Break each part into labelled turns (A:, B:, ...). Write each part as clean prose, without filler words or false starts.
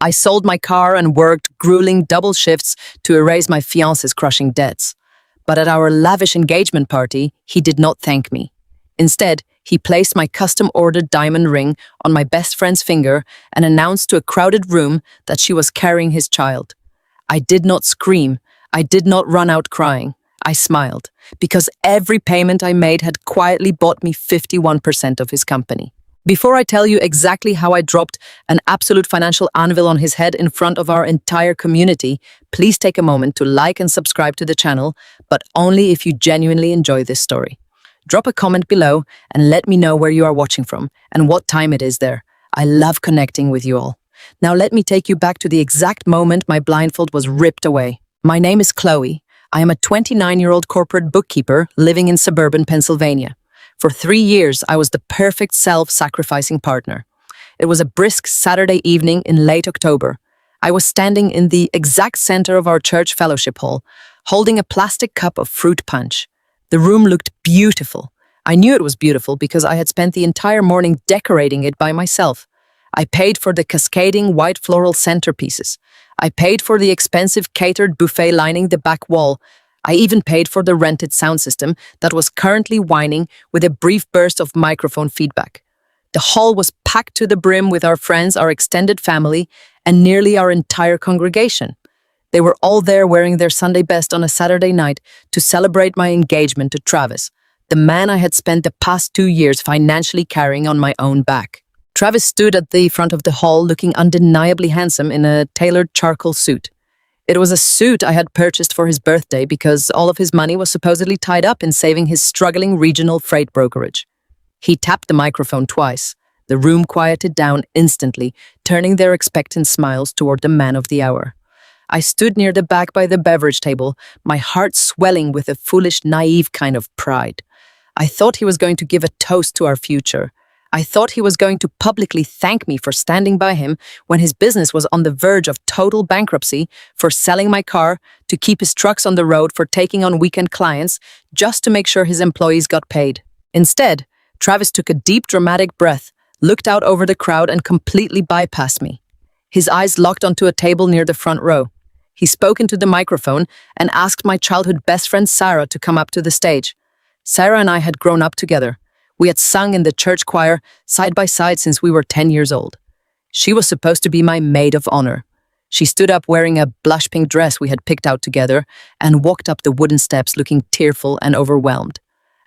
A: I sold my car and worked grueling double shifts to erase my fiancé's crushing debts. But at our lavish engagement party, he did not thank me. Instead, he placed my custom-ordered diamond ring on my best friend's finger and announced to a crowded room that she was carrying his child. I did not scream. I did not run out crying. I smiled, because every payment I made had quietly bought me 51% of his company. Before I tell you exactly how I dropped an absolute financial anvil on his head in front of our entire community, please take a moment to like and subscribe to the channel, but only if you genuinely enjoy this story. Drop a comment below and let me know where you are watching from and what time it is there. I love connecting with you all. Now let me take you back to the exact moment my blindfold was ripped away. My name is Chloe. I am a 29-year-old corporate bookkeeper living in suburban Pennsylvania. For 3 years, I was the perfect self-sacrificing partner. It was a brisk Saturday evening in late October. I was standing in the exact center of our church fellowship hall, holding a plastic cup of fruit punch. The room looked beautiful. I knew it was beautiful because I had spent the entire morning decorating it by myself. I paid for the cascading white floral centerpieces. I paid for the expensive catered buffet lining the back wall. I even paid for the rented sound system that was currently whining with a brief burst of microphone feedback. The hall was packed to the brim with our friends, our extended family, and nearly our entire congregation. They were all there wearing their Sunday best on a Saturday night to celebrate my engagement to Travis, the man I had spent the past 2 years financially carrying on my own back. Travis stood at the front of the hall looking undeniably handsome in a tailored charcoal suit. It was a suit I had purchased for his birthday because all of his money was supposedly tied up in saving his struggling regional freight brokerage. He tapped the microphone twice. The room quieted down instantly, turning their expectant smiles toward the man of the hour. I stood near the back by the beverage table, my heart swelling with a foolish, naive kind of pride. I thought he was going to give a toast to our future. I thought he was going to publicly thank me for standing by him when his business was on the verge of total bankruptcy, for selling my car, to keep his trucks on the road, for taking on weekend clients, just to make sure his employees got paid. Instead, Travis took a deep, dramatic breath, looked out over the crowd, and completely bypassed me. His eyes locked onto a table near the front row. He spoke into the microphone and asked my childhood best friend Sarah to come up to the stage. Sarah and I had grown up together. We had sung in the church choir side by side since we were 10 years old. She was supposed to be my maid of honor. She stood up wearing a blush pink dress we had picked out together and walked up the wooden steps looking tearful and overwhelmed.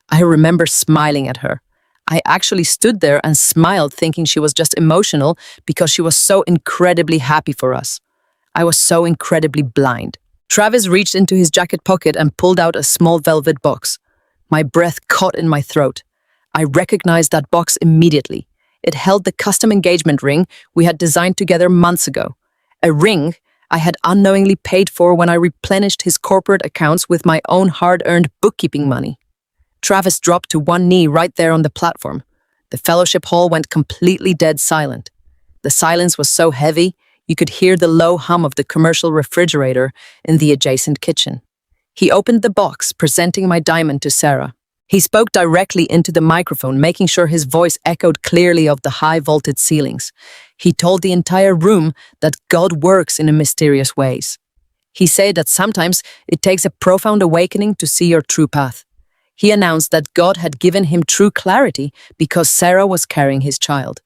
A: I remember smiling at her. I actually stood there and smiled, thinking she was just emotional because she was so incredibly happy for us. I was so incredibly blind. Travis reached into his jacket pocket and pulled out a small velvet box. My breath caught in my throat. I recognized that box immediately. It held the custom engagement ring we had designed together months ago. A ring I had unknowingly paid for when I replenished his corporate accounts with my own hard-earned bookkeeping money. Travis dropped to one knee right there on the platform. The fellowship hall went completely dead silent. The silence was so heavy, you could hear the low hum of the commercial refrigerator in the adjacent kitchen. He opened the box, presenting my diamond to Sarah. He spoke directly into the microphone, making sure his voice echoed clearly off the high-vaulted ceilings. He told the entire room that God works in mysterious ways. He said that sometimes it takes a profound awakening to see your true path. He announced that God had given him true clarity because Sarah was carrying his child.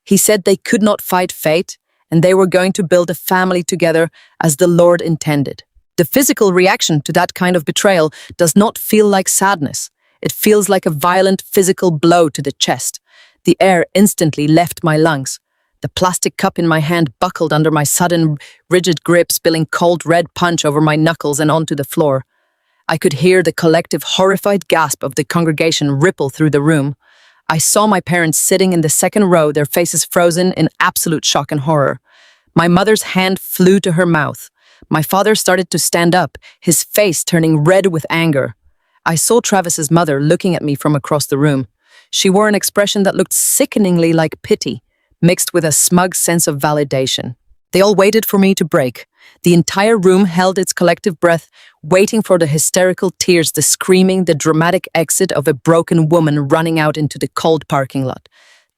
A: He said they could not fight fate, and they were going to build a family together as the Lord intended. The physical reaction to that kind of betrayal does not feel like sadness. It feels like a violent physical blow to the chest. The air instantly left my lungs. The plastic cup in my hand buckled under my sudden, rigid grip, spilling cold red punch over my knuckles and onto the floor. I could hear the collective horrified gasp of the congregation ripple through the room. I saw my parents sitting in the second row, their faces frozen in absolute shock and horror. My mother's hand flew to her mouth. My father started to stand up, his face turning red with anger. I saw Travis's mother looking at me from across the room. She wore an expression that looked sickeningly like pity, mixed with a smug sense of validation. They all waited for me to break. The entire room held its collective breath, waiting for the hysterical tears, the screaming, the dramatic exit of a broken woman running out into the cold parking lot.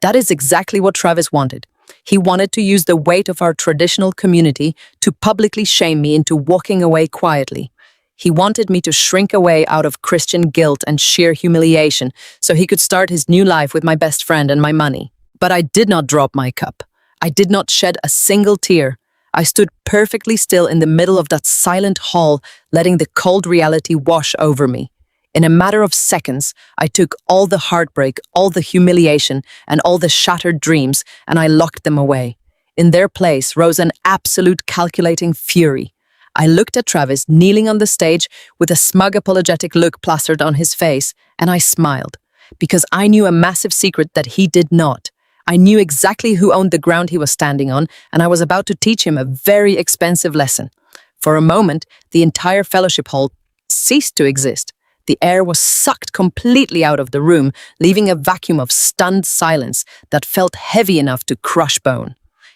A: That is exactly what Travis wanted. He wanted to use the weight of our traditional community to publicly shame me into walking away quietly. He wanted me to shrink away out of Christian guilt and sheer humiliation so he could start his new life with my best friend and my money. But I did not drop my cup. I did not shed a single tear. I stood perfectly still in the middle of that silent hall, letting the cold reality wash over me. In a matter of seconds, I took all the heartbreak, all the humiliation, and all the shattered dreams, and I locked them away. In their place rose an absolute calculating fury. I looked at Travis kneeling on the stage with a smug apologetic look plastered on his face, and I smiled, because I knew a massive secret that he did not. I knew exactly who owned the ground he was standing on, and I was about to teach him a very expensive lesson. For a moment, the entire fellowship hall ceased to exist. The air was sucked completely out of the room, leaving a vacuum of stunned silence that felt heavy enough to crush bone.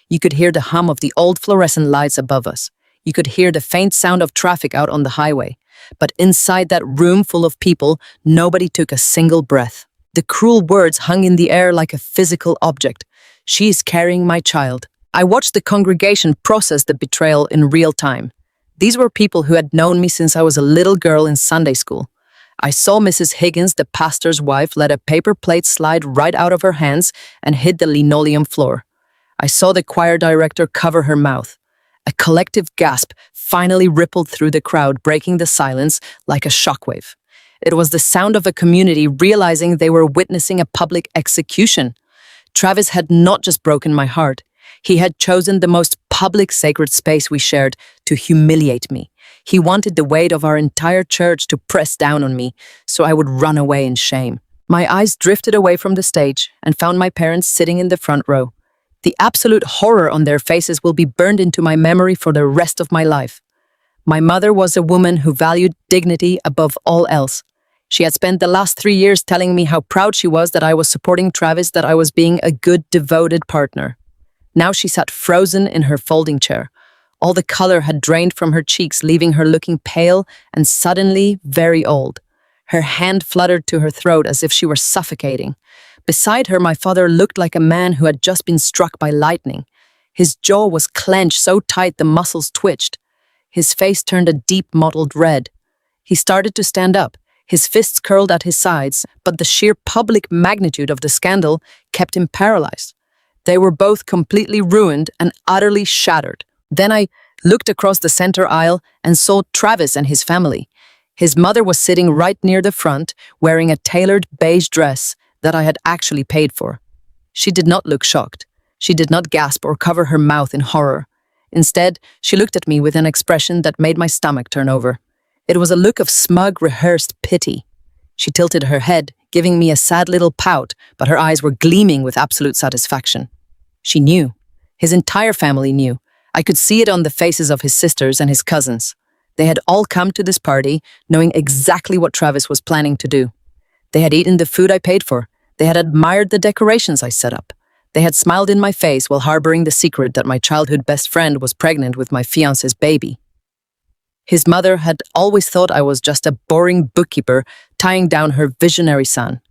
A: You could hear the hum of the old fluorescent lights above us. You could hear the faint sound of traffic out on the highway. But inside that room full of people, nobody took a single breath. The cruel words hung in the air like a physical object. "She is carrying my child." I watched the congregation process the betrayal in real time. These were people who had known me since I was a little girl in Sunday school. I saw Mrs. Higgins, the pastor's wife, let a paper plate slide right out of her hands and hit the linoleum floor. I saw the choir director cover her mouth. A collective gasp finally rippled through the crowd, breaking the silence like a shockwave. It was the sound of a community realizing they were witnessing a public execution. Travis had not just broken my heart. He had chosen the most public sacred space we shared to humiliate me. He wanted the weight of our entire church to press down on me, so I would run away in shame. My eyes drifted away from the stage and found my parents sitting in the front row. The absolute horror on their faces will be burned into my memory for the rest of my life. My mother was a woman who valued dignity above all else. She had spent the last 3 years telling me how proud she was that I was supporting Travis, that I was being a good, devoted partner. Now she sat frozen in her folding chair. All the color had drained from her cheeks, leaving her looking pale and suddenly very old. Her hand fluttered to her throat as if she were suffocating. Beside her, my father looked like a man who had just been struck by lightning. His jaw was clenched so tight the muscles twitched. His face turned a deep mottled red. He started to stand up, his fists curled at his sides, but the sheer public magnitude of the scandal kept him paralyzed. They were both completely ruined and utterly shattered. Then I looked across the center aisle and saw Travis and his family. His mother was sitting right near the front, wearing a tailored beige dress that I had actually paid for. She did not look shocked. She did not gasp or cover her mouth in horror. Instead, she looked at me with an expression that made my stomach turn over. It was a look of smug, rehearsed pity. She tilted her head, giving me a sad little pout, but her eyes were gleaming with absolute satisfaction. She knew. His entire family knew. I could see it on the faces of his sisters and his cousins. They had all come to this party knowing exactly what Travis was planning to do. They had eaten the food I paid for. They had admired the decorations I set up. They had smiled in my face while harboring the secret that my childhood best friend was pregnant with my fiancé's baby. His mother had always thought I was just a boring bookkeeper tying down her visionary son.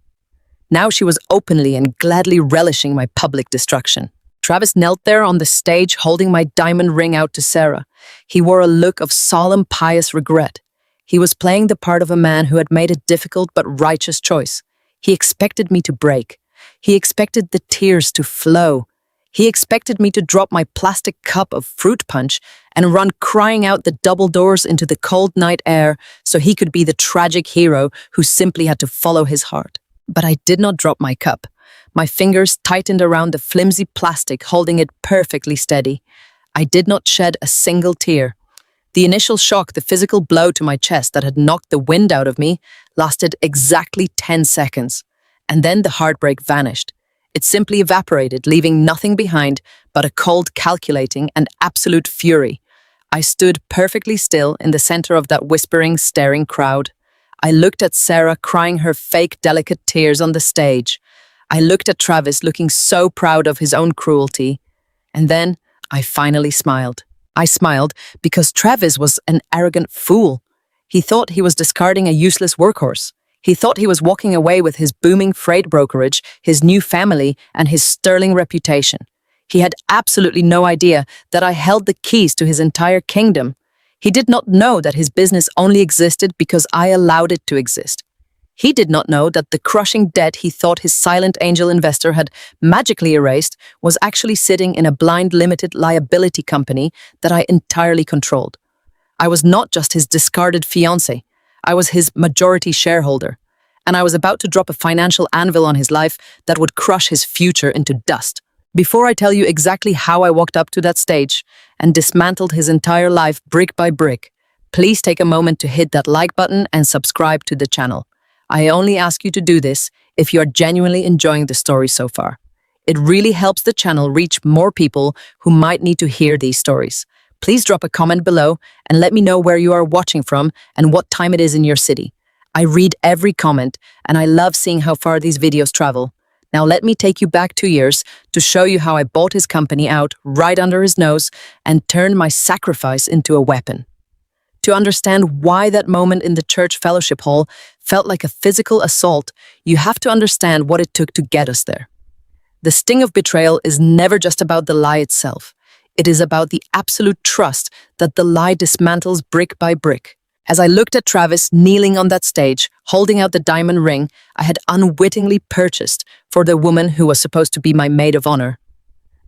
A: Now she was openly and gladly relishing my public destruction. Travis knelt there on the stage holding my diamond ring out to Sarah. He wore a look of solemn, pious regret. He was playing the part of a man who had made a difficult but righteous choice. He expected me to break. He expected the tears to flow. He expected me to drop my plastic cup of fruit punch and run crying out the double doors into the cold night air so he could be the tragic hero who simply had to follow his heart. But I did not drop my cup. My fingers tightened around the flimsy plastic, holding it perfectly steady. I did not shed a single tear. The initial shock, the physical blow to my chest that had knocked the wind out of me, lasted exactly 10 seconds. And then the heartbreak vanished. It simply evaporated, leaving nothing behind but a cold, calculating, and absolute fury. I stood perfectly still in the center of that whispering, staring crowd. I looked at Sarah crying her fake, delicate tears on the stage. I looked at Travis looking so proud of his own cruelty. And then I finally smiled. I smiled because Travis was an arrogant fool. He thought he was discarding a useless workhorse. He thought he was walking away with his booming freight brokerage, his new family, and his sterling reputation. He had absolutely no idea that I held the keys to his entire kingdom. He did not know that his business only existed because I allowed it to exist. He did not know that the crushing debt he thought his silent angel investor had magically erased was actually sitting in a blind limited liability company that I entirely controlled. I was not just his discarded fiancé, I was his majority shareholder, and I was about to drop a financial anvil on his life that would crush his future into dust. Before I tell you exactly how I walked up to that stage and dismantled his entire life brick by brick, please take a moment to hit that like button and subscribe to the channel. I only ask you to do this if you are genuinely enjoying the story so far. It really helps the channel reach more people who might need to hear these stories. Please drop a comment below and let me know where you are watching from and what time it is in your city. I read every comment and I love seeing how far these videos travel. Now let me take you back 2 years to show you how I bought his company out right under his nose and turned my sacrifice into a weapon. To understand why that moment in the church fellowship hall felt like a physical assault, you have to understand what it took to get us there. The sting of betrayal is never just about the lie itself. It is about the absolute trust that the lie dismantles brick by brick. As I looked at Travis kneeling on that stage, holding out the diamond ring I had unwittingly purchased for the woman who was supposed to be my maid of honor,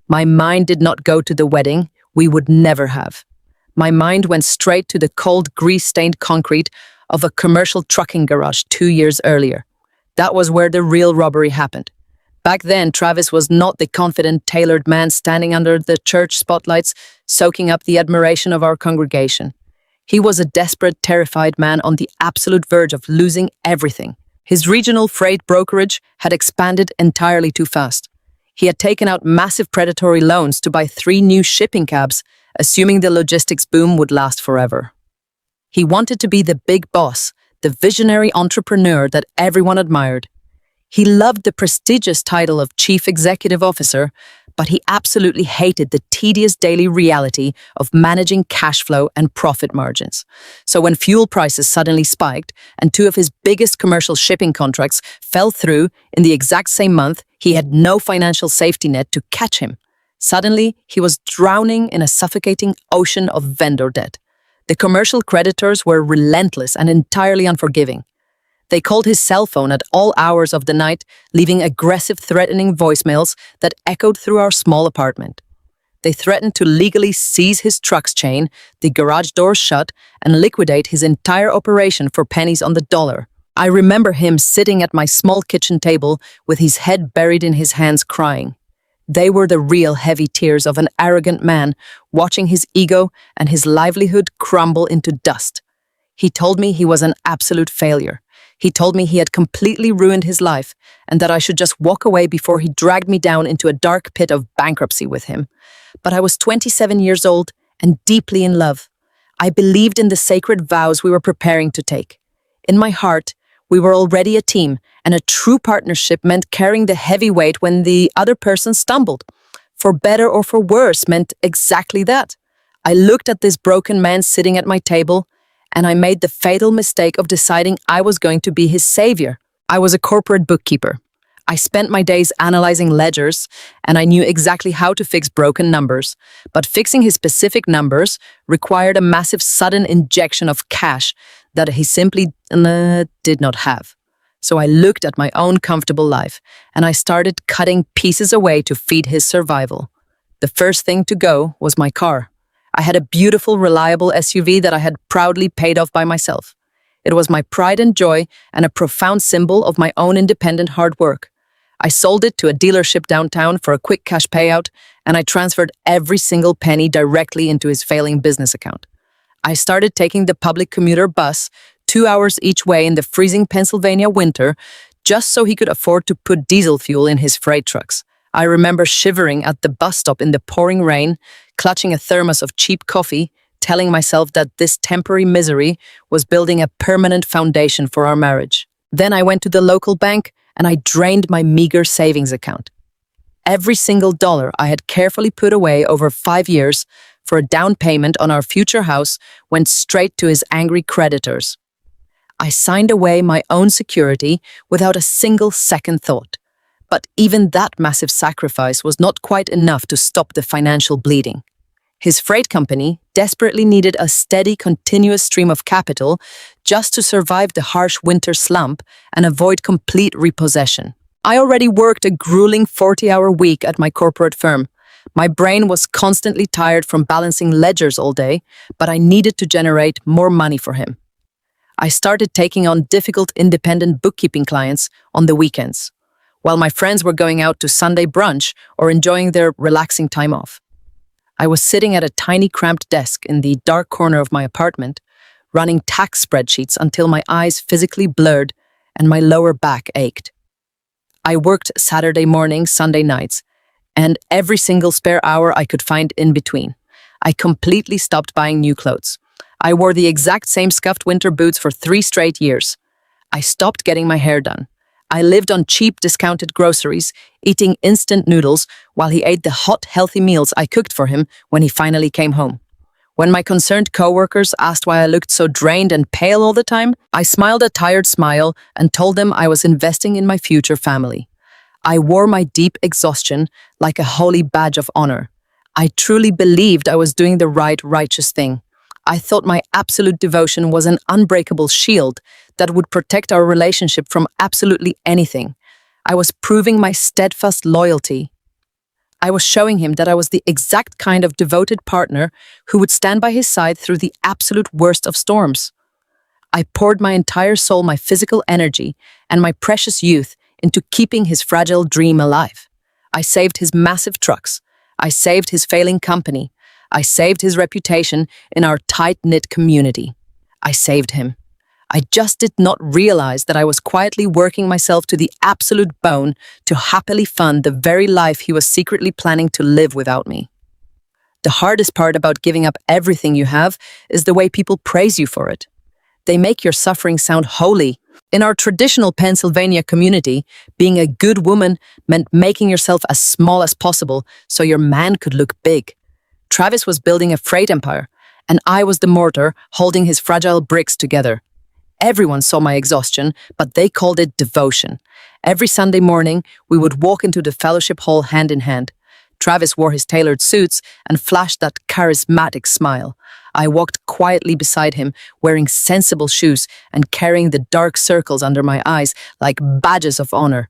A: my mind did not go to the wedding we would never have. My mind went straight to the cold, grease-stained concrete of a commercial trucking garage 2 years earlier. That was where the real robbery happened. Back then, Travis was not the confident, tailored man standing under the church spotlights, soaking up the admiration of our congregation. He was a desperate, terrified man on the absolute verge of losing everything. His regional freight brokerage had expanded entirely too fast. He had taken out massive predatory loans to buy 3 new shipping cabs, assuming the logistics boom would last forever. He wanted to be the big boss, the visionary entrepreneur that everyone admired. He loved the prestigious title of Chief Executive Officer, but he absolutely hated the tedious daily reality of managing cash flow and profit margins. So when fuel prices suddenly spiked and 2 of his biggest commercial shipping contracts fell through in the exact same month, he had no financial safety net to catch him. Suddenly, he was drowning in a suffocating ocean of vendor debt. The commercial creditors were relentless and entirely unforgiving. They called his cell phone at all hours of the night, leaving aggressive, threatening voicemails that echoed through our small apartment. They threatened to legally seize his truck's chain, the garage doors shut, and liquidate his entire operation for pennies on the dollar. I remember him sitting at my small kitchen table with his head buried in his hands crying. They were the real heavy tears of an arrogant man watching his ego and his livelihood crumble into dust. He told me he was an absolute failure. He told me he had completely ruined his life and that I should just walk away before he dragged me down into a dark pit of bankruptcy with him. But I was 27 years old and deeply in love. I believed in the sacred vows we were preparing to take. In my heart, we were already a team, and a true partnership meant carrying the heavy weight when the other person stumbled. For better or for worse meant exactly that. I looked at this broken man sitting at my table, and I made the fatal mistake of deciding I was going to be his savior. I was a corporate bookkeeper. I spent my days analyzing ledgers, and I knew exactly how to fix broken numbers. But fixing his specific numbers required a massive sudden injection of cash that he simply did not have. So I looked at my own comfortable life, and I started cutting pieces away to feed his survival. The first thing to go was my car. I had a beautiful, reliable SUV that I had proudly paid off by myself. It was my pride and joy and a profound symbol of my own independent hard work. I sold it to a dealership downtown for a quick cash payout, and I transferred every single penny directly into his failing business account. I started taking the public commuter bus 2 hours each way in the freezing Pennsylvania winter just so he could afford to put diesel fuel in his freight trucks. I remember shivering at the bus stop in the pouring rain, clutching a thermos of cheap coffee, telling myself that this temporary misery was building a permanent foundation for our marriage. Then I went to the local bank and I drained my meager savings account. Every single dollar I had carefully put away over 5 years for a down payment on our future house went straight to his angry creditors. I signed away my own security without a single second thought. But even that massive sacrifice was not quite enough to stop the financial bleeding. His freight company desperately needed a steady, continuous stream of capital just to survive the harsh winter slump and avoid complete repossession. I already worked a grueling 40-hour week at my corporate firm. My brain was constantly tired from balancing ledgers all day, but I needed to generate more money for him. I started taking on difficult independent bookkeeping clients on the weekends, while my friends were going out to Sunday brunch or enjoying their relaxing time off. I was sitting at a tiny cramped desk in the dark corner of my apartment, running tax spreadsheets until my eyes physically blurred and my lower back ached. I worked Saturday mornings, Sunday nights, and every single spare hour I could find in between. I completely stopped buying new clothes. I wore the exact same scuffed winter boots for 3 straight years. I stopped getting my hair done. I lived on cheap, discounted groceries, eating instant noodles while he ate the hot, healthy meals I cooked for him when he finally came home. When my concerned coworkers asked why I looked so drained and pale all the time, I smiled a tired smile and told them I was investing in my future family. I wore my deep exhaustion like a holy badge of honor. I truly believed I was doing the right, righteous thing. I thought my absolute devotion was an unbreakable shield that would protect our relationship from absolutely anything. I was proving my steadfast loyalty. I was showing him that I was the exact kind of devoted partner who would stand by his side through the absolute worst of storms. I poured my entire soul, my physical energy, and my precious youth into keeping his fragile dream alive. I saved his massive trucks. I saved his failing company. I saved his reputation in our tight-knit community. I saved him. I just did not realize that I was quietly working myself to the absolute bone to happily fund the very life he was secretly planning to live without me. The hardest part about giving up everything you have is the way people praise you for it. They make your suffering sound holy. In our traditional Pennsylvania community, being a good woman meant making yourself as small as possible so your man could look big. Travis was building a freight empire, and I was the mortar holding his fragile bricks together. Everyone saw my exhaustion, but they called it devotion. Every Sunday morning, we would walk into the fellowship hall hand in hand. Travis wore his tailored suits and flashed that charismatic smile. I walked quietly beside him, wearing sensible shoes and carrying the dark circles under my eyes like badges of honor.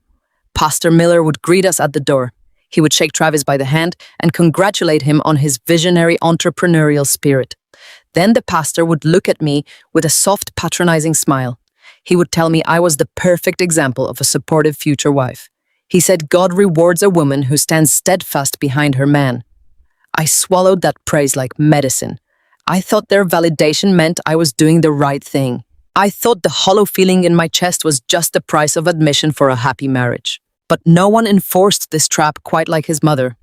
A: Pastor Miller would greet us at the door. He would shake Travis by the hand and congratulate him on his visionary entrepreneurial spirit. Then the pastor would look at me with a soft, patronizing smile. He would tell me I was the perfect example of a supportive future wife. He said God rewards a woman who stands steadfast behind her man. I swallowed that praise like medicine. I thought their validation meant I was doing the right thing. I thought the hollow feeling in my chest was just the price of admission for a happy marriage. But no one enforced this trap quite like his mother.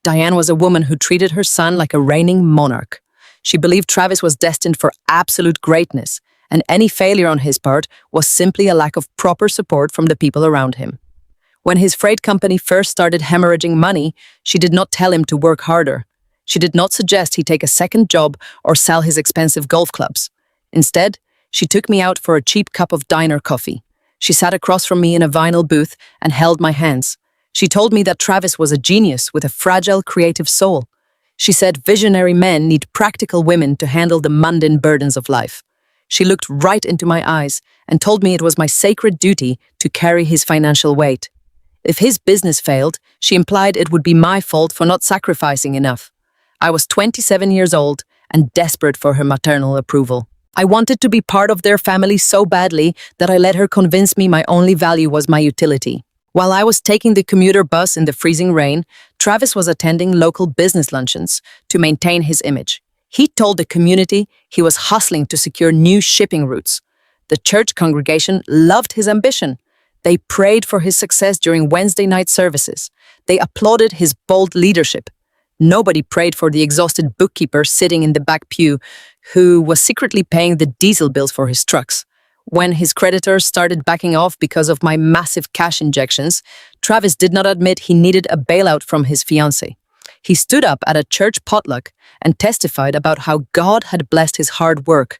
A: Diane was a woman who treated her son like a reigning monarch. She believed Travis was destined for absolute greatness, and any failure on his part was simply a lack of proper support from the people around him. When his freight company first started hemorrhaging money, she did not tell him to work harder. She did not suggest he take a second job or sell his expensive golf clubs. Instead, she took me out for a cheap cup of diner coffee. She sat across from me in a vinyl booth and held my hands. She told me that Travis was a genius with a fragile, creative soul. She said visionary men need practical women to handle the mundane burdens of life. She looked right into my eyes and told me it was my sacred duty to carry his financial weight. If his business failed, she implied it would be my fault for not sacrificing enough. I was 27 years old and desperate for her maternal approval. I wanted to be part of their family so badly that I let her convince me my only value was my utility. While I was taking the commuter bus in the freezing rain, Travis was attending local business luncheons to maintain his image. He told the community he was hustling to secure new shipping routes. The church congregation loved his ambition. They prayed for his success during Wednesday night services. They applauded his bold leadership. Nobody prayed for the exhausted bookkeeper sitting in the back pew who was secretly paying the diesel bills for his trucks. When his creditors started backing off because of my massive cash injections, Travis did not admit he needed a bailout from his fiancé. He stood up at a church potluck and testified about how God had blessed his hard work.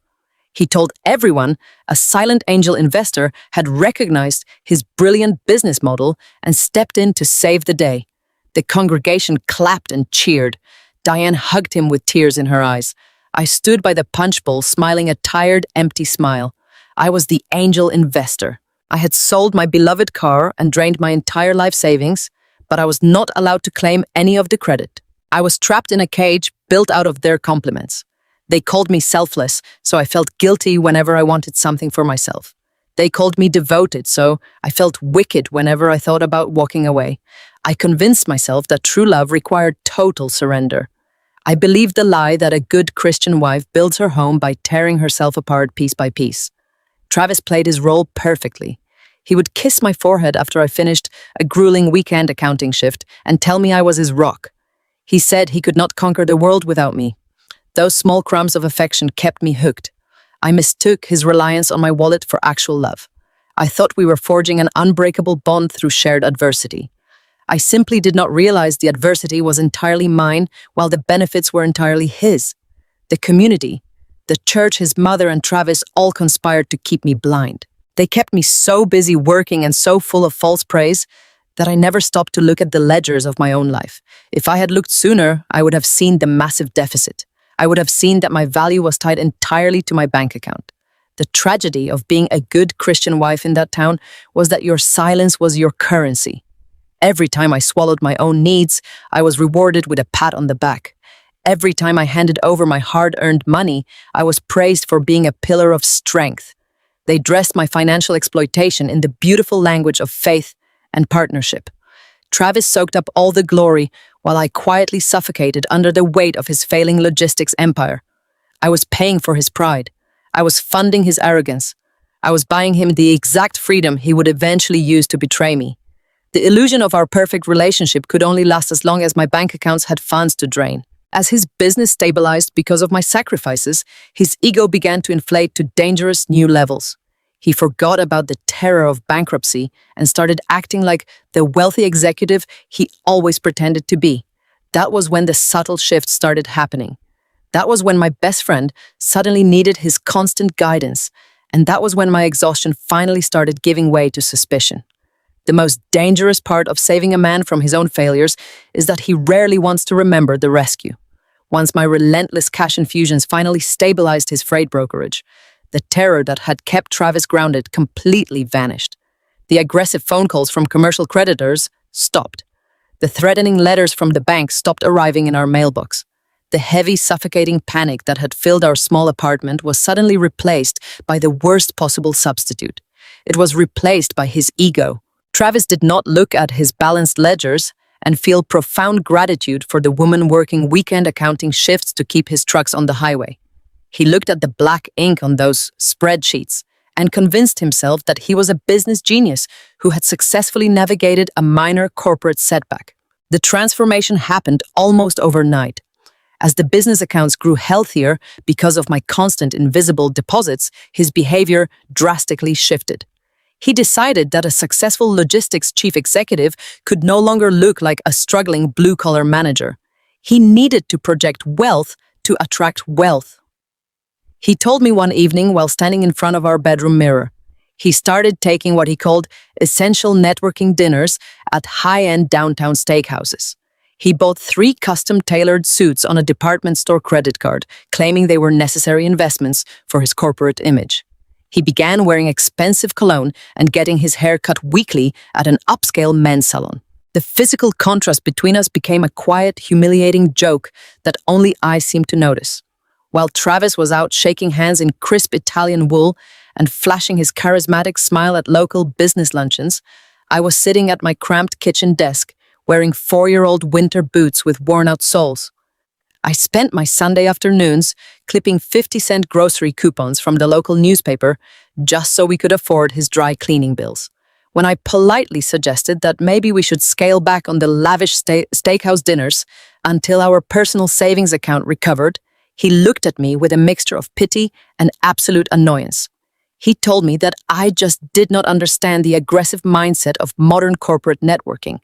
A: He told everyone a silent angel investor had recognized his brilliant business model and stepped in to save the day. The congregation clapped and cheered. Diane hugged him with tears in her eyes. I stood by the punch bowl, smiling a tired, empty smile. I was the angel investor. I had sold my beloved car and drained my entire life savings, but I was not allowed to claim any of the credit. I was trapped in a cage built out of their compliments. They called me selfless, so I felt guilty whenever I wanted something for myself. They called me devoted, so I felt wicked whenever I thought about walking away. I convinced myself that true love required total surrender. I believed the lie that a good Christian wife builds her home by tearing herself apart piece by piece. Travis played his role perfectly. He would kiss my forehead after I finished a grueling weekend accounting shift and tell me I was his rock. He said he could not conquer the world without me. Those small crumbs of affection kept me hooked. I mistook his reliance on my wallet for actual love. I thought we were forging an unbreakable bond through shared adversity. I simply did not realize the adversity was entirely mine, while the benefits were entirely his. The community, the church, his mother, and Travis all conspired to keep me blind. They kept me so busy working and so full of false praise that I never stopped to look at the ledgers of my own life. If I had looked sooner, I would have seen the massive deficit. I would have seen that my value was tied entirely to my bank account. The tragedy of being a good Christian wife in that town was that your silence was your currency. Every time I swallowed my own needs, I was rewarded with a pat on the back. Every time I handed over my hard-earned money, I was praised for being a pillar of strength. They dressed my financial exploitation in the beautiful language of faith and partnership. Travis soaked up all the glory while I quietly suffocated under the weight of his failing logistics empire. I was paying for his pride. I was funding his arrogance. I was buying him the exact freedom he would eventually use to betray me. The illusion of our perfect relationship could only last as long as my bank accounts had funds to drain. As his business stabilized because of my sacrifices, his ego began to inflate to dangerous new levels. He forgot about the terror of bankruptcy and started acting like the wealthy executive he always pretended to be. That was when the subtle shift started happening. That was when my best friend suddenly needed his constant guidance, and that was when my exhaustion finally started giving way to suspicion. The most dangerous part of saving a man from his own failures is that he rarely wants to remember the rescue. Once my relentless cash infusions finally stabilized his freight brokerage, the terror that had kept Travis grounded completely vanished. The aggressive phone calls from commercial creditors stopped. The threatening letters from the bank stopped arriving in our mailbox. The heavy, suffocating panic that had filled our small apartment was suddenly replaced by the worst possible substitute. It was replaced by his ego. Travis did not look at his balanced ledgers and feel profound gratitude for the woman working weekend accounting shifts to keep his trucks on the highway. He looked at the black ink on those spreadsheets and convinced himself that he was a business genius who had successfully navigated a minor corporate setback. The transformation happened almost overnight. As the business accounts grew healthier because of my constant invisible deposits, his behavior drastically shifted. He decided that a successful logistics chief executive could no longer look like a struggling blue-collar manager. He needed to project wealth to attract wealth. He told me one evening while standing in front of our bedroom mirror. He started taking what he called essential networking dinners at high-end downtown steakhouses. He bought 3 custom-tailored suits on a department store credit card, claiming they were necessary investments for his corporate image. He began wearing expensive cologne and getting his hair cut weekly at an upscale men's salon. The physical contrast between us became a quiet, humiliating joke that only I seemed to notice. While Travis was out shaking hands in crisp Italian wool and flashing his charismatic smile at local business luncheons, I was sitting at my cramped kitchen desk, wearing 4-year-old winter boots with worn-out soles. I spent my Sunday afternoons clipping 50-cent grocery coupons from the local newspaper just so we could afford his dry cleaning bills. When I politely suggested that maybe we should scale back on the lavish steakhouse dinners until our personal savings account recovered, he looked at me with a mixture of pity and absolute annoyance. He told me that I just did not understand the aggressive mindset of modern corporate networking.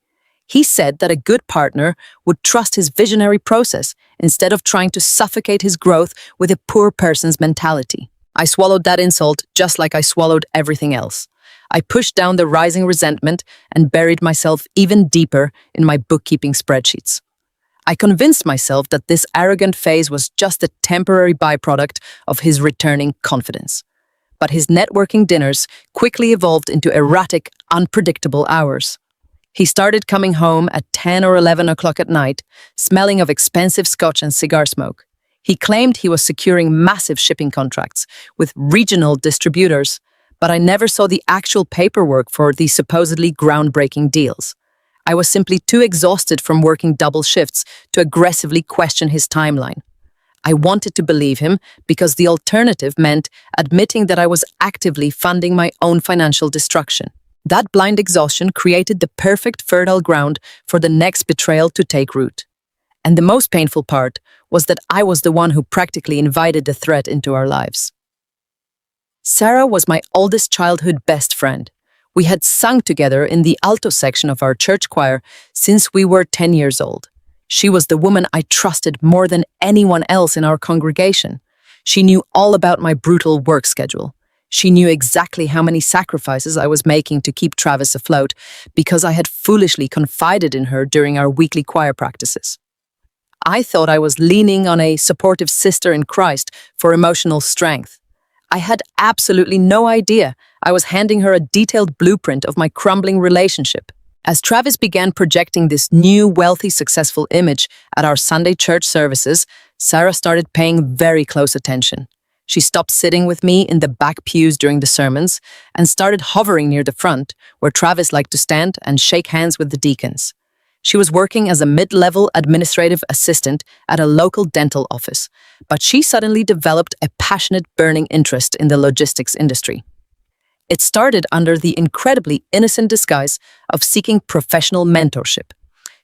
A: He said that a good partner would trust his visionary process instead of trying to suffocate his growth with a poor person's mentality. I swallowed that insult just like I swallowed everything else. I pushed down the rising resentment and buried myself even deeper in my bookkeeping spreadsheets. I convinced myself that this arrogant phase was just a temporary byproduct of his returning confidence. But his networking dinners quickly evolved into erratic, unpredictable hours. He started coming home at 10 or 11 o'clock at night, smelling of expensive scotch and cigar smoke. He claimed he was securing massive shipping contracts with regional distributors, but I never saw the actual paperwork for these supposedly groundbreaking deals. I was simply too exhausted from working double shifts to aggressively question his timeline. I wanted to believe him because the alternative meant admitting that I was actively funding my own financial destruction. That blind exhaustion created the perfect fertile ground for the next betrayal to take root. And the most painful part was that I was the one who practically invited the threat into our lives. Sarah was my oldest childhood best friend. We had sung together in the alto section of our church choir since we were 10 years old. She was the woman I trusted more than anyone else in our congregation. She knew all about my brutal work schedule. She knew exactly how many sacrifices I was making to keep Travis afloat because I had foolishly confided in her during our weekly choir practices. I thought I was leaning on a supportive sister in Christ for emotional strength. I had absolutely no idea I was handing her a detailed blueprint of my crumbling relationship. As Travis began projecting this new, wealthy, successful image at our Sunday church services, Sarah started paying very close attention. She stopped sitting with me in the back pews during the sermons and started hovering near the front, where Travis liked to stand and shake hands with the deacons. She was working as a mid-level administrative assistant at a local dental office, but she suddenly developed a passionate, burning interest in the logistics industry. It started under the incredibly innocent disguise of seeking professional mentorship.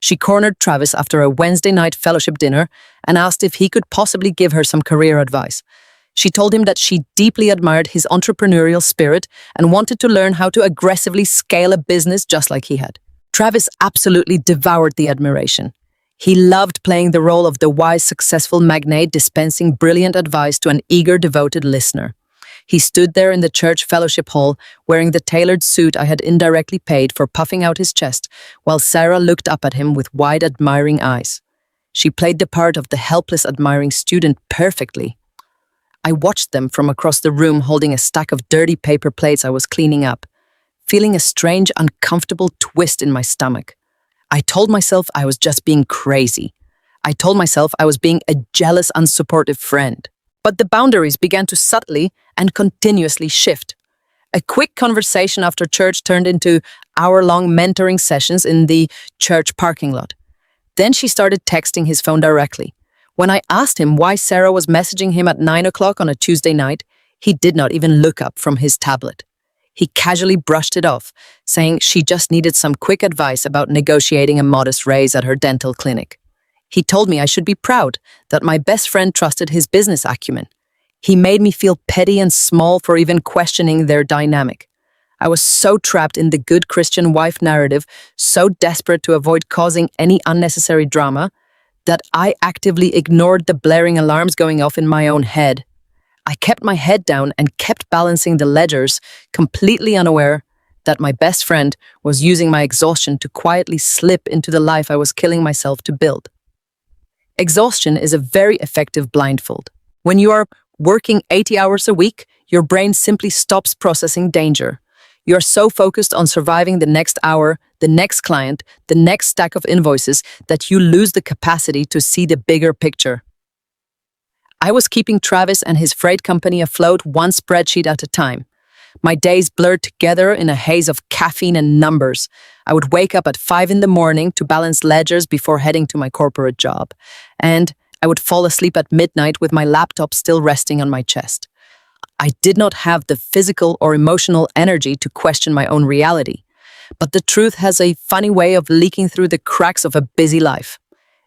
A: She cornered Travis after a Wednesday night fellowship dinner and asked if he could possibly give her some career advice. She told him that she deeply admired his entrepreneurial spirit and wanted to learn how to aggressively scale a business just like he had. Travis absolutely devoured the admiration. He loved playing the role of the wise, successful magnate dispensing brilliant advice to an eager, devoted listener. He stood there in the church fellowship hall wearing the tailored suit I had indirectly paid for puffing out his chest, while Sarah looked up at him with wide, admiring eyes. She played the part of the helpless, admiring student perfectly. I watched them from across the room holding a stack of dirty paper plates I was cleaning up, feeling a strange, uncomfortable twist in my stomach. I told myself I was just being crazy. I told myself I was being a jealous, unsupportive friend. But the boundaries began to subtly and continuously shift. A quick conversation after church turned into hour-long mentoring sessions in the church parking lot. Then she started texting his phone directly. When I asked him why Sarah was messaging him at 9 o'clock on a Tuesday night, he did not even look up from his tablet. He casually brushed it off, saying she just needed some quick advice about negotiating a modest raise at her dental clinic. He told me I should be proud that my best friend trusted his business acumen. He made me feel petty and small for even questioning their dynamic. I was so trapped in the good Christian wife narrative, so desperate to avoid causing any unnecessary drama, that I actively ignored the blaring alarms going off in my own head. I kept my head down and kept balancing the ledgers, completely unaware that my best friend was using my exhaustion to quietly slip into the life I was killing myself to build. Exhaustion is a very effective blindfold. When you are working 80 hours a week, your brain simply stops processing danger. You are so focused on surviving the next hour, the next client, the next stack of invoices that you lose the capacity to see the bigger picture. I was keeping Travis and his freight company afloat one spreadsheet at a time. My days blurred together in a haze of caffeine and numbers. I would wake up at 5 in the morning to balance ledgers before heading to my corporate job. And I would fall asleep at midnight with my laptop still resting on my chest. I did not have the physical or emotional energy to question my own reality. But the truth has a funny way of leaking through the cracks of a busy life.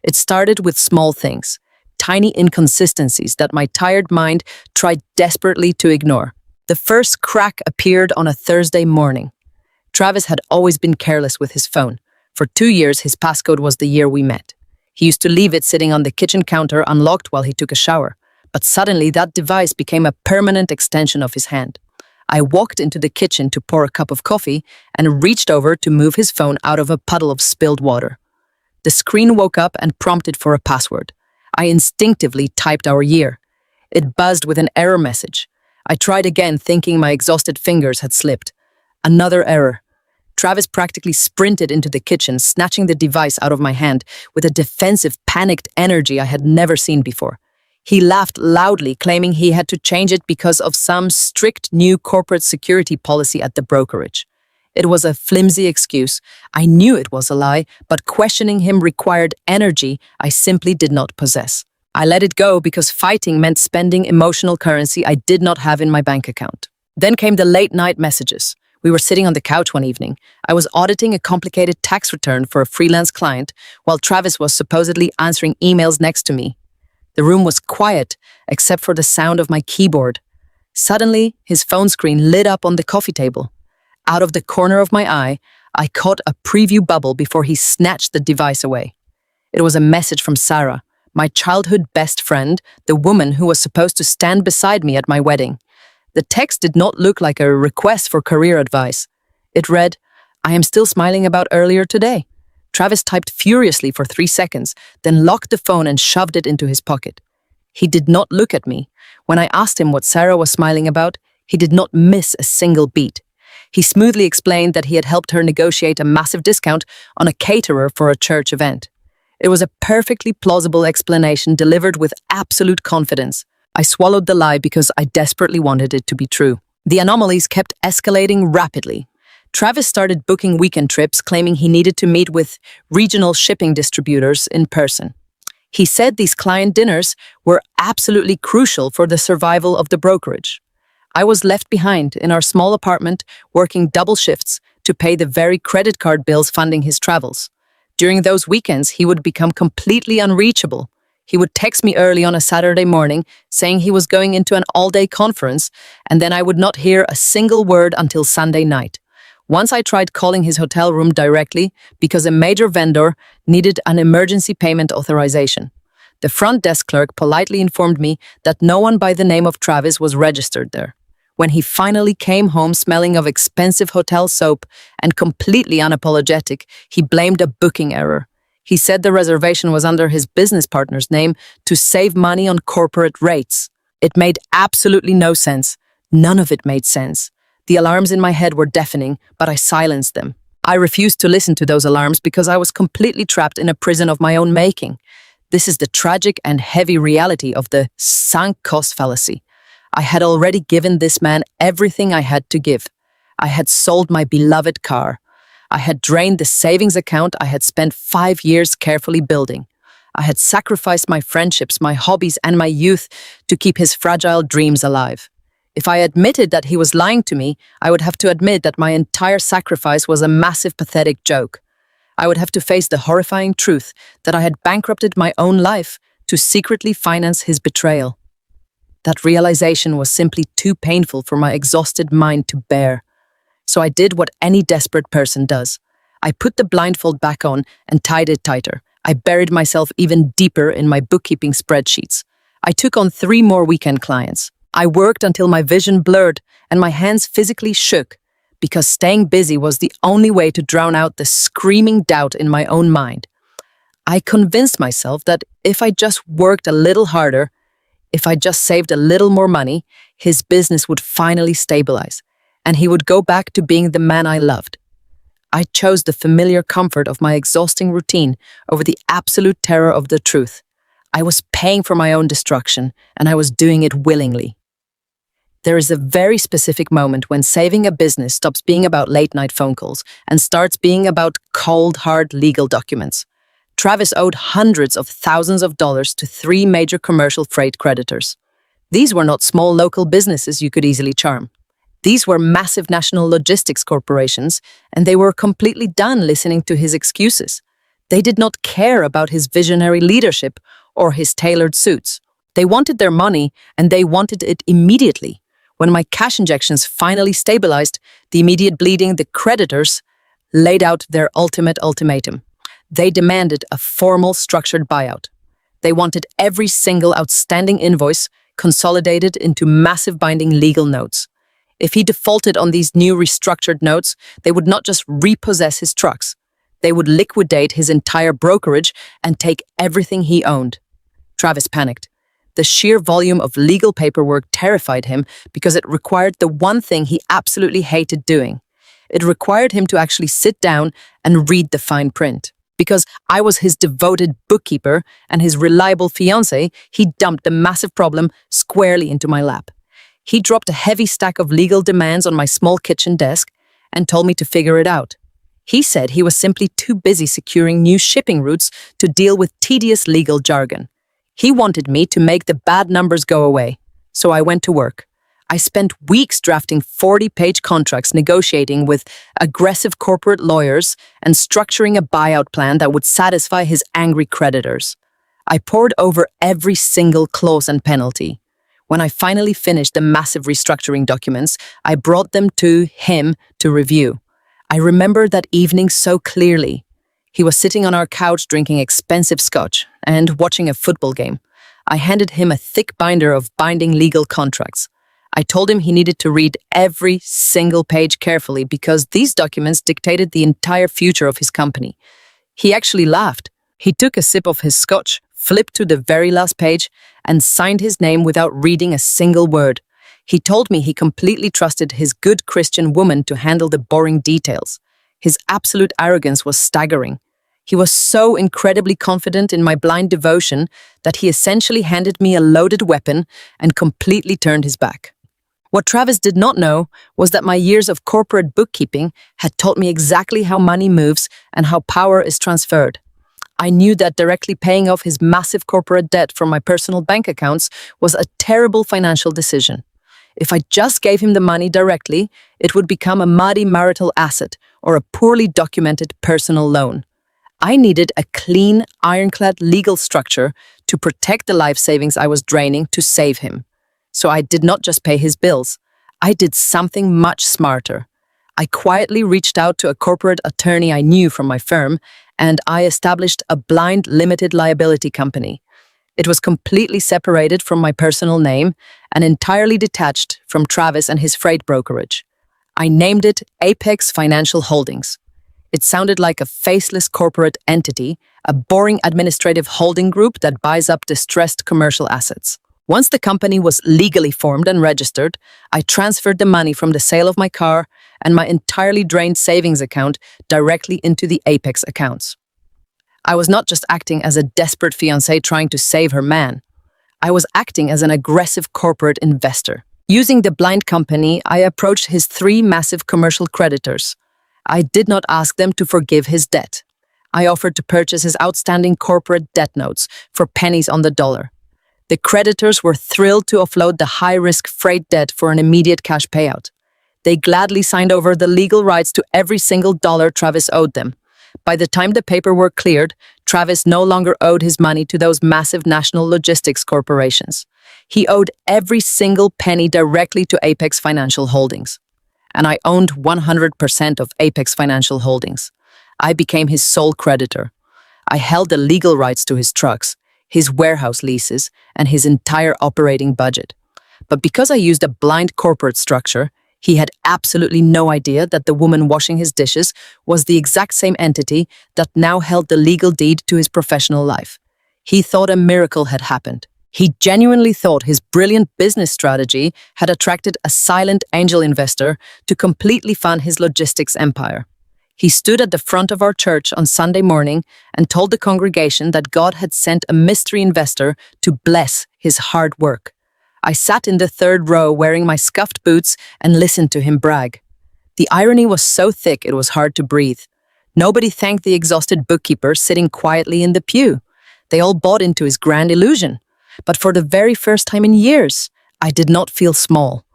A: It started with small things, tiny inconsistencies that my tired mind tried desperately to ignore. The first crack appeared on a Thursday morning. Travis had always been careless with his phone. For 2 years, his passcode was the year we met. He used to leave it sitting on the kitchen counter unlocked while he took a shower. But suddenly that device became a permanent extension of his hand. I walked into the kitchen to pour a cup of coffee and reached over to move his phone out of a puddle of spilled water. The screen woke up and prompted for a password. I instinctively typed our year. It buzzed with an error message. I tried again, thinking my exhausted fingers had slipped. Another error. Travis practically sprinted into the kitchen, snatching the device out of my hand with a defensive, panicked energy I had never seen before. He laughed loudly, claiming he had to change it because of some strict new corporate security policy at the brokerage. It was a flimsy excuse. I knew it was a lie, but questioning him required energy I simply did not possess. I let it go because fighting meant spending emotional currency I did not have in my bank account. Then came the late-night messages. We were sitting on the couch one evening. I was auditing a complicated tax return for a freelance client, while Travis was supposedly answering emails next to me. The room was quiet, except for the sound of my keyboard. Suddenly, his phone screen lit up on the coffee table. Out of the corner of my eye, I caught a preview bubble before he snatched the device away. It was a message from Sarah, my childhood best friend, the woman who was supposed to stand beside me at my wedding. The text did not look like a request for career advice. It read, "I am still smiling about earlier today." Travis typed furiously for 3 seconds, then locked the phone and shoved it into his pocket. He did not look at me. When I asked him what Sarah was smiling about, he did not miss a single beat. He smoothly explained that he had helped her negotiate a massive discount on a caterer for a church event. It was a perfectly plausible explanation delivered with absolute confidence. I swallowed the lie because I desperately wanted it to be true. The anomalies kept escalating rapidly. Travis started booking weekend trips, claiming he needed to meet with regional shipping distributors in person. He said these client dinners were absolutely crucial for the survival of the brokerage. I was left behind in our small apartment, working double shifts to pay the very credit card bills funding his travels. During those weekends, he would become completely unreachable. He would text me early on a Saturday morning, saying he was going into an all-day conference, and then I would not hear a single word until Sunday night. Once I tried calling his hotel room directly because a major vendor needed an emergency payment authorization. The front desk clerk politely informed me that no one by the name of Travis was registered there. When he finally came home smelling of expensive hotel soap and completely unapologetic, he blamed a booking error. He said the reservation was under his business partner's name to save money on corporate rates. It made absolutely no sense. None of it made sense. The alarms in my head were deafening, but I silenced them. I refused to listen to those alarms because I was completely trapped in a prison of my own making. This is the tragic and heavy reality of the sunk cost fallacy. I had already given this man everything I had to give. I had sold my beloved car. I had drained the savings account I had spent 5 years carefully building. I had sacrificed my friendships, my hobbies, and my youth to keep his fragile dreams alive. If I admitted that he was lying to me, I would have to admit that my entire sacrifice was a massive, pathetic joke. I would have to face the horrifying truth that I had bankrupted my own life to secretly finance his betrayal. That realization was simply too painful for my exhausted mind to bear. So I did what any desperate person does. I put the blindfold back on and tied it tighter. I buried myself even deeper in my bookkeeping spreadsheets. I took on 3 more weekend clients. I worked until my vision blurred and my hands physically shook because staying busy was the only way to drown out the screaming doubt in my own mind. I convinced myself that if I just worked a little harder, if I just saved a little more money, his business would finally stabilize, and he would go back to being the man I loved. I chose the familiar comfort of my exhausting routine over the absolute terror of the truth. I was paying for my own destruction, and I was doing it willingly. There is a very specific moment when saving a business stops being about late-night phone calls and starts being about cold, hard legal documents. Travis owed hundreds of thousands of dollars to 3 major commercial freight creditors. These were not small local businesses you could easily charm. These were massive national logistics corporations, and they were completely done listening to his excuses. They did not care about his visionary leadership or his tailored suits. They wanted their money, and they wanted it immediately. When my cash injections finally stabilized the immediate bleeding, the creditors laid out their ultimate ultimatum. They demanded a formal, structured buyout. They wanted every single outstanding invoice, consolidated into massive binding legal notes. If he defaulted on these new restructured notes, they would not just repossess his trucks. They would liquidate his entire brokerage and take everything he owned. Travis panicked. The sheer volume of legal paperwork terrified him because it required the one thing he absolutely hated doing. It required him to actually sit down and read the fine print. Because I was his devoted bookkeeper and his reliable fiancé, he dumped the massive problem squarely into my lap. He dropped a heavy stack of legal demands on my small kitchen desk and told me to figure it out. He said he was simply too busy securing new shipping routes to deal with tedious legal jargon. He wanted me to make the bad numbers go away, so I went to work. I spent weeks drafting 40-page contracts, negotiating with aggressive corporate lawyers, and structuring a buyout plan that would satisfy his angry creditors. I pored over every single clause and penalty. When I finally finished the massive restructuring documents, I brought them to him to review. I remember that evening so clearly. He was sitting on our couch drinking expensive scotch and watching a football game. I handed him a thick binder of binding legal contracts. I told him he needed to read every single page carefully because these documents dictated the entire future of his company. He actually laughed. He took a sip of his scotch, flipped to the very last page, and signed his name without reading a single word. He told me he completely trusted his good Christian woman to handle the boring details. His absolute arrogance was staggering. He was so incredibly confident in my blind devotion that he essentially handed me a loaded weapon and completely turned his back. What Travis did not know was that my years of corporate bookkeeping had taught me exactly how money moves and how power is transferred. I knew that directly paying off his massive corporate debt from my personal bank accounts was a terrible financial decision. If I just gave him the money directly, it would become a muddy marital asset or a poorly documented personal loan. I needed a clean, ironclad legal structure to protect the life savings I was draining to save him. So I did not just pay his bills. I did something much smarter. I quietly reached out to a corporate attorney I knew from my firm, and I established a blind limited liability company. It was completely separated from my personal name and entirely detached from Travis and his freight brokerage. I named it Apex Financial Holdings. It sounded like a faceless corporate entity, a boring administrative holding group that buys up distressed commercial assets. Once the company was legally formed and registered, I transferred the money from the sale of my car and my entirely drained savings account directly into the Apex accounts. I was not just acting as a desperate fiancé trying to save her man. I was acting as an aggressive corporate investor. Using the blind company, I approached his 3 massive commercial creditors. I did not ask them to forgive his debt. I offered to purchase his outstanding corporate debt notes for pennies on the dollar. The creditors were thrilled to offload the high-risk freight debt for an immediate cash payout. They gladly signed over the legal rights to every single dollar Travis owed them. By the time the paperwork cleared, Travis no longer owed his money to those massive national logistics corporations. He owed every single penny directly to Apex Financial Holdings. And I owned 100% of Apex Financial Holdings. I became his sole creditor. I held the legal rights to his trucks, his warehouse leases, and his entire operating budget. But because I used a blind corporate structure, he had absolutely no idea that the woman washing his dishes was the exact same entity that now held the legal deed to his professional life. He thought a miracle had happened. He genuinely thought his brilliant business strategy had attracted a silent angel investor to completely fund his logistics empire. He stood at the front of our church on Sunday morning and told the congregation that God had sent a mystery investor to bless his hard work. I sat in the 3rd row wearing my scuffed boots and listened to him brag. The irony was so thick it was hard to breathe. Nobody thanked the exhausted bookkeeper sitting quietly in the pew. They all bought into his grand illusion. But for the very first time in years, I did not feel small.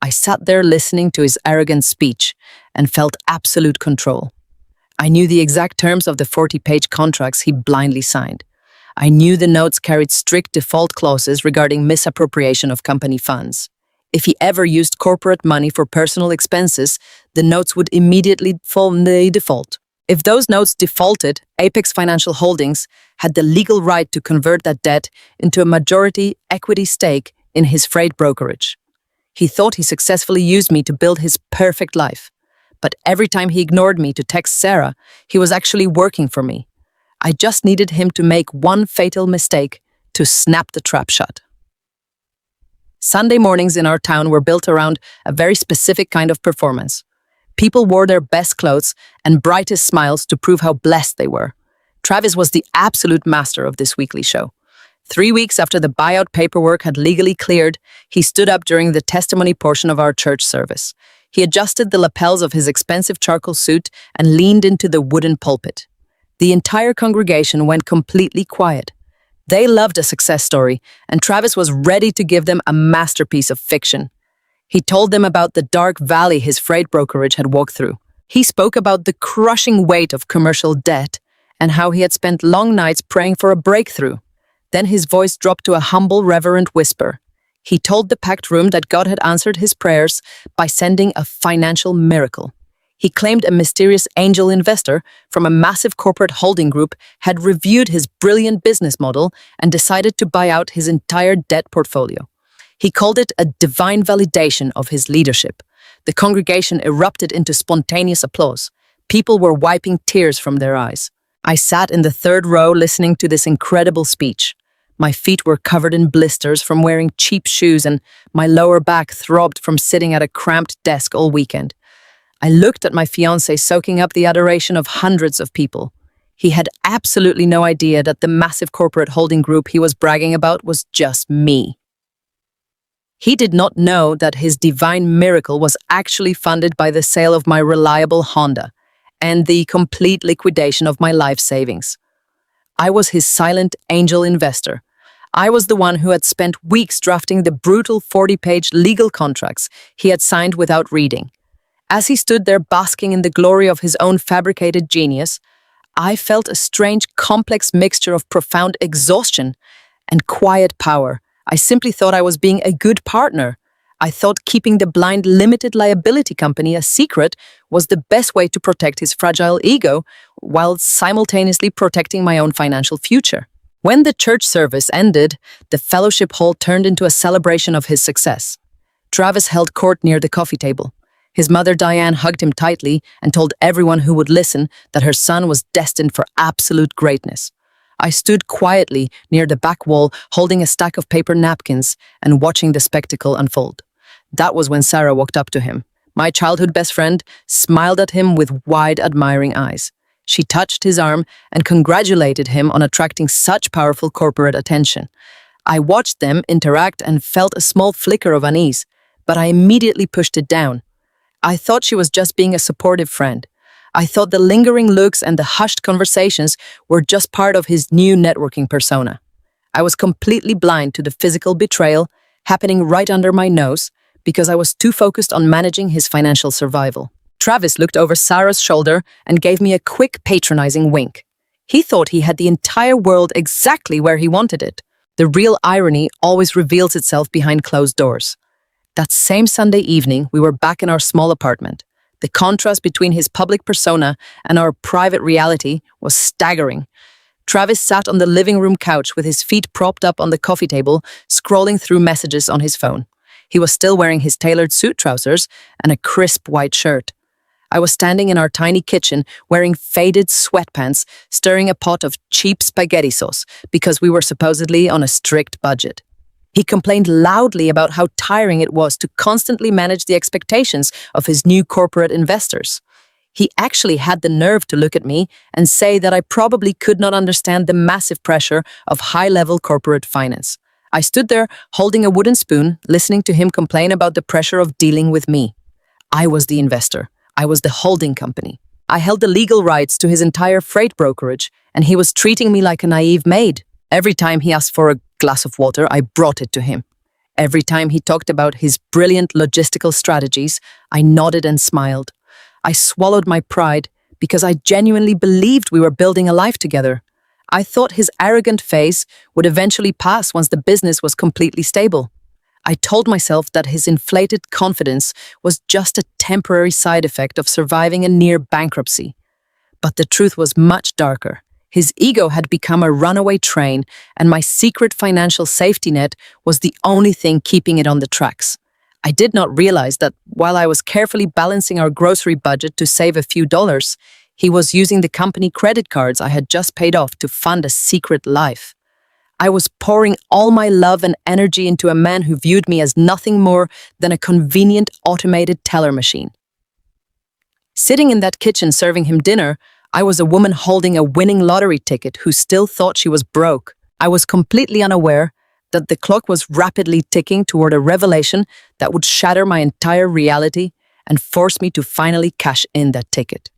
A: I sat there listening to his arrogant speech and felt absolute control. I knew the exact terms of the 40-page contracts he blindly signed. I knew the notes carried strict default clauses regarding misappropriation of company funds. If he ever used corporate money for personal expenses, the notes would immediately fall in the default. If those notes defaulted, Apex Financial Holdings had the legal right to convert that debt into a majority equity stake in his freight brokerage. He thought he successfully used me to build his perfect life. But every time he ignored me to text Sarah, he was actually working for me. I just needed him to make one fatal mistake to snap the trap shut. Sunday mornings in our town were built around a very specific kind of performance. People wore their best clothes and brightest smiles to prove how blessed they were. Travis was the absolute master of this weekly show. 3 weeks after the buyout paperwork had legally cleared, he stood up during the testimony portion of our church service. He adjusted the lapels of his expensive charcoal suit and leaned into the wooden pulpit. The entire congregation went completely quiet. They loved a success story, and Travis was ready to give them a masterpiece of fiction. He told them about the dark valley his freight brokerage had walked through. He spoke about the crushing weight of commercial debt and how he had spent long nights praying for a breakthrough. Then his voice dropped to a humble, reverent whisper. He told the packed room that God had answered his prayers by sending a financial miracle. He claimed a mysterious angel investor from a massive corporate holding group had reviewed his brilliant business model and decided to buy out his entire debt portfolio. He called it a divine validation of his leadership. The congregation erupted into spontaneous applause. People were wiping tears from their eyes. I sat in the third row listening to this incredible speech. My feet were covered in blisters from wearing cheap shoes, and my lower back throbbed from sitting at a cramped desk all weekend. I looked at my fiancé soaking up the adoration of hundreds of people. He had absolutely no idea that the massive corporate holding group he was bragging about was just me. He did not know that his divine miracle was actually funded by the sale of my reliable Honda and the complete liquidation of my life savings. I was his silent angel investor. I was the one who had spent weeks drafting the brutal 40-page legal contracts he had signed without reading. As he stood there basking in the glory of his own fabricated genius, I felt a strange, complex mixture of profound exhaustion and quiet power. I simply thought I was being a good partner. I thought keeping the blind limited liability company a secret was the best way to protect his fragile ego while simultaneously protecting my own financial future. When the church service ended, the fellowship hall turned into a celebration of his success. Travis held court near the coffee table. His mother Diane hugged him tightly and told everyone who would listen that her son was destined for absolute greatness. I stood quietly near the back wall, holding a stack of paper napkins and watching the spectacle unfold. That was when Sarah walked up to him. My childhood best friend smiled at him with wide, admiring eyes. She touched his arm and congratulated him on attracting such powerful corporate attention. I watched them interact and felt a small flicker of unease, but I immediately pushed it down. I thought she was just being a supportive friend. I thought the lingering looks and the hushed conversations were just part of his new networking persona. I was completely blind to the physical betrayal happening right under my nose because I was too focused on managing his financial survival. Travis looked over Sarah's shoulder and gave me a quick, patronizing wink. He thought he had the entire world exactly where he wanted it. The real irony always reveals itself behind closed doors. That same Sunday evening, we were back in our small apartment. The contrast between his public persona and our private reality was staggering. Travis sat on the living room couch with his feet propped up on the coffee table, scrolling through messages on his phone. He was still wearing his tailored suit trousers and a crisp white shirt. I was standing in our tiny kitchen wearing faded sweatpants, stirring a pot of cheap spaghetti sauce because we were supposedly on a strict budget. He complained loudly about how tiring it was to constantly manage the expectations of his new corporate investors. He actually had the nerve to look at me and say that I probably could not understand the massive pressure of high-level corporate finance. I stood there holding a wooden spoon, listening to him complain about the pressure of dealing with me. I was the investor. I was the holding company. I held the legal rights to his entire freight brokerage, and he was treating me like a naive maid. Every time he asked for a glass of water, I brought it to him. Every time he talked about his brilliant logistical strategies, I nodded and smiled. I swallowed my pride because I genuinely believed we were building a life together. I thought his arrogant phase would eventually pass once the business was completely stable. I told myself that his inflated confidence was just a temporary side effect of surviving a near bankruptcy. But the truth was much darker. His ego had become a runaway train, and my secret financial safety net was the only thing keeping it on the tracks. I did not realize that while I was carefully balancing our grocery budget to save a few dollars, he was using the company credit cards I had just paid off to fund a secret life. I was pouring all my love and energy into a man who viewed me as nothing more than a convenient automated teller machine. Sitting in that kitchen serving him dinner, I was a woman holding a winning lottery ticket who still thought she was broke. I was completely unaware that the clock was rapidly ticking toward a revelation that would shatter my entire reality and force me to finally cash in that ticket.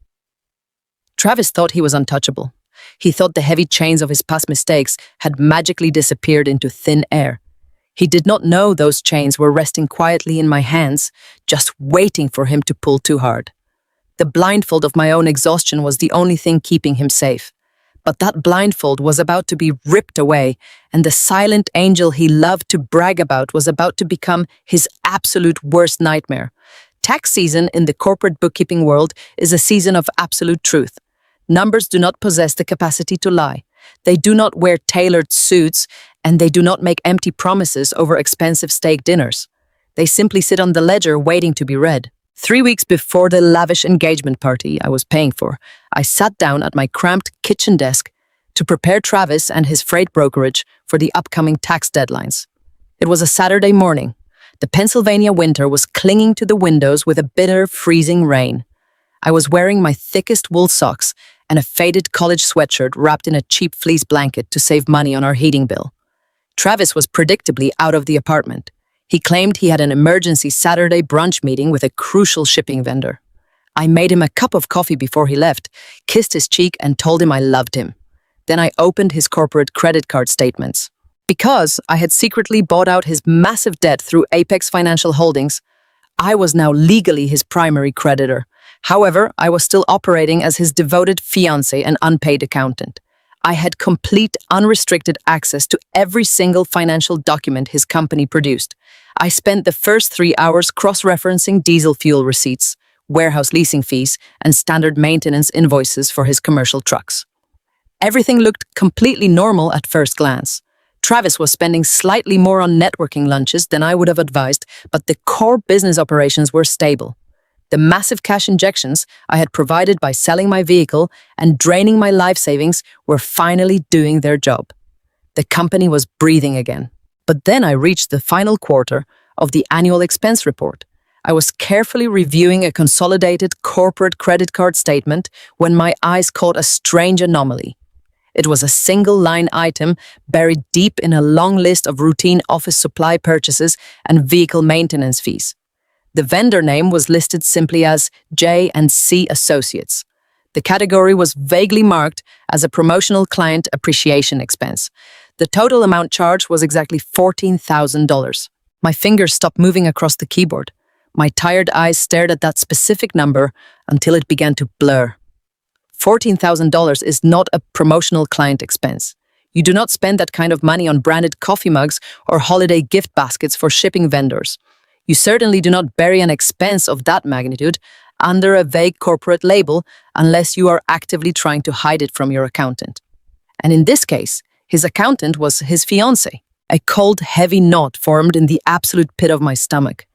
A: Travis thought he was untouchable. He thought the heavy chains of his past mistakes had magically disappeared into thin air. He did not know those chains were resting quietly in my hands, just waiting for him to pull too hard. The blindfold of my own exhaustion was the only thing keeping him safe. But that blindfold was about to be ripped away, and the silent angel he loved to brag about was about to become his absolute worst nightmare. Tax season in the corporate bookkeeping world is a season of absolute truth. Numbers do not possess the capacity to lie. They do not wear tailored suits, and they do not make empty promises over expensive steak dinners. They simply sit on the ledger waiting to be read. 3 weeks before the lavish engagement party I was paying for, I sat down at my cramped kitchen desk to prepare Travis and his freight brokerage for the upcoming tax deadlines. It was a Saturday morning. The Pennsylvania winter was clinging to the windows with a bitter, freezing rain. I was wearing my thickest wool socks and a faded college sweatshirt wrapped in a cheap fleece blanket to save money on our heating bill. Travis was predictably out of the apartment. He claimed he had an emergency Saturday brunch meeting with a crucial shipping vendor. I made him a cup of coffee before he left, kissed his cheek, and told him I loved him. Then I opened his corporate credit card statements. Because I had secretly bought out his massive debt through Apex Financial Holdings, I was now legally his primary creditor. However, I was still operating as his devoted fiancé and unpaid accountant. I had complete, unrestricted access to every single financial document his company produced. I spent the first 3 hours cross-referencing diesel fuel receipts, warehouse leasing fees, and standard maintenance invoices for his commercial trucks. Everything looked completely normal at first glance. Travis was spending slightly more on networking lunches than I would have advised, but the core business operations were stable. The massive cash injections I had provided by selling my vehicle and draining my life savings were finally doing their job. The company was breathing again. But then I reached the final quarter of the annual expense report. I was carefully reviewing a consolidated corporate credit card statement when my eyes caught a strange anomaly. It was a single-line item buried deep in a long list of routine office supply purchases and vehicle maintenance fees. The vendor name was listed simply as J&C Associates. The category was vaguely marked as a promotional client appreciation expense. The total amount charged was exactly $14,000. My fingers stopped moving across the keyboard. My tired eyes stared at that specific number until it began to blur. $14,000 is not a promotional client expense. You do not spend that kind of money on branded coffee mugs or holiday gift baskets for shipping vendors. You certainly do not bury an expense of that magnitude under a vague corporate label unless you are actively trying to hide it from your accountant. And in this case, his accountant was his fiancé. A cold, heavy knot formed in the absolute pit of my stomach.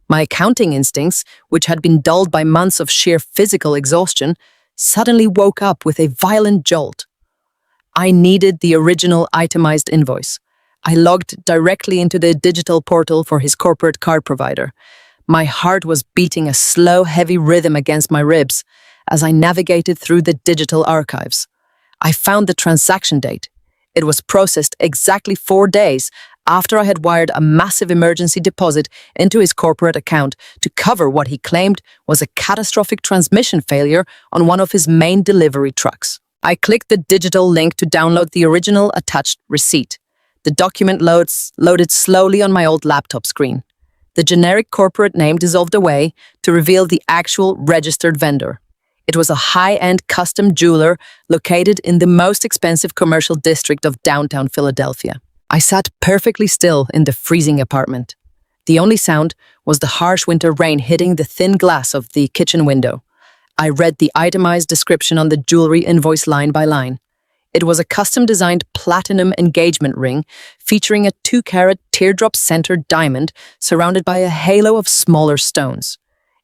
A: My accounting instincts, which had been dulled by months of sheer physical exhaustion, suddenly woke up with a violent jolt. I needed the original itemized invoice. I logged directly into the digital portal for his corporate card provider. My heart was beating a slow, heavy rhythm against my ribs as I navigated through the digital archives. I found the transaction date. It was processed exactly 4 days after I had wired a massive emergency deposit into his corporate account to cover what he claimed was a catastrophic transmission failure on one of his main delivery trucks. I clicked the digital link to download the original attached receipt. The document loaded slowly on my old laptop screen. The generic corporate name dissolved away to reveal the actual registered vendor. It was a high-end custom jeweler located in the most expensive commercial district of downtown Philadelphia. I sat perfectly still in the freezing apartment. The only sound was the harsh winter rain hitting the thin glass of the kitchen window. I read the itemized description on the jewelry invoice line by line. It was a custom-designed platinum engagement ring featuring a 2-carat teardrop-centered diamond surrounded by a halo of smaller stones.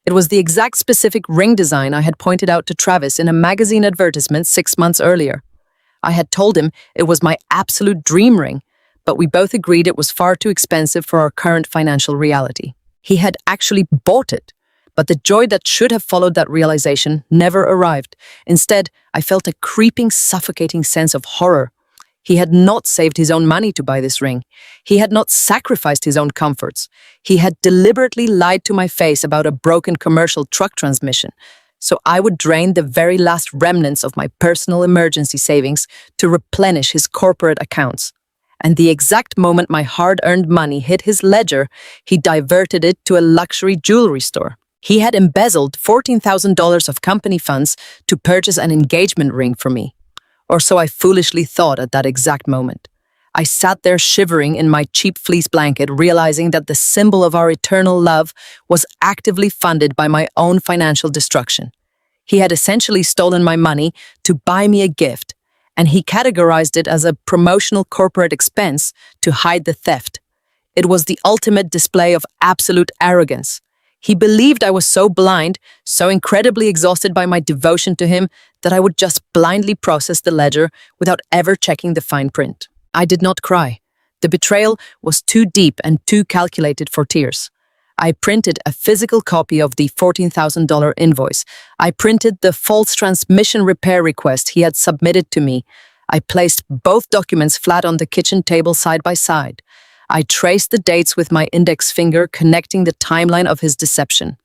A: It was the exact specific ring design I had pointed out to Travis in a magazine advertisement 6 months earlier. I had told him it was my absolute dream ring, but we both agreed it was far too expensive for our current financial reality. He had actually bought it, but the joy that should have followed that realization never arrived. Instead, I felt a creeping, suffocating sense of horror. He had not saved his own money to buy this ring. He had not sacrificed his own comforts. He had deliberately lied to my face about a broken commercial truck transmission, so I would drain the very last remnants of my personal emergency savings to replenish his corporate accounts. And the exact moment my hard-earned money hit his ledger, he diverted it to a luxury jewelry store. He had embezzled $14,000 of company funds to purchase an engagement ring for me. Or so I foolishly thought at that exact moment. I sat there shivering in my cheap fleece blanket, realizing that the symbol of our eternal love was actively funded by my own financial destruction. He had essentially stolen my money to buy me a gift, and he categorized it as a promotional corporate expense to hide the theft. It was the ultimate display of absolute arrogance. He believed I was so blind, so incredibly exhausted by my devotion to him, that I would just blindly process the ledger without ever checking the fine print. I did not cry. The betrayal was too deep and too calculated for tears. I printed a physical copy of the $14,000 invoice. I printed the false transmission repair request he had submitted to me. I placed both documents flat on the kitchen table side by side. I traced the dates with my index finger, connecting the timeline of his deception.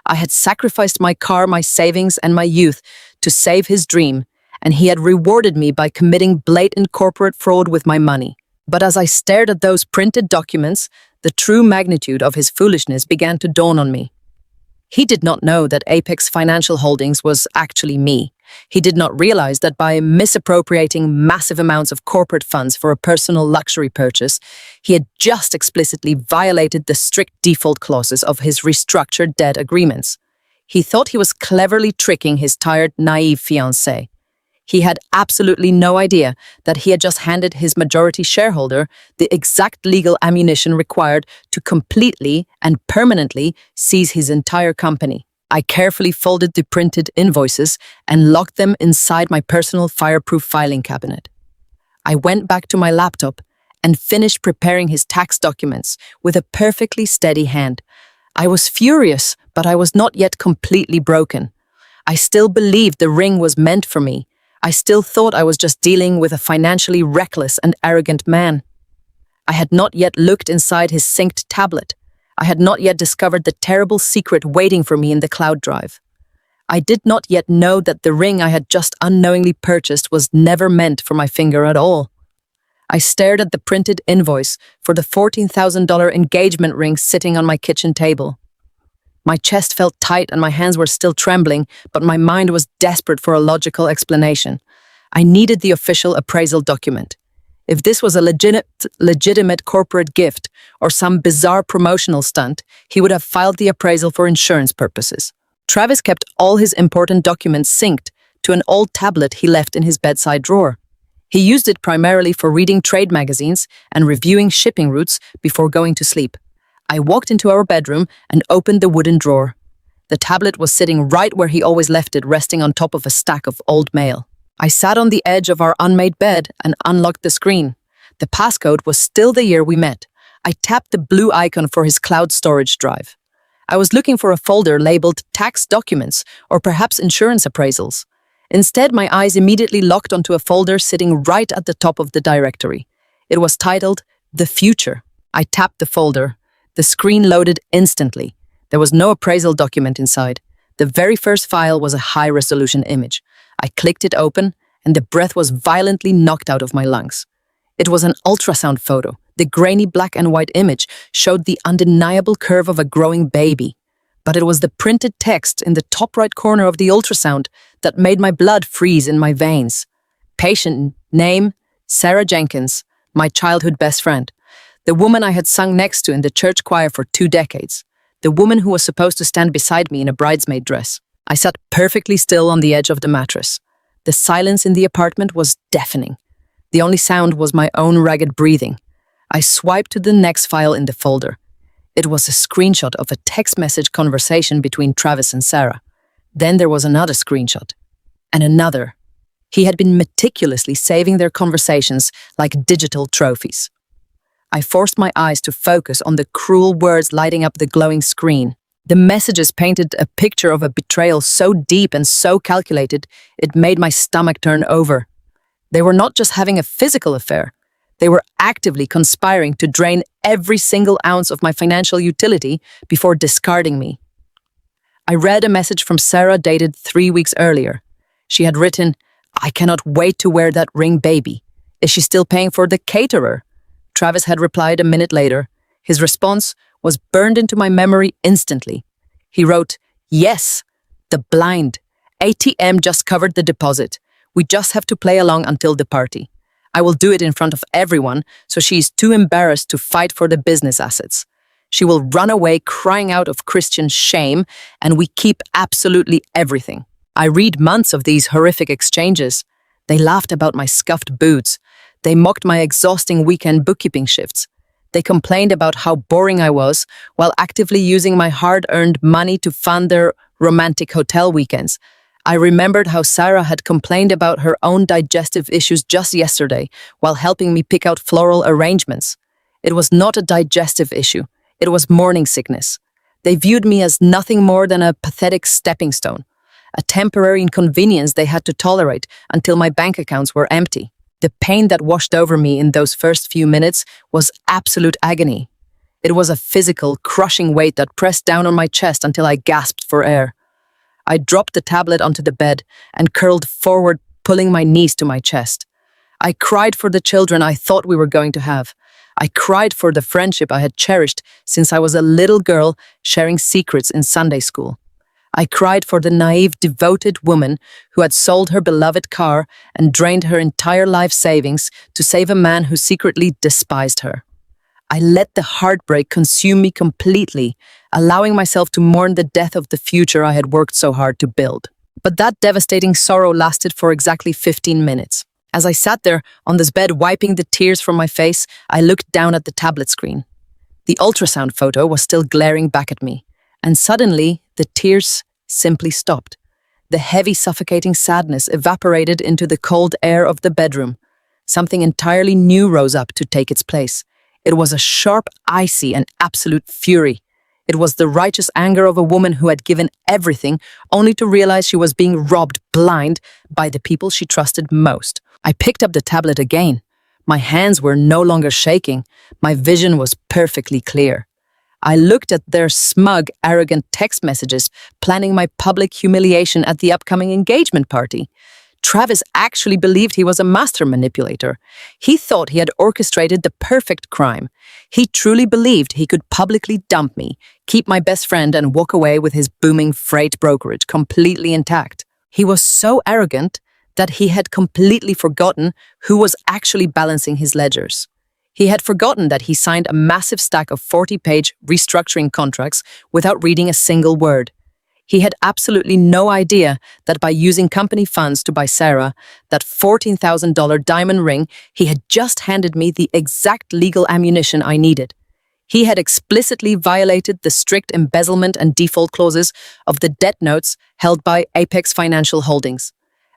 A: I had sacrificed my car, my savings, and my youth to save his dream, and he had rewarded me by committing blatant corporate fraud with my money. But as I stared at those printed documents, the true magnitude of his foolishness began to dawn on me. He did not know that Apex Financial Holdings was actually me. He did not realize that by misappropriating massive amounts of corporate funds for a personal luxury purchase, he had just explicitly violated the strict default clauses of his restructured debt agreements. He thought he was cleverly tricking his tired, naive fiancé. He had absolutely no idea that he had just handed his majority shareholder the exact legal ammunition required to completely and permanently seize his entire company. I carefully folded the printed invoices and locked them inside my personal fireproof filing cabinet. I went back to my laptop and finished preparing his tax documents with a perfectly steady hand. I was furious, but I was not yet completely broken. I still believed the ring was meant for me. I still thought I was just dealing with a financially reckless and arrogant man. I had not yet looked inside his synced tablet. I had not yet discovered the terrible secret waiting for me in the cloud drive. I did not yet know that the ring I had just unknowingly purchased was never meant for my finger at all. I stared at the printed invoice for the $14,000 engagement ring sitting on my kitchen table. My chest felt tight and my hands were still trembling, but my mind was desperate for a logical explanation. I needed the official appraisal document. If this was a legitimate corporate gift or some bizarre promotional stunt, he would have filed the appraisal for insurance purposes. Travis kept all his important documents synced to an old tablet he left in his bedside drawer. He used it primarily for reading trade magazines and reviewing shipping routes before going to sleep. I walked into our bedroom and opened the wooden drawer. The tablet was sitting right where he always left it, resting on top of a stack of old mail. I sat on the edge of our unmade bed and unlocked the screen. The passcode was still the year we met. I tapped the blue icon for his cloud storage drive. I was looking for a folder labeled tax documents or perhaps insurance appraisals. Instead, my eyes immediately locked onto a folder sitting right at the top of the directory. It was titled The Future. I tapped the folder. The screen loaded instantly. There was no appraisal document inside. The very first file was a high-resolution image. I clicked it open, and the breath was violently knocked out of my lungs. It was an ultrasound photo. The grainy black and white image showed the undeniable curve of a growing baby. But it was the printed text in the top right corner of the ultrasound that made my blood freeze in my veins. Patient name, Sarah Jenkins, my childhood best friend. The woman I had sung next to in the church choir for 2 decades. The woman who was supposed to stand beside me in a bridesmaid dress. I sat perfectly still on the edge of the mattress. The silence in the apartment was deafening. The only sound was my own ragged breathing. I swiped to the next file in the folder. It was a screenshot of a text message conversation between Travis and Sarah. Then there was another screenshot. And another. He had been meticulously saving their conversations like digital trophies. I forced my eyes to focus on the cruel words lighting up the glowing screen. The messages painted a picture of a betrayal so deep and so calculated, it made my stomach turn over. They were not just having a physical affair. They were actively conspiring to drain every single ounce of my financial utility before discarding me. I read a message from Sarah dated 3 weeks earlier. She had written, "I cannot wait to wear that ring, baby. Is she still paying for the caterer?" Travis had replied a minute later. His response was burned into my memory instantly. He wrote, "Yes, the blind. ATM just covered the deposit. We just have to play along until the party. I will do it in front of everyone, so she is too embarrassed to fight for the business assets. She will run away crying out of Christian shame, and we keep absolutely everything." I read months of these horrific exchanges. They laughed about my scuffed boots. They mocked my exhausting weekend bookkeeping shifts. They complained about how boring I was while actively using my hard-earned money to fund their romantic hotel weekends. I remembered how Sarah had complained about her own digestive issues just yesterday while helping me pick out floral arrangements. It was not a digestive issue. It was morning sickness. They viewed me as nothing more than a pathetic stepping stone, a temporary inconvenience they had to tolerate until my bank accounts were empty. The pain that washed over me in those first few minutes was absolute agony. It was a physical, crushing weight that pressed down on my chest until I gasped for air. I dropped the tablet onto the bed and curled forward, pulling my knees to my chest. I cried for the children I thought we were going to have. I cried for the friendship I had cherished since I was a little girl sharing secrets in Sunday school. I cried for the naive, devoted woman who had sold her beloved car and drained her entire life savings to save a man who secretly despised her. I let the heartbreak consume me completely, allowing myself to mourn the death of the future I had worked so hard to build. But that devastating sorrow lasted for exactly 15 minutes. As I sat there on this bed wiping the tears from my face, I looked down at the tablet screen. The ultrasound photo was still glaring back at me, and suddenly the tears simply stopped. The heavy, suffocating sadness evaporated into the cold air of the bedroom. Something entirely new rose up to take its place. It was a sharp, icy, and absolute fury. It was the righteous anger of a woman who had given everything only to realize she was being robbed blind by the people she trusted most. I picked up the tablet again. My hands were no longer shaking. My vision was perfectly clear. I looked at their smug, arrogant text messages, planning my public humiliation at the upcoming engagement party. Travis actually believed he was a master manipulator. He thought he had orchestrated the perfect crime. He truly believed he could publicly dump me, keep my best friend, and walk away with his booming freight brokerage completely intact. He was so arrogant that he had completely forgotten who was actually balancing his ledgers. He had forgotten that he signed a massive stack of 40-page restructuring contracts without reading a single word. He had absolutely no idea that by using company funds to buy Sarah that $14,000 diamond ring, he had just handed me the exact legal ammunition I needed. He had explicitly violated the strict embezzlement and default clauses of the debt notes held by Apex Financial Holdings.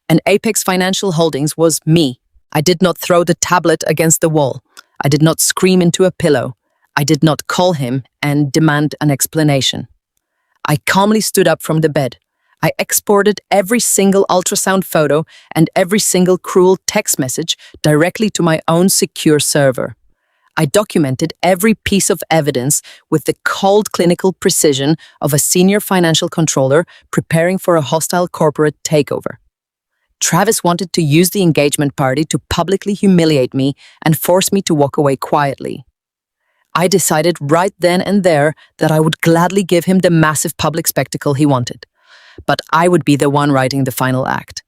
A: And Apex Financial Holdings was me. I did not throw the tablet against the wall. I did not scream into a pillow. I did not call him and demand an explanation. I calmly stood up from the bed. I exported every single ultrasound photo and every single cruel text message directly to my own secure server. I documented every piece of evidence with the cold clinical precision of a senior financial controller preparing for a hostile corporate takeover. Travis wanted to use the engagement party to publicly humiliate me and force me to walk away quietly. I decided right then and there that I would gladly give him the massive public spectacle he wanted. But I would be the one writing the final act.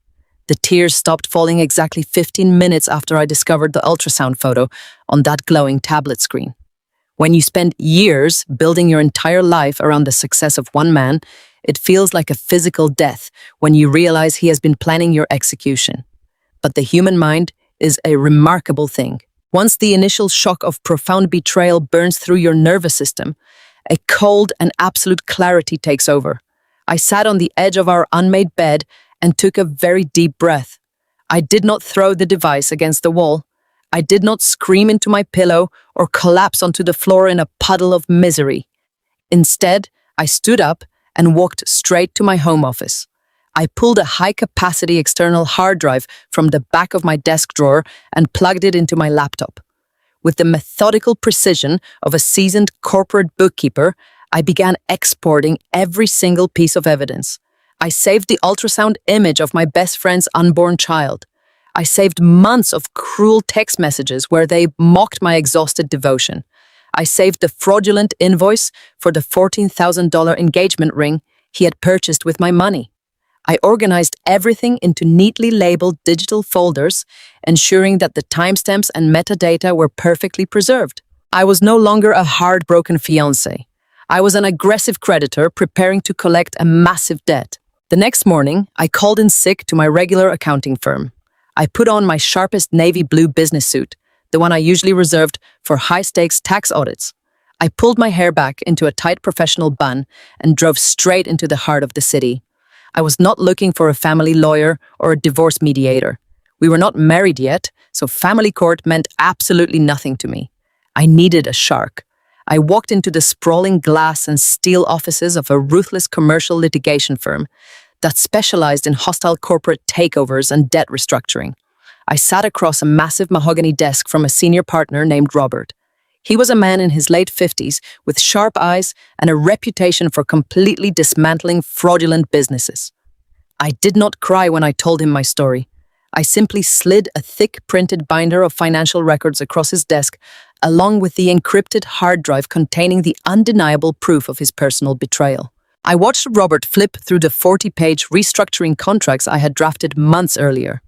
A: The tears stopped falling exactly 15 minutes after I discovered the ultrasound photo on that glowing tablet screen. When you spend years building your entire life around the success of one man, It feels like a physical death when you realize he has been planning your execution. But the human mind is a remarkable thing. Once the initial shock of profound betrayal burns through your nervous system, a cold and absolute clarity takes over. I sat on the edge of our unmade bed and took a very deep breath. I did not throw the device against the wall. I did not scream into my pillow or collapse onto the floor in a puddle of misery. Instead, I stood up and walked straight to my home office. I pulled a high-capacity external hard drive from the back of my desk drawer and plugged it into my laptop. With the methodical precision of a seasoned corporate bookkeeper, I began exporting every single piece of evidence. I saved the ultrasound image of my best friend's unborn child. I saved months of cruel text messages where they mocked my exhausted devotion. I saved the fraudulent invoice for the $14,000 engagement ring he had purchased with my money. I organized everything into neatly labeled digital folders, ensuring that the timestamps and metadata were perfectly preserved. I was no longer a heartbroken fiancé. I was an aggressive creditor preparing to collect a massive debt. The next morning, I called in sick to my regular accounting firm. I put on my sharpest navy blue business suit, the one I usually reserved for high-stakes tax audits. I pulled my hair back into a tight professional bun and drove straight into the heart of the city. I was not looking for a family lawyer or a divorce mediator. We were not married yet, so family court meant absolutely nothing to me. I needed a shark. I walked into the sprawling glass and steel offices of a ruthless commercial litigation firm that specialized in hostile corporate takeovers and debt restructuring. I sat across a massive mahogany desk from a senior partner named Robert. He was a man in his late 50s with sharp eyes and a reputation for completely dismantling fraudulent businesses. I did not cry when I told him my story. I simply slid a thick printed binder of financial records across his desk, along with the encrypted hard drive containing the undeniable proof of his personal betrayal. I watched Robert flip through the 40-page restructuring contracts I had drafted months earlier.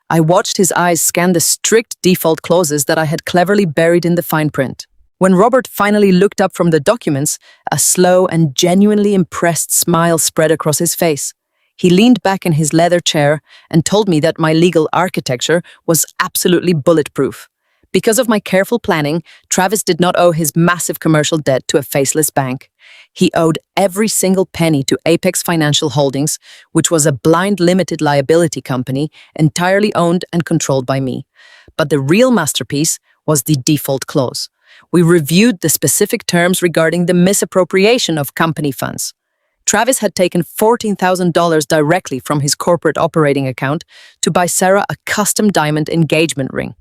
A: I watched his eyes scan the strict default clauses that I had cleverly buried in the fine print. When Robert finally looked up from the documents, a slow and genuinely impressed smile spread across his face. He leaned back in his leather chair and told me that my legal architecture was absolutely bulletproof. Because of my careful planning, Travis did not owe his massive commercial debt to a faceless bank. He owed every single penny to Apex Financial Holdings, which was a blind limited liability company entirely owned and controlled by me. But the real masterpiece was the default clause. We reviewed the specific terms regarding the misappropriation of company funds. Travis had taken $14,000 directly from his corporate operating account to buy Sarah a custom diamond engagement ring.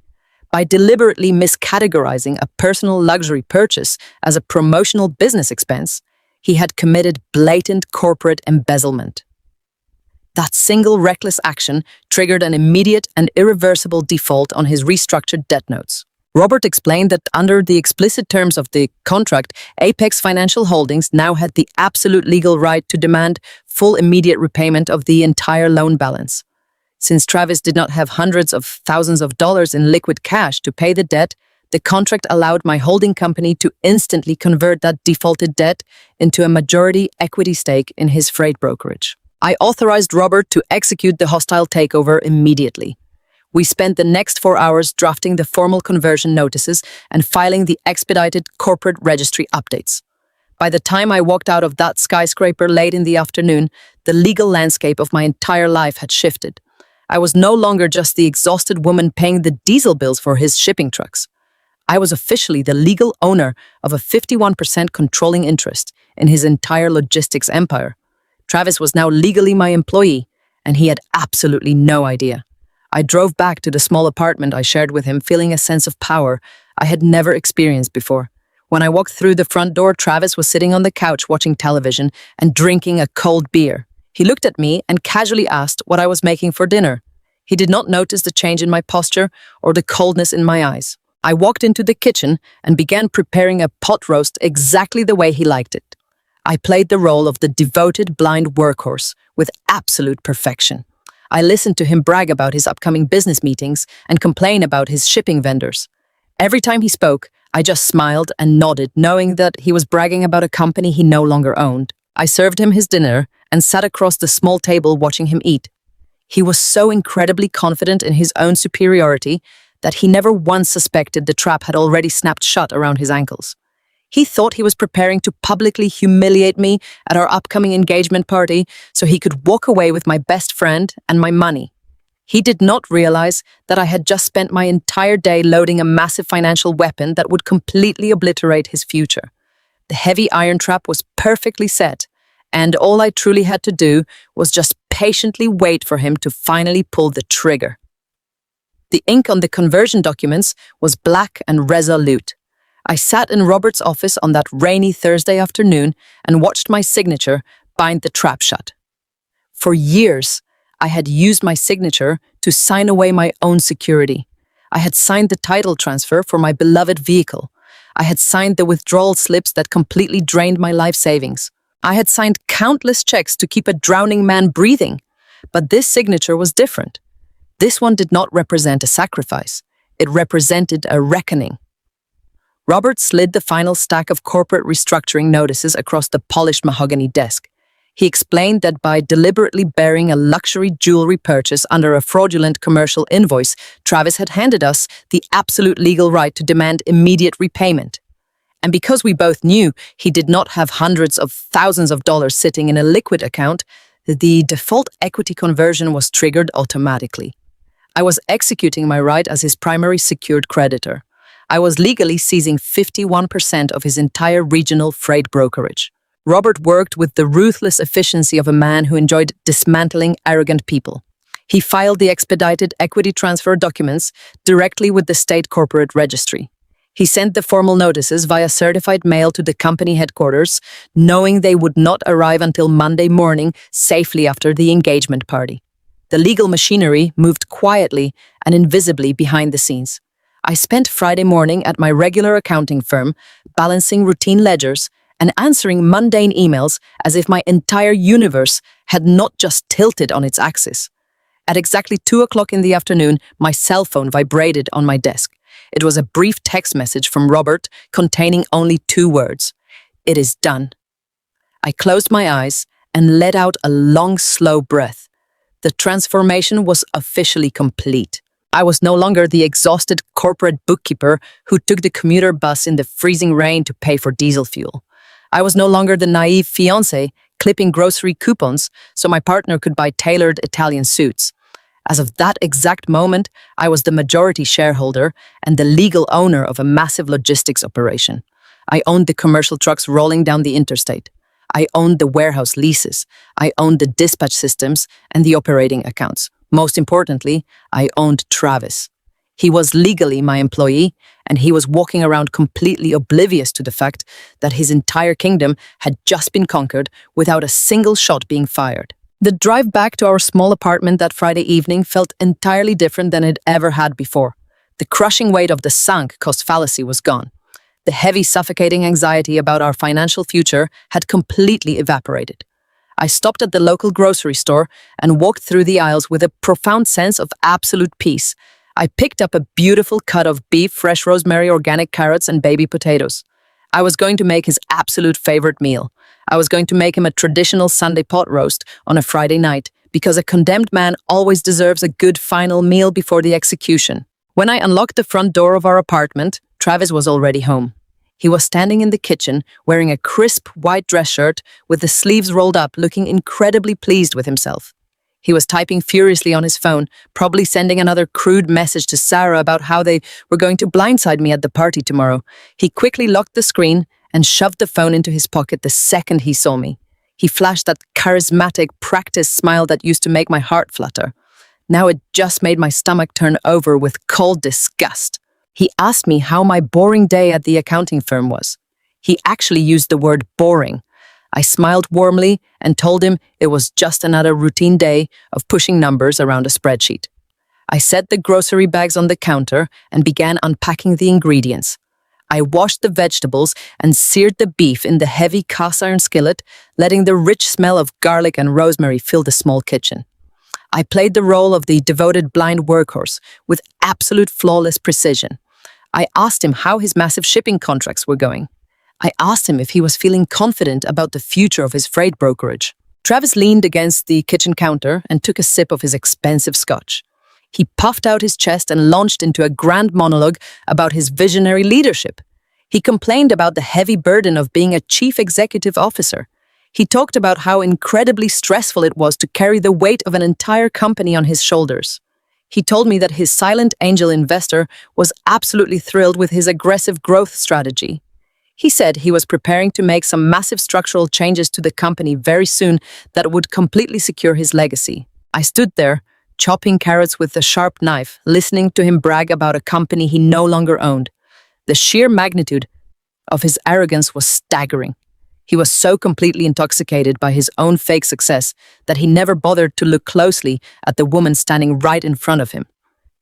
A: By deliberately miscategorizing a personal luxury purchase as a promotional business expense, he had committed blatant corporate embezzlement. That single reckless action triggered an immediate and irreversible default on his restructured debt notes. Robert explained that under the explicit terms of the contract, Apex Financial Holdings now had the absolute legal right to demand full immediate repayment of the entire loan balance. Since Travis did not have hundreds of thousands of dollars in liquid cash to pay the debt, the contract allowed my holding company to instantly convert that defaulted debt into a majority equity stake in his freight brokerage. I authorized Robert to execute the hostile takeover immediately. We spent the next 4 hours drafting the formal conversion notices and filing the expedited corporate registry updates. By the time I walked out of that skyscraper late in the afternoon, the legal landscape of my entire life had shifted. I was no longer just the exhausted woman paying the diesel bills for his shipping trucks. I was officially the legal owner of a 51% controlling interest in his entire logistics empire. Travis was now legally my employee, and he had absolutely no idea. I drove back to the small apartment I shared with him, feeling a sense of power I had never experienced before. When I walked through the front door, Travis was sitting on the couch watching television and drinking a cold beer. He looked at me and casually asked what I was making for dinner. He did not notice the change in my posture or the coldness in my eyes. I walked into the kitchen and began preparing a pot roast exactly the way he liked it. I played the role of the devoted blind workhorse with absolute perfection. I listened to him brag about his upcoming business meetings and complain about his shipping vendors. Every time he spoke, I just smiled and nodded, knowing that he was bragging about a company he no longer owned. I served him his dinner and sat across the small table watching him eat. He was so incredibly confident in his own superiority that he never once suspected the trap had already snapped shut around his ankles. He thought he was preparing to publicly humiliate me at our upcoming engagement party so he could walk away with my best friend and my money. He did not realize that I had just spent my entire day loading a massive financial weapon that would completely obliterate his future. The heavy iron trap was perfectly set, and all I truly had to do was just patiently wait for him to finally pull the trigger. The ink on the conversion documents was black and resolute. I sat in Robert's office on that rainy Thursday afternoon and watched my signature bind the trap shut. For years, I had used my signature to sign away my own security. I had signed the title transfer for my beloved vehicle. I had signed the withdrawal slips that completely drained my life savings. I had signed countless checks to keep a drowning man breathing. But this signature was different. This one did not represent a sacrifice. It represented a reckoning. Robert slid the final stack of corporate restructuring notices across the polished mahogany desk. He explained that by deliberately burying a luxury jewelry purchase under a fraudulent commercial invoice, Travis had handed us the absolute legal right to demand immediate repayment. And because we both knew he did not have hundreds of thousands of dollars sitting in a liquid account, the default equity conversion was triggered automatically. I was executing my right as his primary secured creditor. I was legally seizing 51% of his entire regional freight brokerage. Robert worked with the ruthless efficiency of a man who enjoyed dismantling arrogant people. He filed the expedited equity transfer documents directly with the state corporate registry. He sent the formal notices via certified mail to the company headquarters, knowing they would not arrive until Monday morning, safely after the engagement party. The legal machinery moved quietly and invisibly behind the scenes. I spent Friday morning at my regular accounting firm, balancing routine ledgers and answering mundane emails as if my entire universe had not just tilted on its axis. At exactly 2 o'clock in the afternoon, my cell phone vibrated on my desk. It was a brief text message from Robert containing only 2 words. "It is done." I closed my eyes and let out a long, slow breath. The transformation was officially complete. I was no longer the exhausted corporate bookkeeper who took the commuter bus in the freezing rain to pay for diesel fuel. I was no longer the naive fiancé clipping grocery coupons so my partner could buy tailored Italian suits. As of that exact moment, I was the majority shareholder and the legal owner of a massive logistics operation. I owned the commercial trucks rolling down the interstate. I owned the warehouse leases. I owned the dispatch systems and the operating accounts. Most importantly, I owned Travis. He was legally my employee, and he was walking around completely oblivious to the fact that his entire kingdom had just been conquered without a single shot being fired. The drive back to our small apartment that Friday evening felt entirely different than it ever had before. The crushing weight of the sunk cost fallacy was gone. The heavy, suffocating anxiety about our financial future had completely evaporated. I stopped at the local grocery store and walked through the aisles with a profound sense of absolute peace. I picked up a beautiful cut of beef, fresh rosemary, organic carrots, and baby potatoes. I was going to make his absolute favorite meal. I was going to make him a traditional Sunday pot roast on a Friday night, because a condemned man always deserves a good final meal before the execution. When I unlocked the front door of our apartment, Travis was already home. He was standing in the kitchen, wearing a crisp white dress shirt with the sleeves rolled up, looking incredibly pleased with himself. He was typing furiously on his phone, probably sending another crude message to Sarah about how they were going to blindside me at the party tomorrow. He quickly locked the screen and shoved the phone into his pocket the second he saw me. He flashed that charismatic, practiced smile that used to make my heart flutter. Now it just made my stomach turn over with cold disgust. He asked me how my boring day at the accounting firm was. He actually used the word boring. I smiled warmly and told him it was just another routine day of pushing numbers around a spreadsheet. I set the grocery bags on the counter and began unpacking the ingredients. I washed the vegetables and seared the beef in the heavy cast iron skillet, letting the rich smell of garlic and rosemary fill the small kitchen. I played the role of the devoted blind workhorse with absolute flawless precision. I asked him how his massive shipping contracts were going. I asked him if he was feeling confident about the future of his freight brokerage. Travis leaned against the kitchen counter and took a sip of his expensive scotch. He puffed out his chest and launched into a grand monologue about his visionary leadership. He complained about the heavy burden of being a chief executive officer. He talked about how incredibly stressful it was to carry the weight of an entire company on his shoulders. He told me that his silent angel investor was absolutely thrilled with his aggressive growth strategy. He said he was preparing to make some massive structural changes to the company very soon that would completely secure his legacy. I stood there, chopping carrots with a sharp knife, listening to him brag about a company he no longer owned. The sheer magnitude of his arrogance was staggering. He was so completely intoxicated by his own fake success that he never bothered to look closely at the woman standing right in front of him.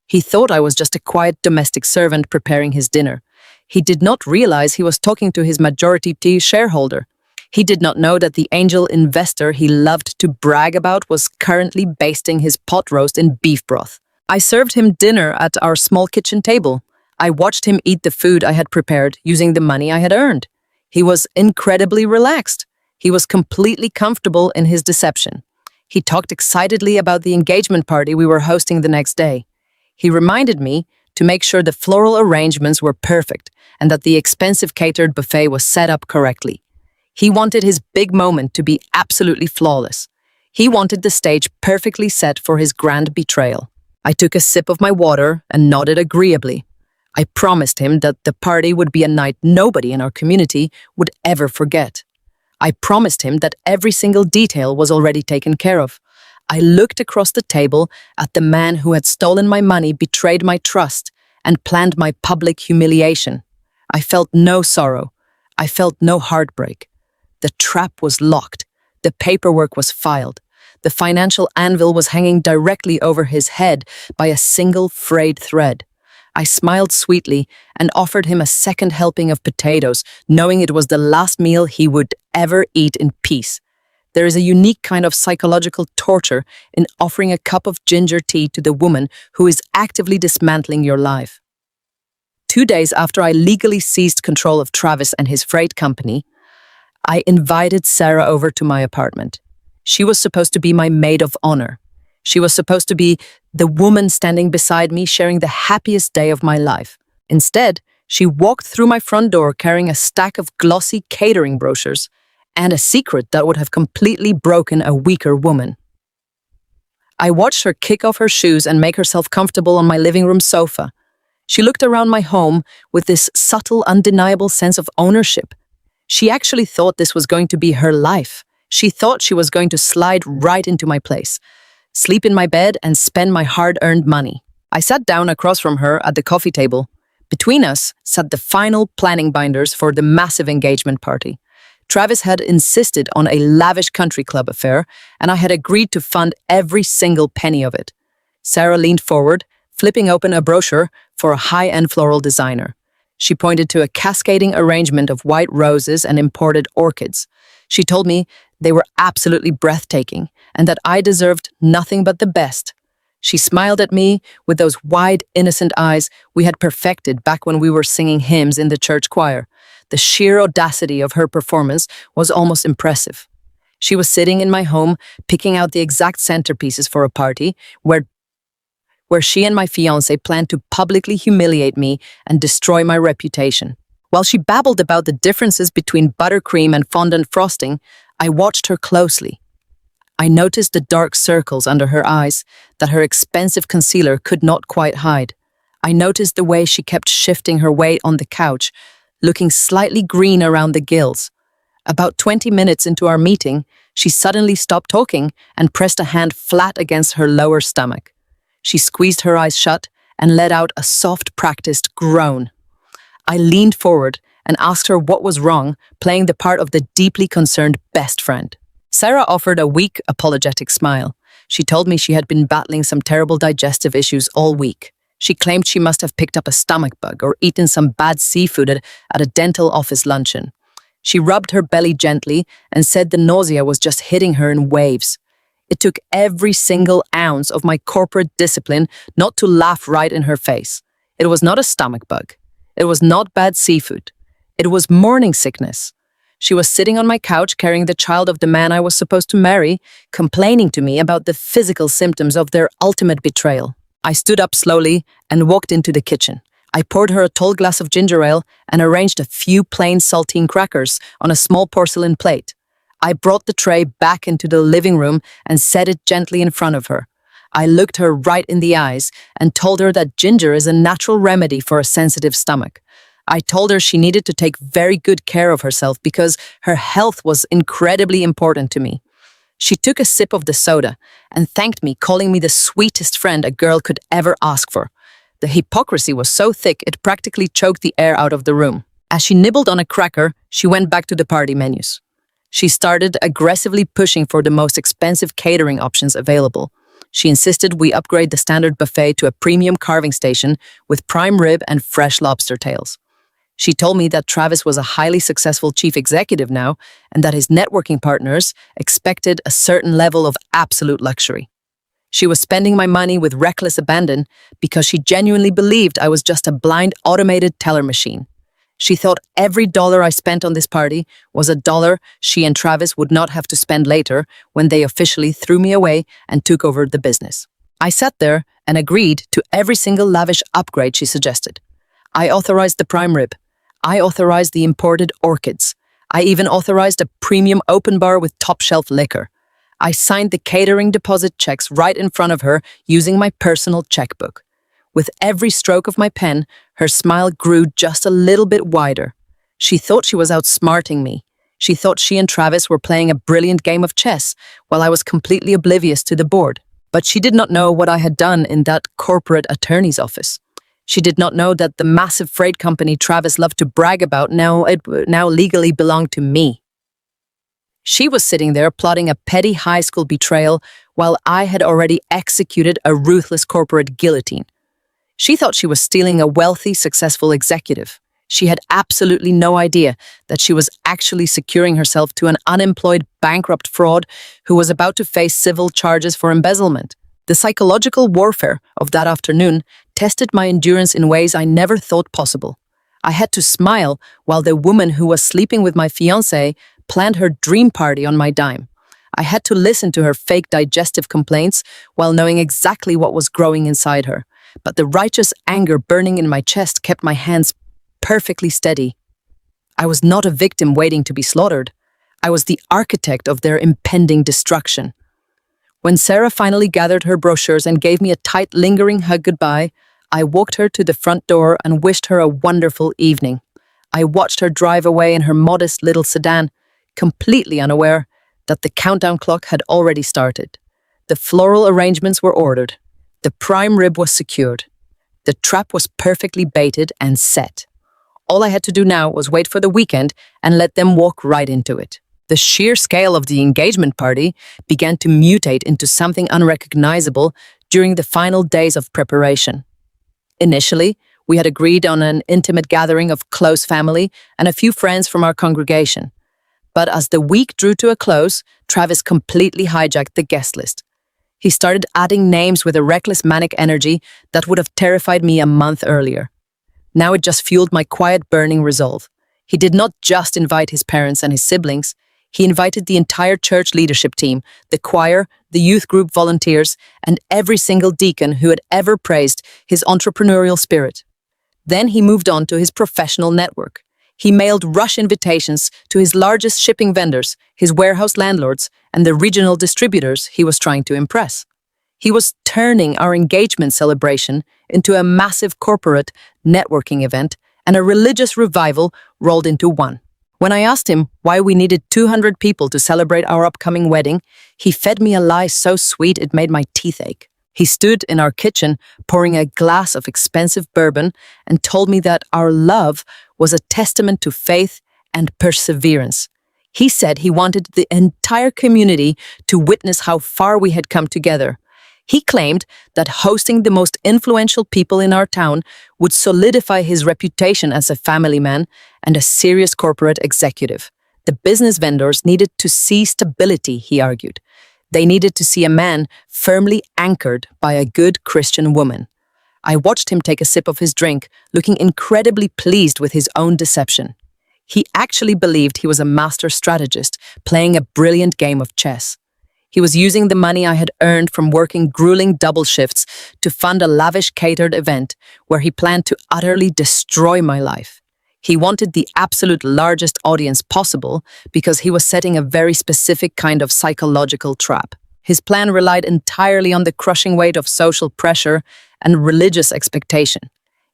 A: He thought I was just a quiet domestic servant preparing his dinner. He did not realize he was talking to his majority shareholder. He did not know that the angel investor he loved to brag about was currently basting his pot roast in beef broth. I served him dinner at our small kitchen table. I watched him eat the food I had prepared using the money I had earned. He was incredibly relaxed. He was completely comfortable in his deception. He talked excitedly about the engagement party we were hosting the next day. He reminded me to make sure the floral arrangements were perfect and that the expensive catered buffet was set up correctly. He wanted his big moment to be absolutely flawless. He wanted the stage perfectly set for his grand betrayal. I took a sip of my water and nodded agreeably. I promised him that the party would be a night nobody in our community would ever forget. I promised him that every single detail was already taken care of. I looked across the table at the man who had stolen my money, betrayed my trust, and planned my public humiliation. I felt no sorrow. I felt no heartbreak. The trap was locked. The paperwork was filed. The financial anvil was hanging directly over his head by a single frayed thread. I smiled sweetly and offered him a second helping of potatoes, knowing it was the last meal he would ever eat in peace. There is a unique kind of psychological torture in offering a cup of ginger tea to the woman who is actively dismantling your life. 2 days after I legally seized control of Travis and his freight company, I invited Sarah over to my apartment. She was supposed to be my maid of honor. She was supposed to be the woman standing beside me, sharing the happiest day of my life. Instead, she walked through my front door carrying a stack of glossy catering brochures and a secret that would have completely broken a weaker woman. I watched her kick off her shoes and make herself comfortable on my living room sofa. She looked around my home with this subtle, undeniable sense of ownership. She actually thought this was going to be her life. She thought she was going to slide right into my place, sleep in my bed, and spend my hard-earned money. I sat down across from her at the coffee table. Between us sat the final planning binders for the massive engagement party. Travis had insisted on a lavish country club affair, and I had agreed to fund every single penny of it. Sarah leaned forward, flipping open a brochure for a high-end floral designer. She pointed to a cascading arrangement of white roses and imported orchids. She told me they were absolutely breathtaking and that I deserved nothing but the best. She smiled at me with those wide, innocent eyes we had perfected back when we were singing hymns in the church choir. The sheer audacity of her performance was almost impressive. She was sitting in my home, picking out the exact centerpieces for a party where she and my fiancé planned to publicly humiliate me and destroy my reputation. While she babbled about the differences between buttercream and fondant frosting, I watched her closely. I noticed the dark circles under her eyes that her expensive concealer could not quite hide. I noticed the way she kept shifting her weight on the couch, looking slightly green around the gills. About 20 minutes into our meeting, she suddenly stopped talking and pressed a hand flat against her lower stomach. She squeezed her eyes shut and let out a soft, practiced groan. I leaned forward and asked her what was wrong, playing the part of the deeply concerned best friend. Sarah offered a weak, apologetic smile. She told me she had been battling some terrible digestive issues all week. She claimed she must have picked up a stomach bug or eaten some bad seafood at a dental office luncheon. She rubbed her belly gently and said the nausea was just hitting her in waves. It took every single ounce of my corporate discipline not to laugh right in her face. It was not a stomach bug. It was not bad seafood. It was morning sickness. She was sitting on my couch carrying the child of the man I was supposed to marry, complaining to me about the physical symptoms of their ultimate betrayal. I stood up slowly and walked into the kitchen. I poured her a tall glass of ginger ale and arranged a few plain saltine crackers on a small porcelain plate. I brought the tray back into the living room and set it gently in front of her. I looked her right in the eyes and told her that ginger is a natural remedy for a sensitive stomach. I told her she needed to take very good care of herself because her health was incredibly important to me. She took a sip of the soda and thanked me, calling me the sweetest friend a girl could ever ask for. The hypocrisy was so thick it practically choked the air out of the room. As she nibbled on a cracker, she went back to the party menus. She started aggressively pushing for the most expensive catering options available. She insisted we upgrade the standard buffet to a premium carving station with prime rib and fresh lobster tails. She told me that Travis was a highly successful chief executive now and that his networking partners expected a certain level of absolute luxury. She was spending my money with reckless abandon because she genuinely believed I was just a blind automated teller machine. She thought every dollar I spent on this party was a dollar she and Travis would not have to spend later when they officially threw me away and took over the business. I sat there and agreed to every single lavish upgrade she suggested. I authorized the prime rib. I authorized the imported orchids. I even authorized a premium open bar with top-shelf liquor. I signed the catering deposit checks right in front of her using my personal checkbook. With every stroke of my pen, her smile grew just a little bit wider. She thought she was outsmarting me. She thought she and Travis were playing a brilliant game of chess while I was completely oblivious to the board. But she did not know what I had done in that corporate attorney's office. She did not know that the massive freight company Travis loved to brag about now legally belonged to me. She was sitting there plotting a petty high school betrayal while I had already executed a ruthless corporate guillotine. She thought she was stealing a wealthy, successful executive. She had absolutely no idea that she was actually securing herself to an unemployed, bankrupt fraud who was about to face civil charges for embezzlement. The psychological warfare of that afternoon tested my endurance in ways I never thought possible. I had to smile while the woman who was sleeping with my fiancé planned her dream party on my dime. I had to listen to her fake digestive complaints while knowing exactly what was growing inside her. But the righteous anger burning in my chest kept my hands perfectly steady. I was not a victim waiting to be slaughtered. I was the architect of their impending destruction. When Sarah finally gathered her brochures and gave me a tight, lingering hug goodbye, I walked her to the front door and wished her a wonderful evening. I watched her drive away in her modest little sedan, completely unaware that the countdown clock had already started. The floral arrangements were ordered. The prime rib was secured. The trap was perfectly baited and set. All I had to do now was wait for the weekend and let them walk right into it. The sheer scale of the engagement party began to mutate into something unrecognizable during the final days of preparation. Initially, we had agreed on an intimate gathering of close family and a few friends from our congregation. But as the week drew to a close, Travis completely hijacked the guest list. He started adding names with a reckless manic energy that would have terrified me a month earlier. Now it just fueled my quiet burning resolve. He did not just invite his parents and his siblings. He invited the entire church leadership team, the choir, the youth group volunteers, and every single deacon who had ever praised his entrepreneurial spirit. Then he moved on to his professional network. He mailed rush invitations to his largest shipping vendors, his warehouse landlords, and the regional distributors he was trying to impress. He was turning our engagement celebration into a massive corporate networking event, and a religious revival rolled into one. When I asked him why we needed 200 people to celebrate our upcoming wedding, he fed me a lie so sweet it made my teeth ache. He stood in our kitchen pouring a glass of expensive bourbon and told me that our love was a testament to faith and perseverance. He said he wanted the entire community to witness how far we had come together. He claimed that hosting the most influential people in our town would solidify his reputation as a family man and a serious corporate executive. The business vendors needed to see stability, he argued. They needed to see a man firmly anchored by a good Christian woman. I watched him take a sip of his drink, looking incredibly pleased with his own deception. He actually believed he was a master strategist, playing a brilliant game of chess. He was using the money I had earned from working grueling double shifts to fund a lavish catered event where he planned to utterly destroy my life. He wanted the absolute largest audience possible because he was setting a very specific kind of psychological trap. His plan relied entirely on the crushing weight of social pressure and religious expectation.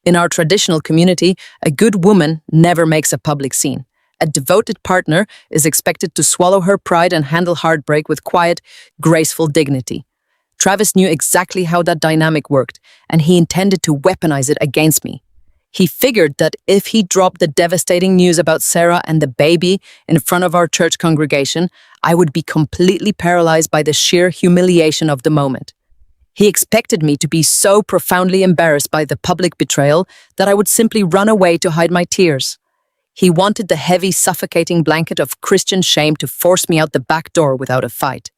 A: In our traditional community, a good woman never makes a public scene. A devoted partner is expected to swallow her pride and handle heartbreak with quiet, graceful dignity. Travis knew exactly how that dynamic worked, and he intended to weaponize it against me. He figured that if he dropped the devastating news about Sarah and the baby in front of our church congregation, I would be completely paralyzed by the sheer humiliation of the moment. He expected me to be so profoundly embarrassed by the public betrayal that I would simply run away to hide my tears. He wanted the heavy, suffocating blanket of Christian shame to force me out the back door without a fight.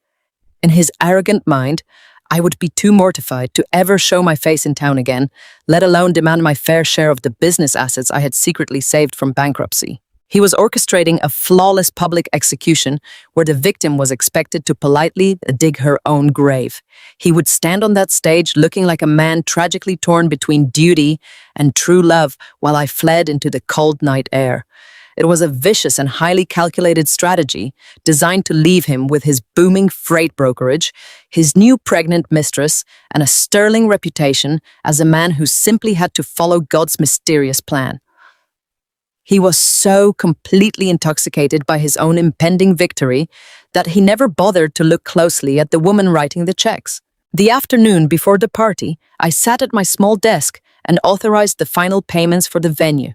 A: In his arrogant mind, I would be too mortified to ever show my face in town again, let alone demand my fair share of the business assets I had secretly saved from bankruptcy. He was orchestrating a flawless public execution where the victim was expected to politely dig her own grave. He would stand on that stage looking like a man tragically torn between duty and true love while I fled into the cold night air. It was a vicious and highly calculated strategy designed to leave him with his booming freight brokerage, his new pregnant mistress, and a sterling reputation as a man who simply had to follow God's mysterious plan. He was so completely intoxicated by his own impending victory that he never bothered to look closely at the woman writing the checks. The afternoon before the party, I sat at my small desk and authorized the final payments for the venue.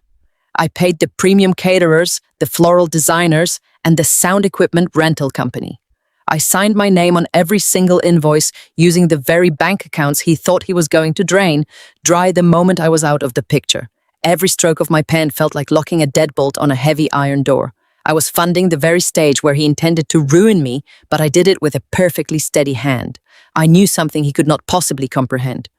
A: I paid the premium caterers, the floral designers, and the sound equipment rental company. I signed my name on every single invoice using the very bank accounts he thought he was going to drain dry the moment I was out of the picture. Every stroke of my pen felt like locking a deadbolt on a heavy iron door. I was funding the very stage where he intended to ruin me, but I did it with a perfectly steady hand. I knew something he could not possibly comprehend.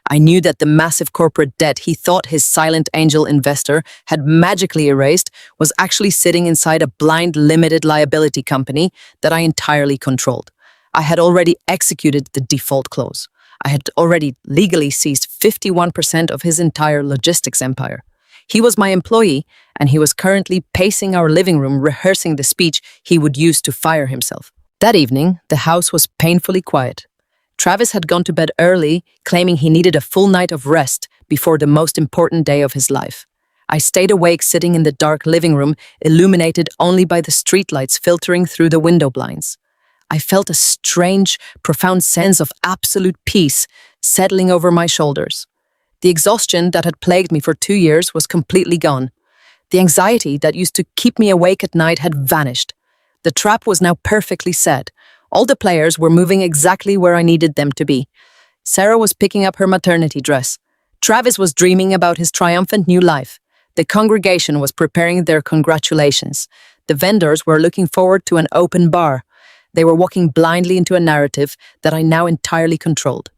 A: I knew that the massive corporate debt he thought his silent angel investor had magically erased was actually sitting inside a blind limited liability company that I entirely controlled. I had already executed the default clause. I had already legally seized 51% of his entire logistics empire. He was my employee, and he was currently pacing our living room rehearsing the speech he would use to fire himself. That evening, the house was painfully quiet. Travis had gone to bed early, claiming he needed a full night of rest before the most important day of his life. I stayed awake sitting in the dark living room, illuminated only by the streetlights filtering through the window blinds. I felt a strange, profound sense of absolute peace settling over my shoulders. The exhaustion that had plagued me for 2 years was completely gone. The anxiety that used to keep me awake at night had vanished. The trap was now perfectly set. All the players were moving exactly where I needed them to be. Sarah was picking up her maternity dress. Travis was dreaming about his triumphant new life. The congregation was preparing their congratulations. The vendors were looking forward to an open bar. They were walking blindly into a narrative that I now entirely controlled.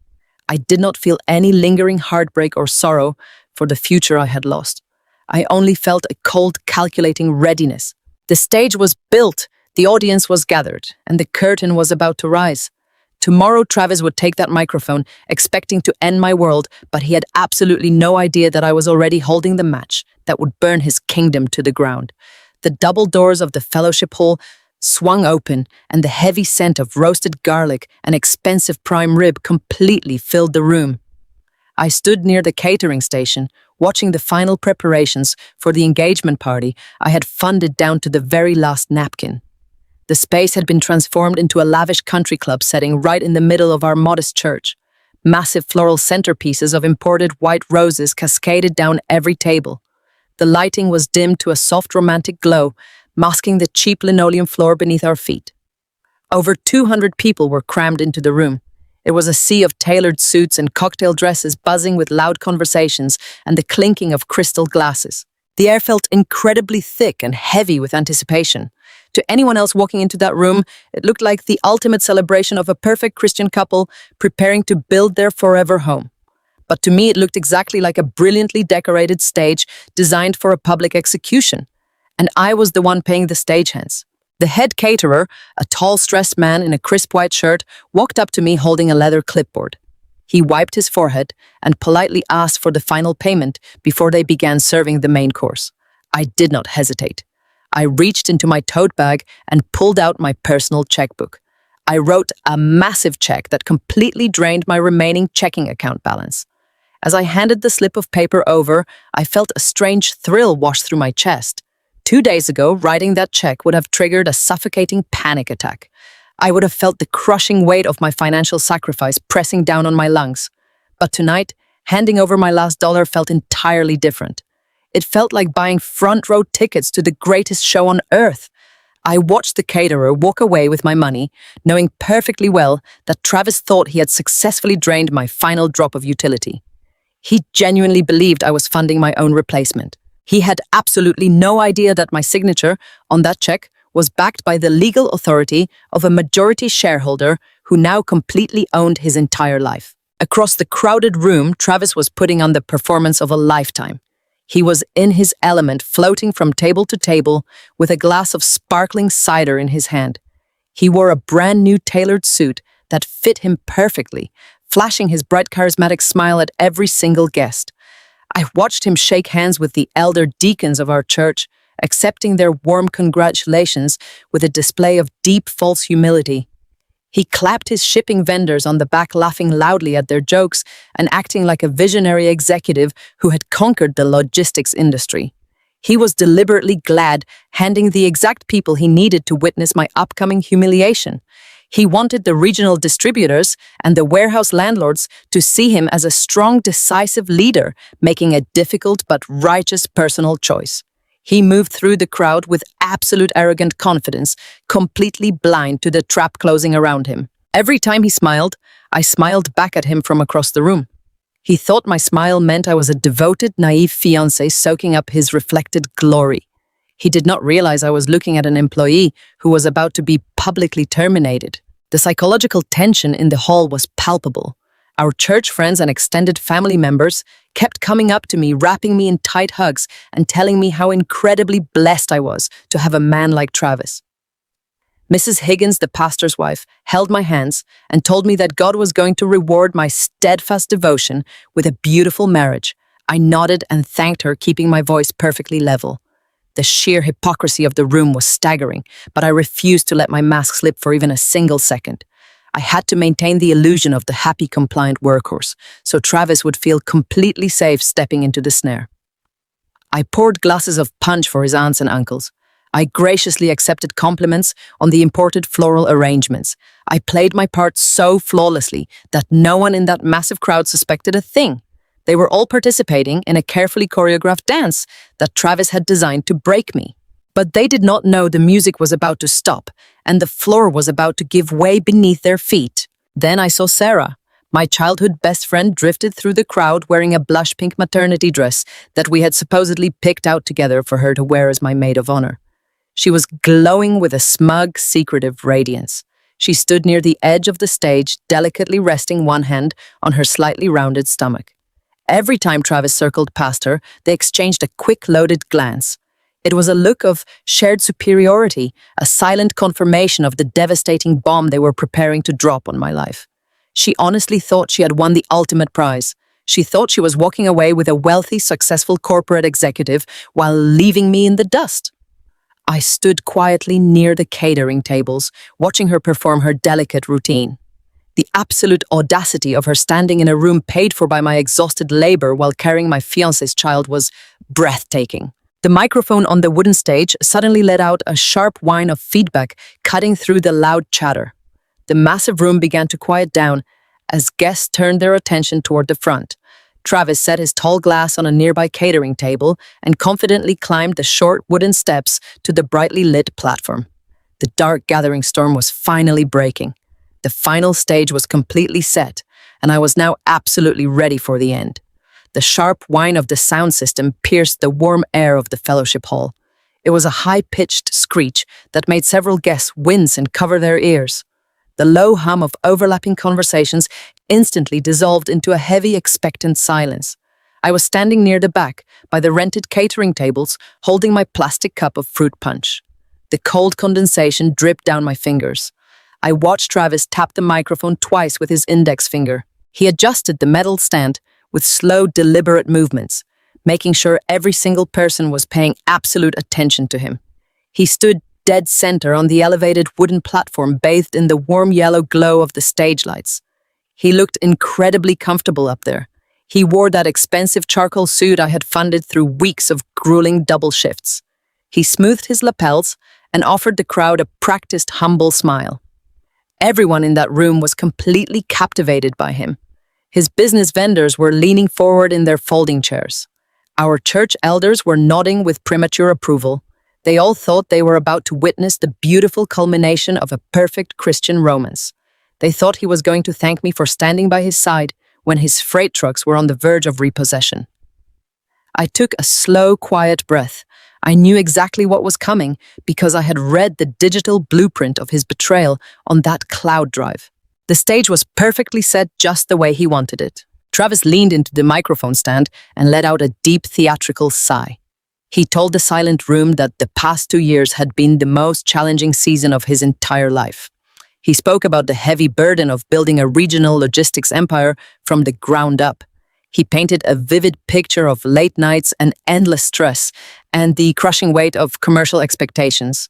A: I did not feel any lingering heartbreak or sorrow for the future I had lost. I only felt a cold, calculating readiness. The stage was built. The audience was gathered, and the curtain was about to rise. Tomorrow, Travis would take that microphone, expecting to end my world, but he had absolutely no idea that I was already holding the match that would burn his kingdom to the ground. The double doors of the fellowship hall swung open, and the heavy scent of roasted garlic and expensive prime rib completely filled the room. I stood near the catering station, watching the final preparations for the engagement party I had funded down to the very last napkin. The space had been transformed into a lavish country club setting right in the middle of our modest church. Massive floral centerpieces of imported white roses cascaded down every table. The lighting was dimmed to a soft romantic glow, masking the cheap linoleum floor beneath our feet. Over 200 people were crammed into the room. It was a sea of tailored suits and cocktail dresses buzzing with loud conversations and the clinking of crystal glasses. The air felt incredibly thick and heavy with anticipation. To anyone else walking into that room, it looked like the ultimate celebration of a perfect Christian couple preparing to build their forever home. But to me, it looked exactly like a brilliantly decorated stage designed for a public execution. and I was the one paying the stagehands. The head caterer, a tall, stressed man in a crisp white shirt, walked up to me holding a leather clipboard. He wiped his forehead and politely asked for the final payment before they began serving the main course. I did not hesitate. I reached into my tote bag and pulled out my personal checkbook. I wrote a massive check that completely drained my remaining checking account balance. As I handed the slip of paper over, I felt a strange thrill wash through my chest. 2 days ago, writing that check would have triggered a suffocating panic attack. I would have felt the crushing weight of my financial sacrifice pressing down on my lungs. But tonight, handing over my last dollar felt entirely different. It felt like buying front-row tickets to the greatest show on earth. I watched the caterer walk away with my money, knowing perfectly well that Travis thought he had successfully drained my final drop of utility. He genuinely believed I was funding my own replacement. He had absolutely no idea that my signature on that check was backed by the legal authority of a majority shareholder who now completely owned his entire life. Across the crowded room, Travis was putting on the performance of a lifetime. He was in his element, floating from table to table with a glass of sparkling cider in his hand. He wore a brand new tailored suit that fit him perfectly, flashing his bright charismatic smile at every single guest. I watched him shake hands with the elder deacons of our church, accepting their warm congratulations with a display of deep false humility. He clapped his shipping vendors on the back, laughing loudly at their jokes and acting like a visionary executive who had conquered the logistics industry. He was deliberately glad, handing the exact people he needed to witness my upcoming humiliation. He wanted the regional distributors and the warehouse landlords to see him as a strong, decisive leader, making a difficult but righteous personal choice. He moved through the crowd with absolute arrogant confidence, completely blind to the trap closing around him. Every time he smiled, I smiled back at him from across the room. He thought my smile meant I was a devoted, naive fiancé soaking up his reflected glory. He did not realize I was looking at an employee who was about to be publicly terminated. The psychological tension in the hall was palpable. Our church friends and extended family members kept coming up to me, wrapping me in tight hugs and telling me how incredibly blessed I was to have a man like Travis. Mrs. Higgins, the pastor's wife, held my hands and told me that God was going to reward my steadfast devotion with a beautiful marriage. I nodded and thanked her, keeping my voice perfectly level. The sheer hypocrisy of the room was staggering, but I refused to let my mask slip for even a single second. I had to maintain the illusion of the happy, compliant workhorse, so Travis would feel completely safe stepping into the snare. I poured glasses of punch for his aunts and uncles. I graciously accepted compliments on the imported floral arrangements. I played my part so flawlessly that no one in that massive crowd suspected a thing. They were all participating in a carefully choreographed dance that Travis had designed to break me. But they did not know the music was about to stop and the floor was about to give way beneath their feet. Then I saw Sarah. My childhood best friend drifted through the crowd wearing a blush pink maternity dress that we had supposedly picked out together for her to wear as my maid of honor. She was glowing with a smug, secretive radiance. She stood near the edge of the stage, delicately resting one hand on her slightly rounded stomach. Every time Travis circled past her, they exchanged a quick, loaded glance. It was a look of shared superiority, a silent confirmation of the devastating bomb they were preparing to drop on my life. She honestly thought she had won the ultimate prize. She thought she was walking away with a wealthy, successful corporate executive while leaving me in the dust. I stood quietly near the catering tables, watching her perform her delicate routine. The absolute audacity of her standing in a room paid for by my exhausted labor while carrying my fiancé's child was breathtaking. The microphone on the wooden stage suddenly let out a sharp whine of feedback, cutting through the loud chatter. The massive room began to quiet down as guests turned their attention toward the front. Travis set his tall glass on a nearby catering table and confidently climbed the short wooden steps to the brightly lit platform. The dark gathering storm was finally breaking. The final stage was completely set, and I was now absolutely ready for the end. The sharp whine of the sound system pierced the warm air of the fellowship hall. It was a high-pitched screech that made several guests wince and cover their ears. The low hum of overlapping conversations instantly dissolved into a heavy, expectant silence. I was standing near the back, by the rented catering tables, holding my plastic cup of fruit punch. The cold condensation dripped down my fingers. I watched Travis tap the microphone twice with his index finger. He adjusted the metal stand with slow, deliberate movements, making sure every single person was paying absolute attention to him. He stood dead center on the elevated wooden platform bathed in the warm yellow glow of the stage lights. He looked incredibly comfortable up there. He wore that expensive charcoal suit I had funded through weeks of grueling double shifts. He smoothed his lapels and offered the crowd a practiced, humble smile. Everyone in that room was completely captivated by him. His business vendors were leaning forward in their folding chairs. Our church elders were nodding with premature approval. They all thought they were about to witness the beautiful culmination of a perfect Christian romance. They thought he was going to thank me for standing by his side when his freight trucks were on the verge of repossession. I took a slow, quiet breath. I knew exactly what was coming because I had read the digital blueprint of his betrayal on that cloud drive. The stage was perfectly set just the way he wanted it. Travis leaned into the microphone stand and let out a deep theatrical sigh. He told the silent room that the past 2 years had been the most challenging season of his entire life. He spoke about the heavy burden of building a regional logistics empire from the ground up. He painted a vivid picture of late nights and endless stress and the crushing weight of commercial expectations.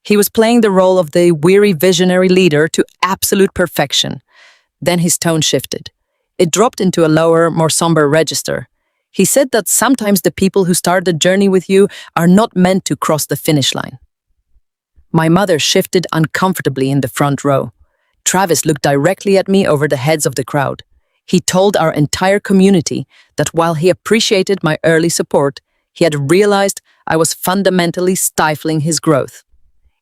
A: He was playing the role of the weary visionary leader to absolute perfection. Then his tone shifted. It dropped into a lower, more somber register. He said that sometimes the people who start the journey with you are not meant to cross the finish line. My mother shifted uncomfortably in the front row. Travis looked directly at me over the heads of the crowd. He told our entire community that while he appreciated my early support, he had realized I was fundamentally stifling his growth.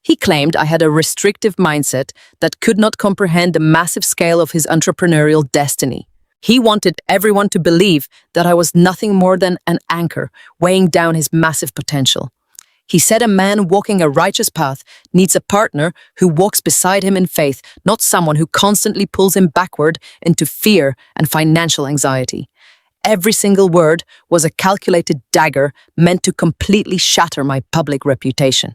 A: He claimed I had a restrictive mindset that could not comprehend the massive scale of his entrepreneurial destiny. He wanted everyone to believe that I was nothing more than an anchor, weighing down his massive potential. He said a man walking a righteous path needs a partner who walks beside him in faith, not someone who constantly pulls him backward into fear and financial anxiety. Every single word was a calculated dagger meant to completely shatter my public reputation.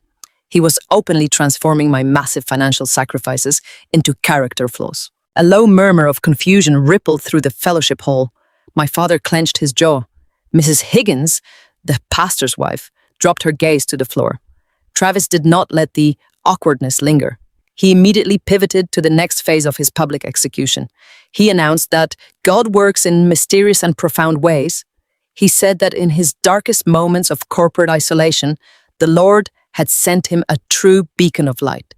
A: He was openly transforming my massive financial sacrifices into character flaws. A low murmur of confusion rippled through the fellowship hall. My father clenched his jaw. Mrs. Higgins, the pastor's wife, dropped her gaze to the floor. Travis did not let the awkwardness linger. He immediately pivoted to the next phase of his public execution. He announced that God works in mysterious and profound ways. He said that in his darkest moments of corporate isolation, the Lord had sent him a true beacon of light.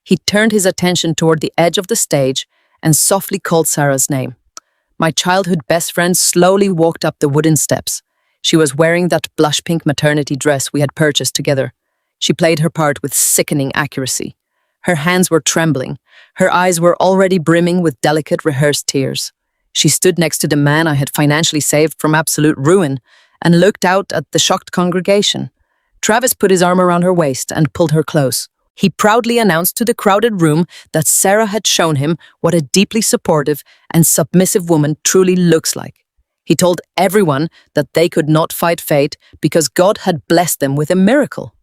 A: He turned his attention toward the edge of the stage and softly called Sarah's name. My childhood best friend slowly walked up the wooden steps. She was wearing that blush pink maternity dress we had purchased together. She played her part with sickening accuracy. Her hands were trembling. Her eyes were already brimming with delicate, rehearsed tears. She stood next to the man I had financially saved from absolute ruin and looked out at the shocked congregation. Travis put his arm around her waist and pulled her close. He proudly announced to the crowded room that Sarah had shown him what a deeply supportive and submissive woman truly looks like. He told everyone that they could not fight fate because God had blessed them with a miracle.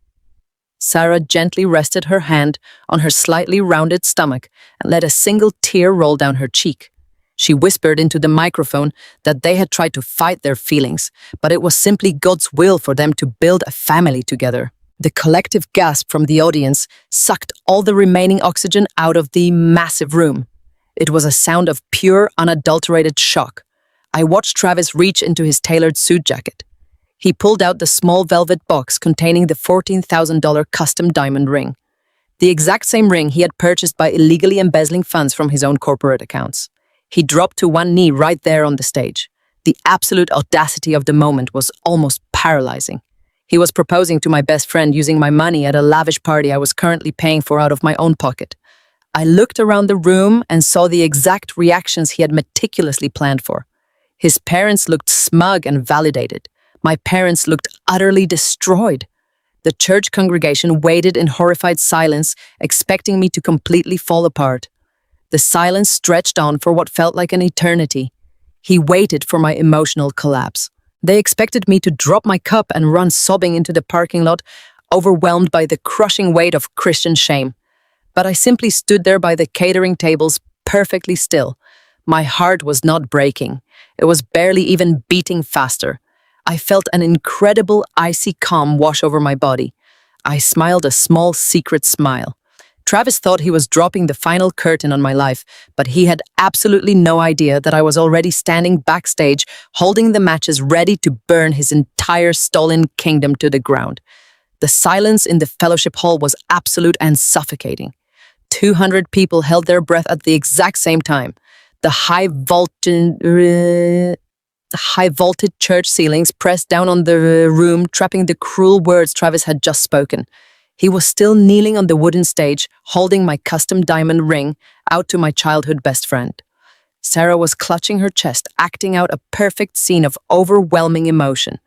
A: Sarah gently rested her hand on her slightly rounded stomach and let a single tear roll down her cheek. She whispered into the microphone that they had tried to fight their feelings, but it was simply God's will for them to build a family together. The collective gasp from the audience sucked all the remaining oxygen out of the massive room. It was a sound of pure, unadulterated shock. I watched Travis reach into his tailored suit jacket. He pulled out the small velvet box containing the $14,000 custom diamond ring, the exact same ring he had purchased by illegally embezzling funds from his own corporate accounts. He dropped to one knee right there on the stage. The absolute audacity of the moment was almost paralyzing. He was proposing to my best friend using my money at a lavish party I was currently paying for out of my own pocket. I looked around the room and saw the exact reactions he had meticulously planned for. His parents looked smug and validated. My parents looked utterly destroyed. The church congregation waited in horrified silence, expecting me to completely fall apart. The silence stretched on for what felt like an eternity. He waited for my emotional collapse. They expected me to drop my cup and run sobbing into the parking lot, overwhelmed by the crushing weight of Christian shame. But I simply stood there by the catering tables, perfectly still. My heart was not breaking. It was barely even beating faster. I felt an incredible icy calm wash over my body. I smiled a small secret smile. Travis thought he was dropping the final curtain on my life, but he had absolutely no idea that I was already standing backstage, holding the matches ready to burn his entire stolen kingdom to the ground. The silence in the fellowship hall was absolute and suffocating. 200 people held their breath at the exact same time. The high-vaulted church ceilings pressed down on the room, trapping the cruel words Travis had just spoken. He was still kneeling on the wooden stage, holding my custom diamond ring out to my childhood best friend. Sarah was clutching her chest, acting out a perfect scene of overwhelming emotion.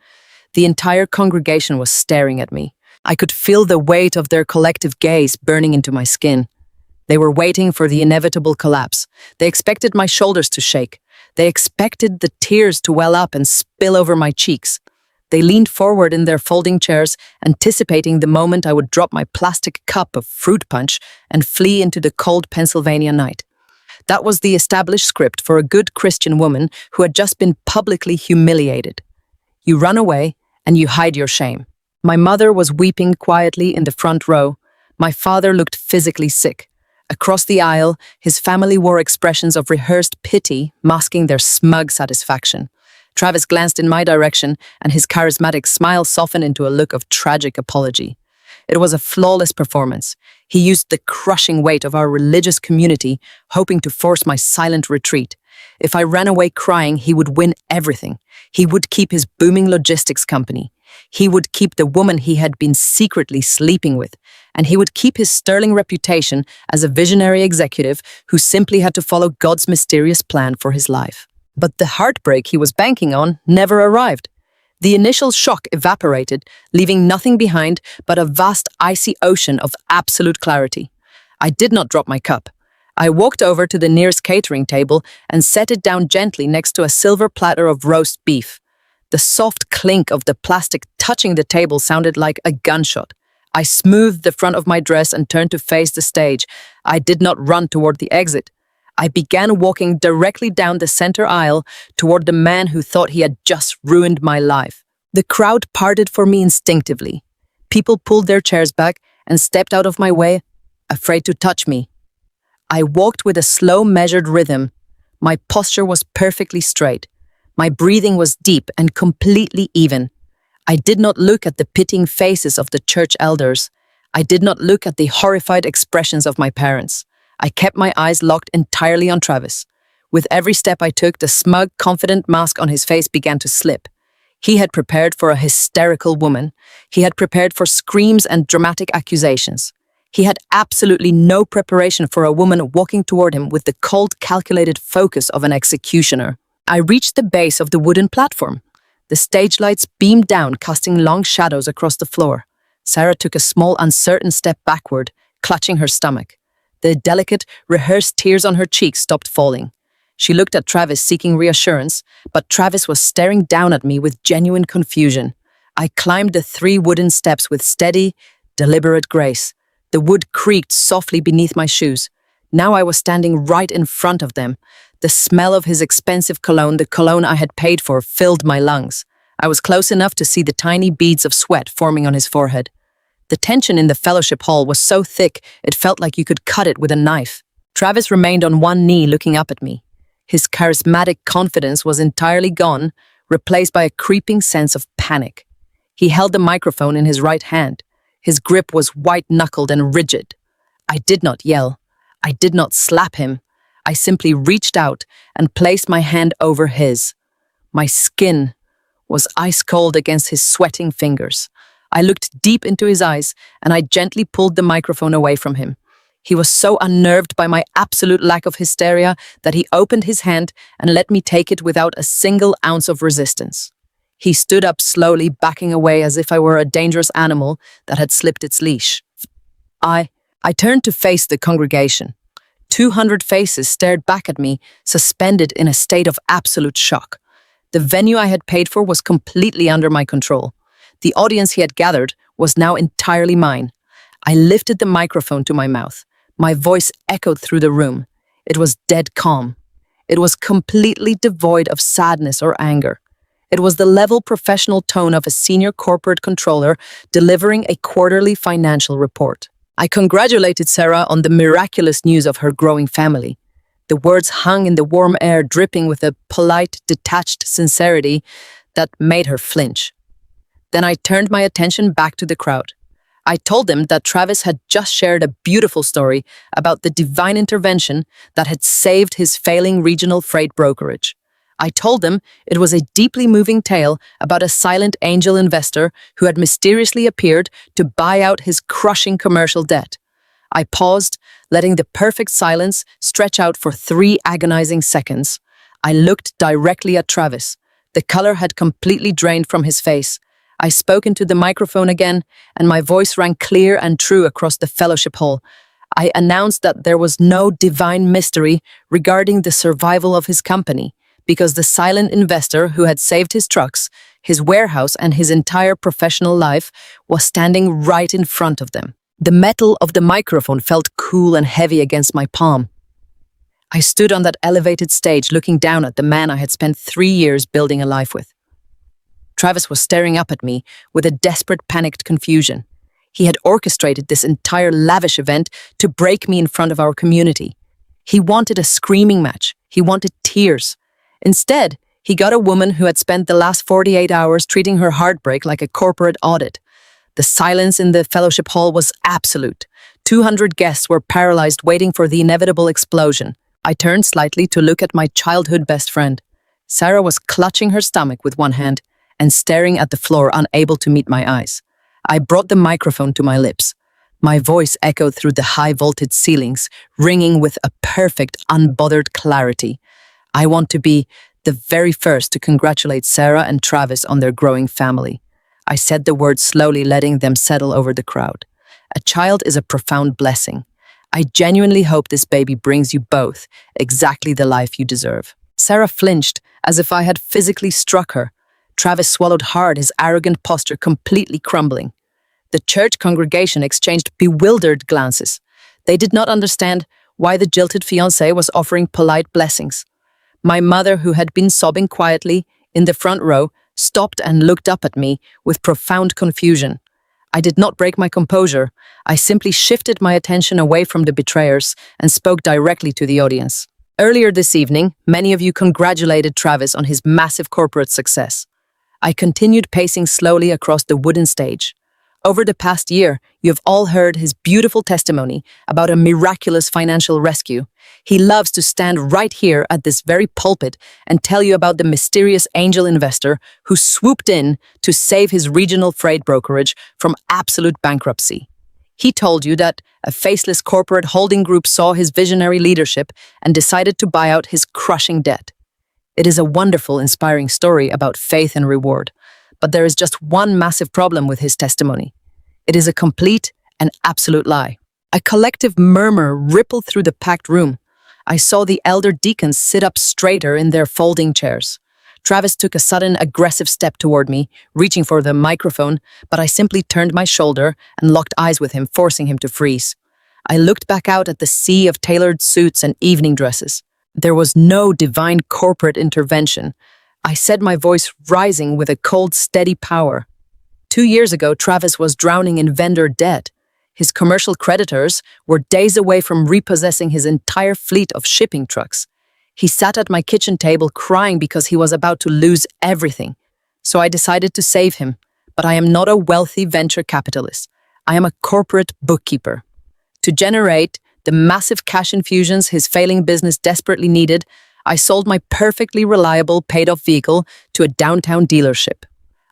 A: The entire congregation was staring at me. I could feel the weight of their collective gaze burning into my skin. They were waiting for the inevitable collapse. They expected my shoulders to shake. They expected the tears to well up and spill over my cheeks. They leaned forward in their folding chairs, anticipating the moment I would drop my plastic cup of fruit punch and flee into the cold Pennsylvania night. That was the established script for a good Christian woman who had just been publicly humiliated. You run away and you hide your shame. My mother was weeping quietly in the front row. My father looked physically sick. Across the aisle, his family wore expressions of rehearsed pity, masking their smug satisfaction. Travis glanced in my direction, and his charismatic smile softened into a look of tragic apology. It was a flawless performance. He used the crushing weight of our religious community, hoping to force my silent retreat. If I ran away crying, he would win everything. He would keep his booming logistics company. He would keep the woman he had been secretly sleeping with. And he would keep his sterling reputation as a visionary executive who simply had to follow God's mysterious plan for his life. But the heartbreak he was banking on never arrived. The initial shock evaporated, leaving nothing behind but a vast icy ocean of absolute clarity. I did not drop my cup. I walked over to the nearest catering table and set it down gently next to a silver platter of roast beef. The soft clink of the plastic touching the table sounded like a gunshot. I smoothed the front of my dress and turned to face the stage. I did not run toward the exit. I began walking directly down the center aisle toward the man who thought he had just ruined my life. The crowd parted for me instinctively. People pulled their chairs back and stepped out of my way, afraid to touch me. I walked with a slow, measured rhythm. My posture was perfectly straight. My breathing was deep and completely even. I did not look at the pitying faces of the church elders. I did not look at the horrified expressions of my parents. I kept my eyes locked entirely on Travis. With every step I took, the smug, confident mask on his face began to slip. He had prepared for a hysterical woman. He had prepared for screams and dramatic accusations. He had absolutely no preparation for a woman walking toward him with the cold, calculated focus of an executioner. I reached the base of the wooden platform. The stage lights beamed down, casting long shadows across the floor. Sarah took a small, uncertain step backward, clutching her stomach. The delicate, rehearsed tears on her cheeks stopped falling. She looked at Travis, seeking reassurance, but Travis was staring down at me with genuine confusion. I climbed the 3 wooden steps with steady, deliberate grace. The wood creaked softly beneath my shoes. Now I was standing right in front of them. The smell of his expensive cologne, the cologne I had paid for, filled my lungs. I was close enough to see the tiny beads of sweat forming on his forehead. The tension in the fellowship hall was so thick, it felt like you could cut it with a knife. Travis remained on one knee looking up at me. His charismatic confidence was entirely gone, replaced by a creeping sense of panic. He held the microphone in his right hand. His grip was white-knuckled and rigid. I did not yell. I did not slap him. I simply reached out and placed my hand over his. My skin was ice-cold against his sweating fingers. I looked deep into his eyes, and I gently pulled the microphone away from him. He was so unnerved by my absolute lack of hysteria that he opened his hand and let me take it without a single ounce of resistance. He stood up slowly, backing away as if I were a dangerous animal that had slipped its leash. I turned to face the congregation. 200 faces stared back at me, suspended in a state of absolute shock. The venue I had paid for was completely under my control. The audience he had gathered was now entirely mine. I lifted the microphone to my mouth. My voice echoed through the room. It was dead calm. It was completely devoid of sadness or anger. It was the level professional tone of a senior corporate controller delivering a quarterly financial report. I congratulated Sarah on the miraculous news of her growing family. The words hung in the warm air, dripping with a polite, detached sincerity that made her flinch. Then I turned my attention back to the crowd. I told them that Travis had just shared a beautiful story about the divine intervention that had saved his failing regional freight brokerage. I told them it was a deeply moving tale about a silent angel investor who had mysteriously appeared to buy out his crushing commercial debt. I paused, letting the perfect silence stretch out for 3 agonizing seconds. I looked directly at Travis. The color had completely drained from his face. I spoke into the microphone again, and my voice rang clear and true across the fellowship hall. I announced that there was no divine mystery regarding the survival of his company, because the silent investor who had saved his trucks, his warehouse, and his entire professional life was standing right in front of them. The metal of the microphone felt cool and heavy against my palm. I stood on that elevated stage looking down at the man I had spent 3 years building a life with. Travis was staring up at me with a desperate, panicked confusion. He had orchestrated this entire lavish event to break me in front of our community. He wanted a screaming match. He wanted tears. Instead, he got a woman who had spent the last 48 hours treating her heartbreak like a corporate audit. The silence in the fellowship hall was absolute. 200 guests were paralyzed, waiting for the inevitable explosion. I turned slightly to look at my childhood best friend. Sarah was clutching her stomach with one hand and staring at the floor, unable to meet my eyes. I brought the microphone to my lips. My voice echoed through the high-voltage ceilings, ringing with a perfect, unbothered clarity. I want to be the very first to congratulate Sarah and Travis on their growing family. I said the words slowly, letting them settle over the crowd. A child is a profound blessing. I genuinely hope this baby brings you both exactly the life you deserve. Sarah flinched, as if I had physically struck her. Travis swallowed hard, his arrogant posture completely crumbling. The church congregation exchanged bewildered glances. They did not understand why the jilted fiancé was offering polite blessings. My mother, who had been sobbing quietly in the front row, stopped and looked up at me with profound confusion. I did not break my composure. I simply shifted my attention away from the betrayers and spoke directly to the audience. Earlier this evening, many of you congratulated Travis on his massive corporate success. I continued pacing slowly across the wooden stage. Over the past year, you have all heard his beautiful testimony about a miraculous financial rescue. He loves to stand right here at this very pulpit and tell you about the mysterious angel investor who swooped in to save his regional freight brokerage from absolute bankruptcy. He told you that a faceless corporate holding group saw his visionary leadership and decided to buy out his crushing debt. It is a wonderful, inspiring story about faith and reward. But there is just one massive problem with his testimony. It is a complete and absolute lie. A collective murmur rippled through the packed room. I saw the elder deacons sit up straighter in their folding chairs. Travis took a sudden, aggressive step toward me, reaching for the microphone, but I simply turned my shoulder and locked eyes with him, forcing him to freeze. I looked back out at the sea of tailored suits and evening dresses. There was no divine corporate intervention. I said, my voice rising with a cold, steady power. 2 years ago, Travis was drowning in vendor debt. His commercial creditors were days away from repossessing his entire fleet of shipping trucks. He sat at my kitchen table crying because he was about to lose everything. So I decided to save him. But I am not a wealthy venture capitalist. I am a corporate bookkeeper. To generate the massive cash infusions his failing business desperately needed, I sold my perfectly reliable paid-off vehicle to a downtown dealership.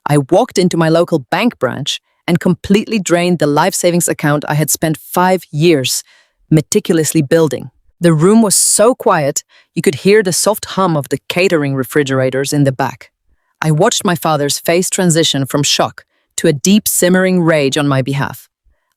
A: I walked into my local bank branch and completely drained the life savings account I had spent 5 years meticulously building. The room was so quiet, you could hear the soft hum of the catering refrigerators in the back. I watched my father's face transition from shock to a deep, simmering rage on my behalf.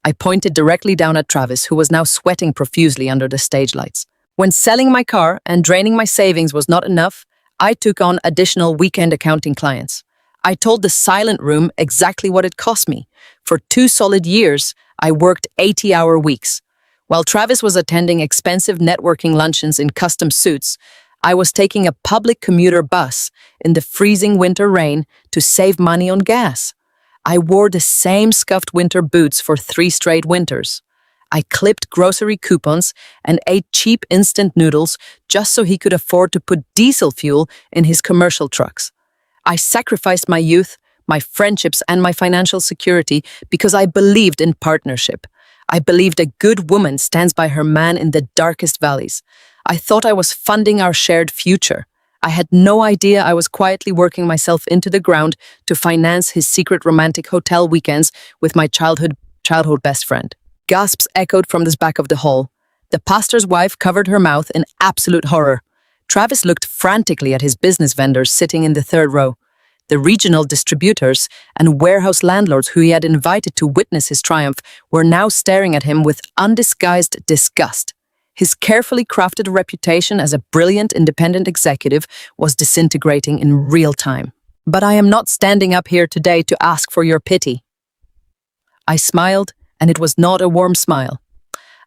A: I pointed directly down at Travis, who was now sweating profusely under the stage lights. When selling my car and draining my savings was not enough, I took on additional weekend accounting clients. I told the silent room exactly what it cost me. For 2 solid years, I worked 80-hour weeks. While Travis was attending expensive networking luncheons in custom suits, I was taking a public commuter bus in the freezing winter rain to save money on gas. I wore the same scuffed winter boots for 3 straight winters. I clipped grocery coupons and ate cheap instant noodles just so he could afford to put diesel fuel in his commercial trucks. I sacrificed my youth, my friendships, and my financial security because I believed in partnership. I believed a good woman stands by her man in the darkest valleys. I thought I was funding our shared future. I had no idea I was quietly working myself into the ground to finance his secret romantic hotel weekends with my childhood best friend. Gasps echoed from the back of the hall. The pastor's wife covered her mouth in absolute horror. Travis looked frantically at his business vendors sitting in the 3rd row. The regional distributors and warehouse landlords who he had invited to witness his triumph were now staring at him with undisguised disgust. His carefully crafted reputation as a brilliant independent executive was disintegrating in real time. But I am not standing up here today to ask for your pity. I smiled, and it was not a warm smile.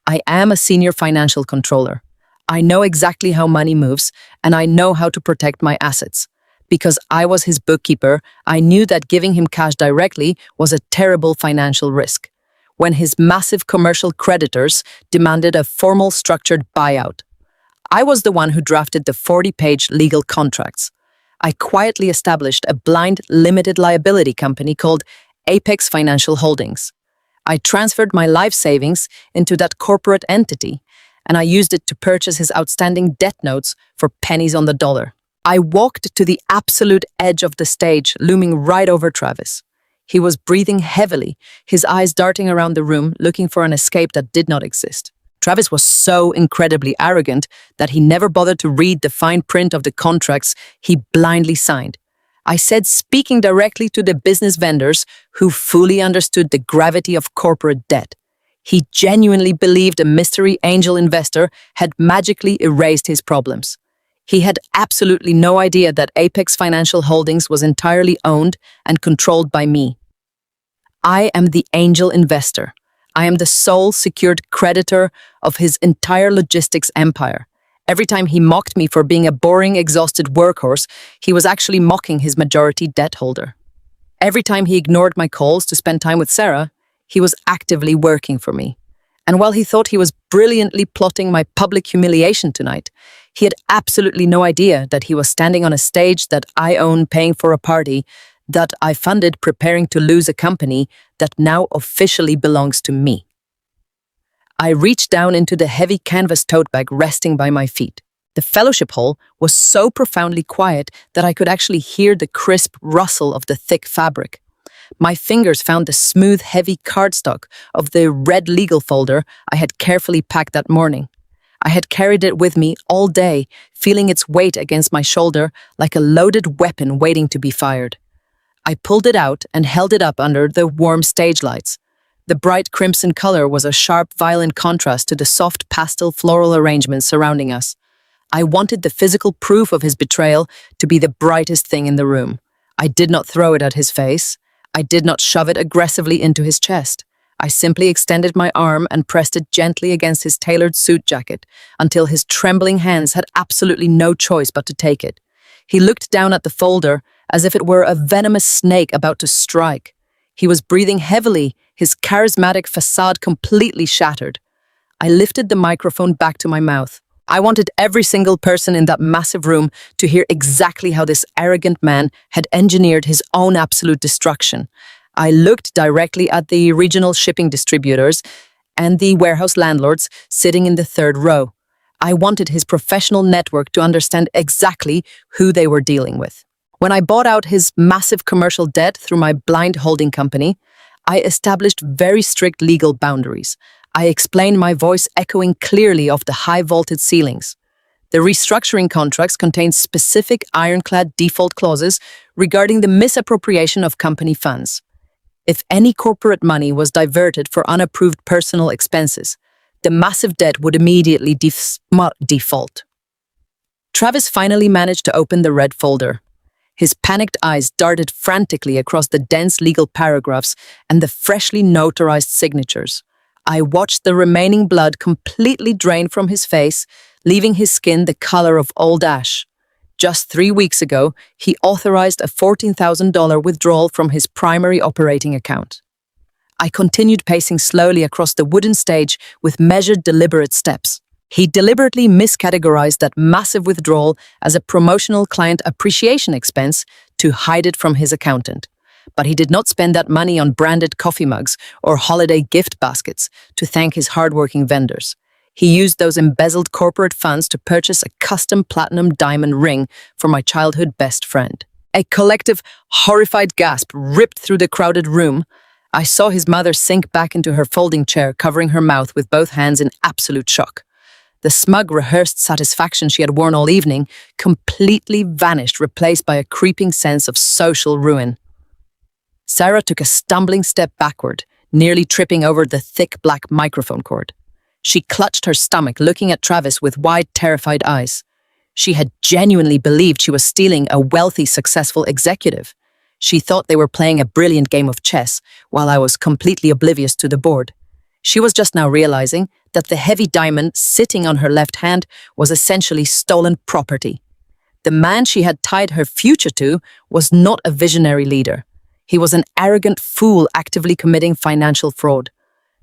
A: I am a senior financial controller. I know exactly how money moves, and I know how to protect my assets. Because I was his bookkeeper, I knew that giving him cash directly was a terrible financial risk. When his massive commercial creditors demanded a formal structured buyout, I was the one who drafted the 40-page legal contracts. I quietly established a blind limited liability company called Apex Financial Holdings. I transferred my life savings into that corporate entity, and I used it to purchase his outstanding debt notes for pennies on the dollar. I walked to the absolute edge of the stage, looming right over Travis. He was breathing heavily, his eyes darting around the room, looking for an escape that did not exist. Travis was so incredibly arrogant that he never bothered to read the fine print of the contracts he blindly signed. I said, speaking directly to the business vendors who fully understood the gravity of corporate debt. He genuinely believed a mystery angel investor had magically erased his problems. He had absolutely no idea that Apex Financial Holdings was entirely owned and controlled by me. I am the angel investor. I am the sole secured creditor of his entire logistics empire. Every time he mocked me for being a boring, exhausted workhorse, he was actually mocking his majority debt holder. Every time he ignored my calls to spend time with Sarah, he was actively working for me. And while he thought he was brilliantly plotting my public humiliation tonight, he had absolutely no idea that he was standing on a stage that I own, paying for a party that I funded, preparing to lose a company that now officially belongs to me. I reached down into the heavy canvas tote bag resting by my feet. The fellowship hall was so profoundly quiet that I could actually hear the crisp rustle of the thick fabric. My fingers found the smooth, heavy cardstock of the red legal folder I had carefully packed that morning. I had carried it with me all day, feeling its weight against my shoulder like a loaded weapon waiting to be fired. I pulled it out and held it up under the warm stage lights. The bright crimson color was a sharp, violent contrast to the soft pastel floral arrangements surrounding us. I wanted the physical proof of his betrayal to be the brightest thing in the room. I did not throw it at his face. I did not shove it aggressively into his chest. I simply extended my arm and pressed it gently against his tailored suit jacket until his trembling hands had absolutely no choice but to take it. He looked down at the folder as if it were a venomous snake about to strike. He was breathing heavily, his charismatic facade completely shattered. I lifted the microphone back to my mouth. I wanted every single person in that massive room to hear exactly how this arrogant man had engineered his own absolute destruction. I looked directly at the regional shipping distributors and the warehouse landlords sitting in the 3rd row. I wanted his professional network to understand exactly who they were dealing with. When I bought out his massive commercial debt through my blind holding company, I established very strict legal boundaries. I explained, my voice echoing clearly off the high-vaulted ceilings. The restructuring contracts contained specific ironclad default clauses regarding the misappropriation of company funds. If any corporate money was diverted for unapproved personal expenses, the massive debt would immediately default. Travis finally managed to open the red folder. His panicked eyes darted frantically across the dense legal paragraphs and the freshly notarized signatures. I watched the remaining blood completely drain from his face, leaving his skin the color of old ash. Just 3 weeks ago, he authorized a $14,000 withdrawal from his primary operating account. I continued pacing slowly across the wooden stage with measured, deliberate steps. He deliberately miscategorized that massive withdrawal as a promotional client appreciation expense to hide it from his accountant. But he did not spend that money on branded coffee mugs or holiday gift baskets to thank his hardworking vendors. He used those embezzled corporate funds to purchase a custom platinum diamond ring for my childhood best friend. A collective, horrified gasp ripped through the crowded room. I saw his mother sink back into her folding chair, covering her mouth with both hands in absolute shock. The smug, rehearsed satisfaction she had worn all evening completely vanished, replaced by a creeping sense of social ruin. Sarah took a stumbling step backward, nearly tripping over the thick black microphone cord. She clutched her stomach, looking at Travis with wide, terrified eyes. She had genuinely believed she was stealing a wealthy, successful executive. She thought they were playing a brilliant game of chess, while I was completely oblivious to the board. She was just now realizing that the heavy diamond sitting on her left hand was essentially stolen property. The man she had tied her future to was not a visionary leader. He was an arrogant fool actively committing financial fraud.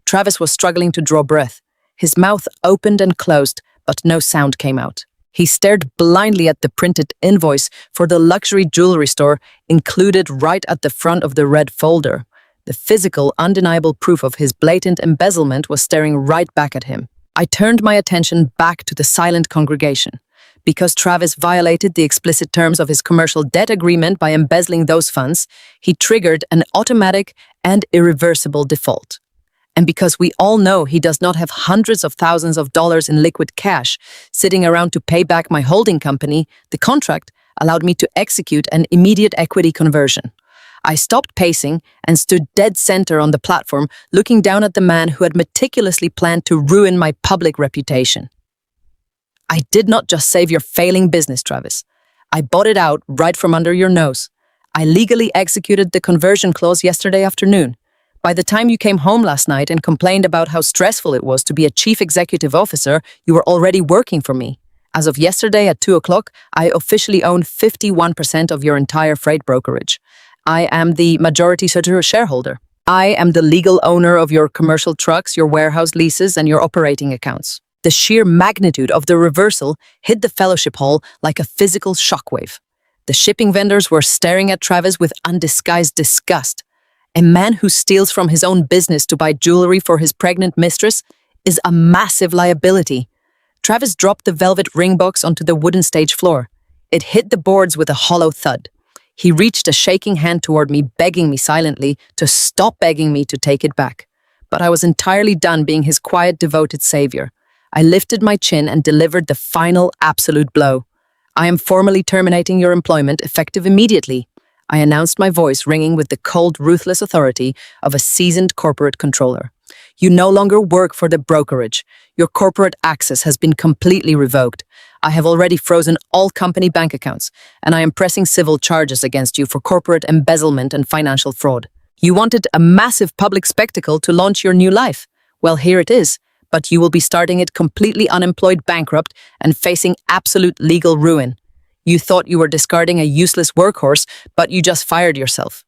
A: Travis was struggling to draw breath. His mouth opened and closed, but no sound came out. He stared blindly at the printed invoice for the luxury jewelry store included right at the front of the red folder. The physical, undeniable proof of his blatant embezzlement was staring right back at him. I turned my attention back to the silent congregation. Because Travis violated the explicit terms of his commercial debt agreement by embezzling those funds, he triggered an automatic and irreversible default. And because we all know he does not have hundreds of thousands of dollars in liquid cash sitting around to pay back my holding company, the contract allowed me to execute an immediate equity conversion. I stopped pacing and stood dead center on the platform, looking down at the man who had meticulously planned to ruin my public reputation. I did not just save your failing business, Travis. I bought it out right from under your nose. I legally executed the conversion clause yesterday afternoon. By the time you came home last night and complained about how stressful it was to be a chief executive officer, you were already working for me. As of yesterday at 2 o'clock, I officially own 51% of your entire freight brokerage. I am the majority shareholder. I am the legal owner of your commercial trucks, your warehouse leases, and your operating accounts. The sheer magnitude of the reversal hit the fellowship hall like a physical shockwave. The shipping vendors were staring at Travis with undisguised disgust. A man who steals from his own business to buy jewelry for his pregnant mistress is a massive liability. Travis dropped the velvet ring box onto the wooden stage floor. It hit the boards with a hollow thud. He reached a shaking hand toward me, begging me silently to stop begging me to take it back. But I was entirely done being his quiet, devoted savior. I lifted my chin and delivered the final, absolute blow. I am formally terminating your employment, effective immediately. I announced, my voice ringing with the cold, ruthless authority of a seasoned corporate controller. You no longer work for the brokerage. Your corporate access has been completely revoked. I have already frozen all company bank accounts, and I am pressing civil charges against you for corporate embezzlement and financial fraud. You wanted a massive public spectacle to launch your new life. Well, here it is, but you will be starting it completely unemployed, bankrupt, and facing absolute legal ruin. You thought you were discarding a useless workhorse, but you just fired yourself.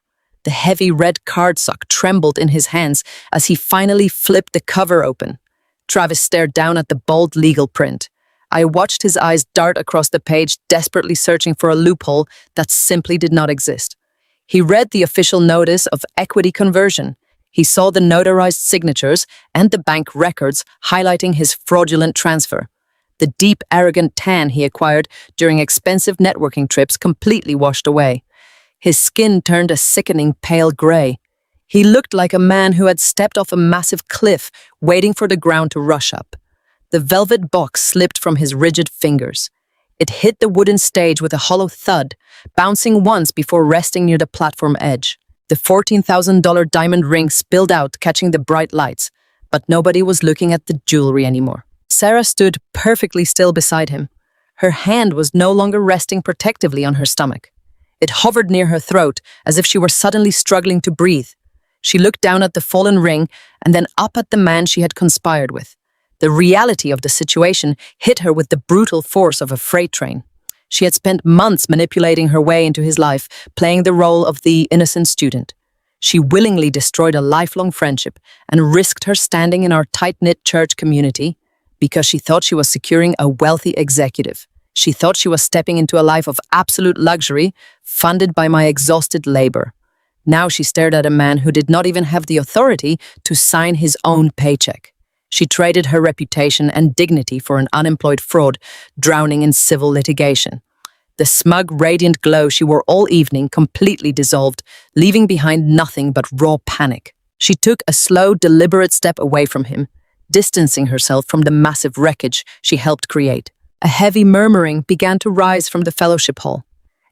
A: The heavy red cardstock trembled in his hands as he finally flipped the cover open. Travis stared down at the bold legal print. I watched his eyes dart across the page, desperately searching for a loophole that simply did not exist. He read the official notice of equity conversion. He saw the notarized signatures and the bank records highlighting his fraudulent transfer. The deep, arrogant tan he acquired during expensive networking trips completely washed away. His skin turned a sickening pale gray. He looked like a man who had stepped off a massive cliff, waiting for the ground to rush up. The velvet box slipped from his rigid fingers. It hit the wooden stage with a hollow thud, bouncing once before resting near the platform edge. The $14,000 diamond ring spilled out, catching the bright lights, but nobody was looking at the jewelry anymore. Sarah stood perfectly still beside him. Her hand was no longer resting protectively on her stomach. It hovered near her throat, as if she were suddenly struggling to breathe. She looked down at the fallen ring and then up at the man she had conspired with. The reality of the situation hit her with the brutal force of a freight train. She had spent months manipulating her way into his life, playing the role of the innocent student. She willingly destroyed a lifelong friendship and risked her standing in our tight-knit church community because she thought she was securing a wealthy executive. She thought she was stepping into a life of absolute luxury, funded by my exhausted labor. Now she stared at a man who did not even have the authority to sign his own paycheck. She traded her reputation and dignity for an unemployed fraud, drowning in civil litigation. The smug, radiant glow she wore all evening completely dissolved, leaving behind nothing but raw panic. She took a slow, deliberate step away from him, distancing herself from the massive wreckage she helped create. A heavy murmuring began to rise from the fellowship hall.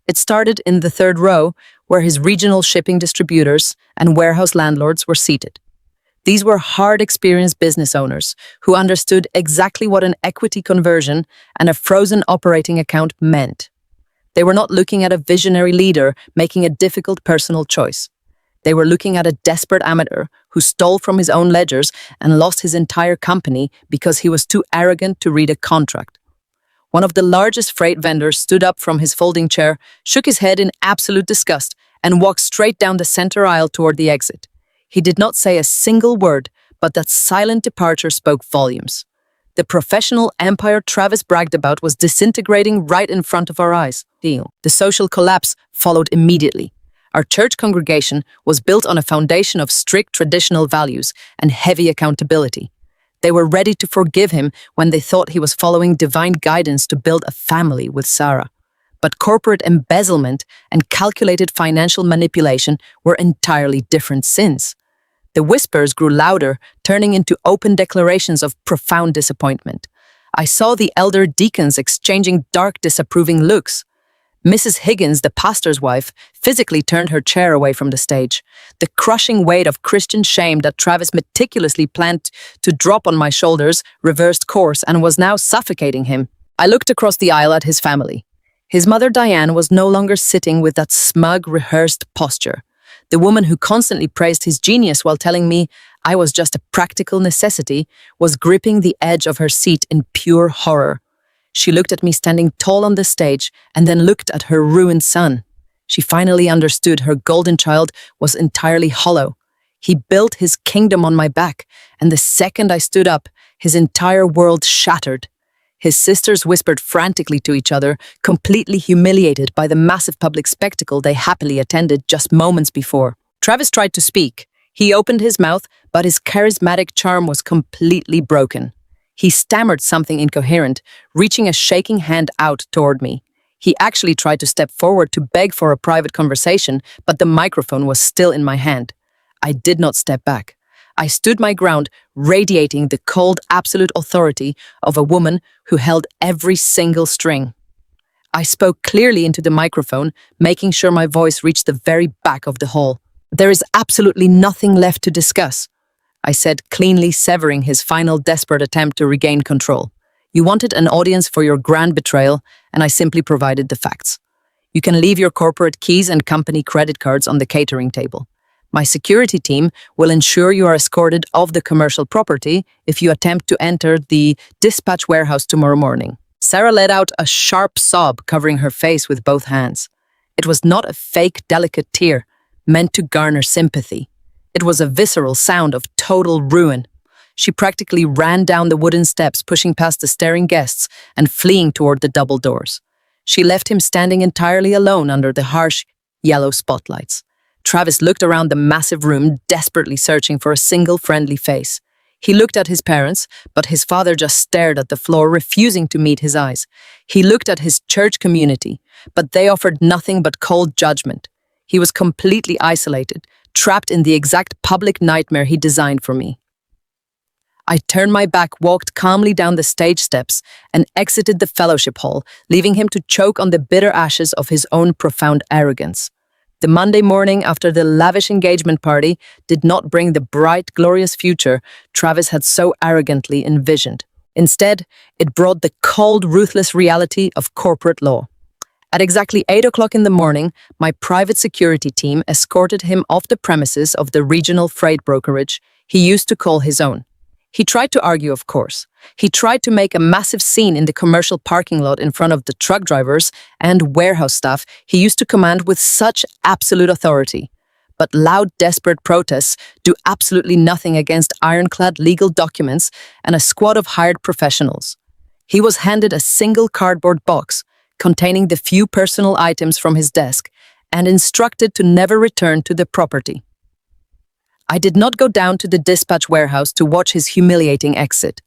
A: It started in the third row, where his regional shipping distributors and warehouse landlords were seated. These were hard-experienced business owners who understood exactly what an equity conversion and a frozen operating account meant. They were not looking at a visionary leader making a difficult personal choice. They were looking at a desperate amateur who stole from his own ledgers and lost his entire company because he was too arrogant to read a contract. One of the largest freight vendors stood up from his folding chair, shook his head in absolute disgust, and walked straight down the center aisle toward the exit. He did not say a single word, but that silent departure spoke volumes. The professional empire Travis bragged about was disintegrating right in front of our eyes. The social collapse followed immediately. Our church congregation was built on a foundation of strict traditional values and heavy accountability. They were ready to forgive him when they thought he was following divine guidance to build a family with Sarah. But corporate embezzlement and calculated financial manipulation were entirely different sins. The whispers grew louder, turning into open declarations of profound disappointment. I saw the elder deacons exchanging dark, disapproving looks. Mrs. Higgins, the pastor's wife, physically turned her chair away from the stage. The crushing weight of Christian shame that Travis meticulously planned to drop on my shoulders reversed course and was now suffocating him. I looked across the aisle at his family. His mother Diane was no longer sitting with that smug, rehearsed posture. The woman who constantly praised his genius while telling me I was just a practical necessity was gripping the edge of her seat in pure horror. She looked at me standing tall on the stage and then looked at her ruined son. She finally understood her golden child was entirely hollow. He built his kingdom on my back, and the second I stood up, his entire world shattered. His sisters whispered frantically to each other, completely humiliated by the massive public spectacle they happily attended just moments before. Travis tried to speak. He opened his mouth, but his charismatic charm was completely broken. He stammered something incoherent, reaching a shaking hand out toward me. He actually tried to step forward to beg for a private conversation, but the microphone was still in my hand. I did not step back. I stood my ground, radiating the cold, absolute authority of a woman who held every single string. I spoke clearly into the microphone, making sure my voice reached the very back of the hall. "There is absolutely nothing left to discuss," I said, cleanly severing his final desperate attempt to regain control. "You wanted an audience for your grand betrayal, and I simply provided the facts. You can leave your corporate keys and company credit cards on the catering table. My security team will ensure you are escorted off the commercial property if you attempt to enter the dispatch warehouse tomorrow morning." Sarah let out a sharp sob, covering her face with both hands. It was not a fake, delicate tear meant to garner sympathy. It was a visceral sound of total ruin. She practically ran down the wooden steps, pushing past the staring guests and fleeing toward the double doors. She left him standing entirely alone under the harsh, yellow spotlights. Travis looked around the massive room, desperately searching for a single friendly face. He looked at his parents, but his father just stared at the floor, refusing to meet his eyes. He looked at his church community, but they offered nothing but cold judgment. He was completely isolated, trapped in the exact public nightmare he designed for me. I turned my back, walked calmly down the stage steps, and exited the fellowship hall, leaving him to choke on the bitter ashes of his own profound arrogance. The Monday morning after the lavish engagement party did not bring the bright, glorious future Travis had so arrogantly envisioned. Instead, it brought the cold, ruthless reality of corporate law. At exactly 8 o'clock in the morning, my private security team escorted him off the premises of the regional freight brokerage he used to call his own. He tried to argue, of course. He tried to make a massive scene in the commercial parking lot in front of the truck drivers and warehouse staff he used to command with such absolute authority. But loud, desperate protests do absolutely nothing against ironclad legal documents and a squad of hired professionals. He was handed a single cardboard box containing the few personal items from his desk and instructed to never return to the property. I did not go down to the dispatch warehouse to watch his humiliating exit.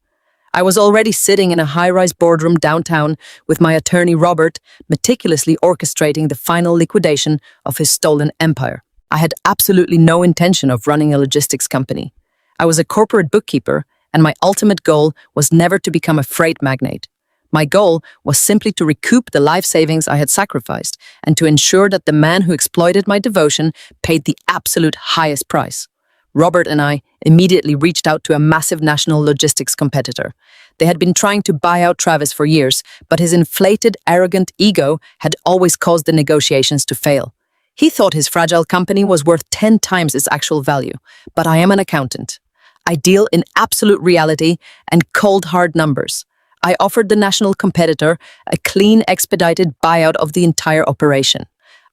A: I was already sitting in a high-rise boardroom downtown with my attorney Robert, meticulously orchestrating the final liquidation of his stolen empire. I had absolutely no intention of running a logistics company. I was a corporate bookkeeper, and my ultimate goal was never to become a freight magnate. My goal was simply to recoup the life savings I had sacrificed and to ensure that the man who exploited my devotion paid the absolute highest price. Robert and I immediately reached out to a massive national logistics competitor. They had been trying to buy out Travis for years, but his inflated, arrogant ego had always caused the negotiations to fail. He thought his fragile company was worth 10 times its actual value, but I am an accountant. I deal in absolute reality and cold, hard numbers. I offered the national competitor a clean, expedited buyout of the entire operation.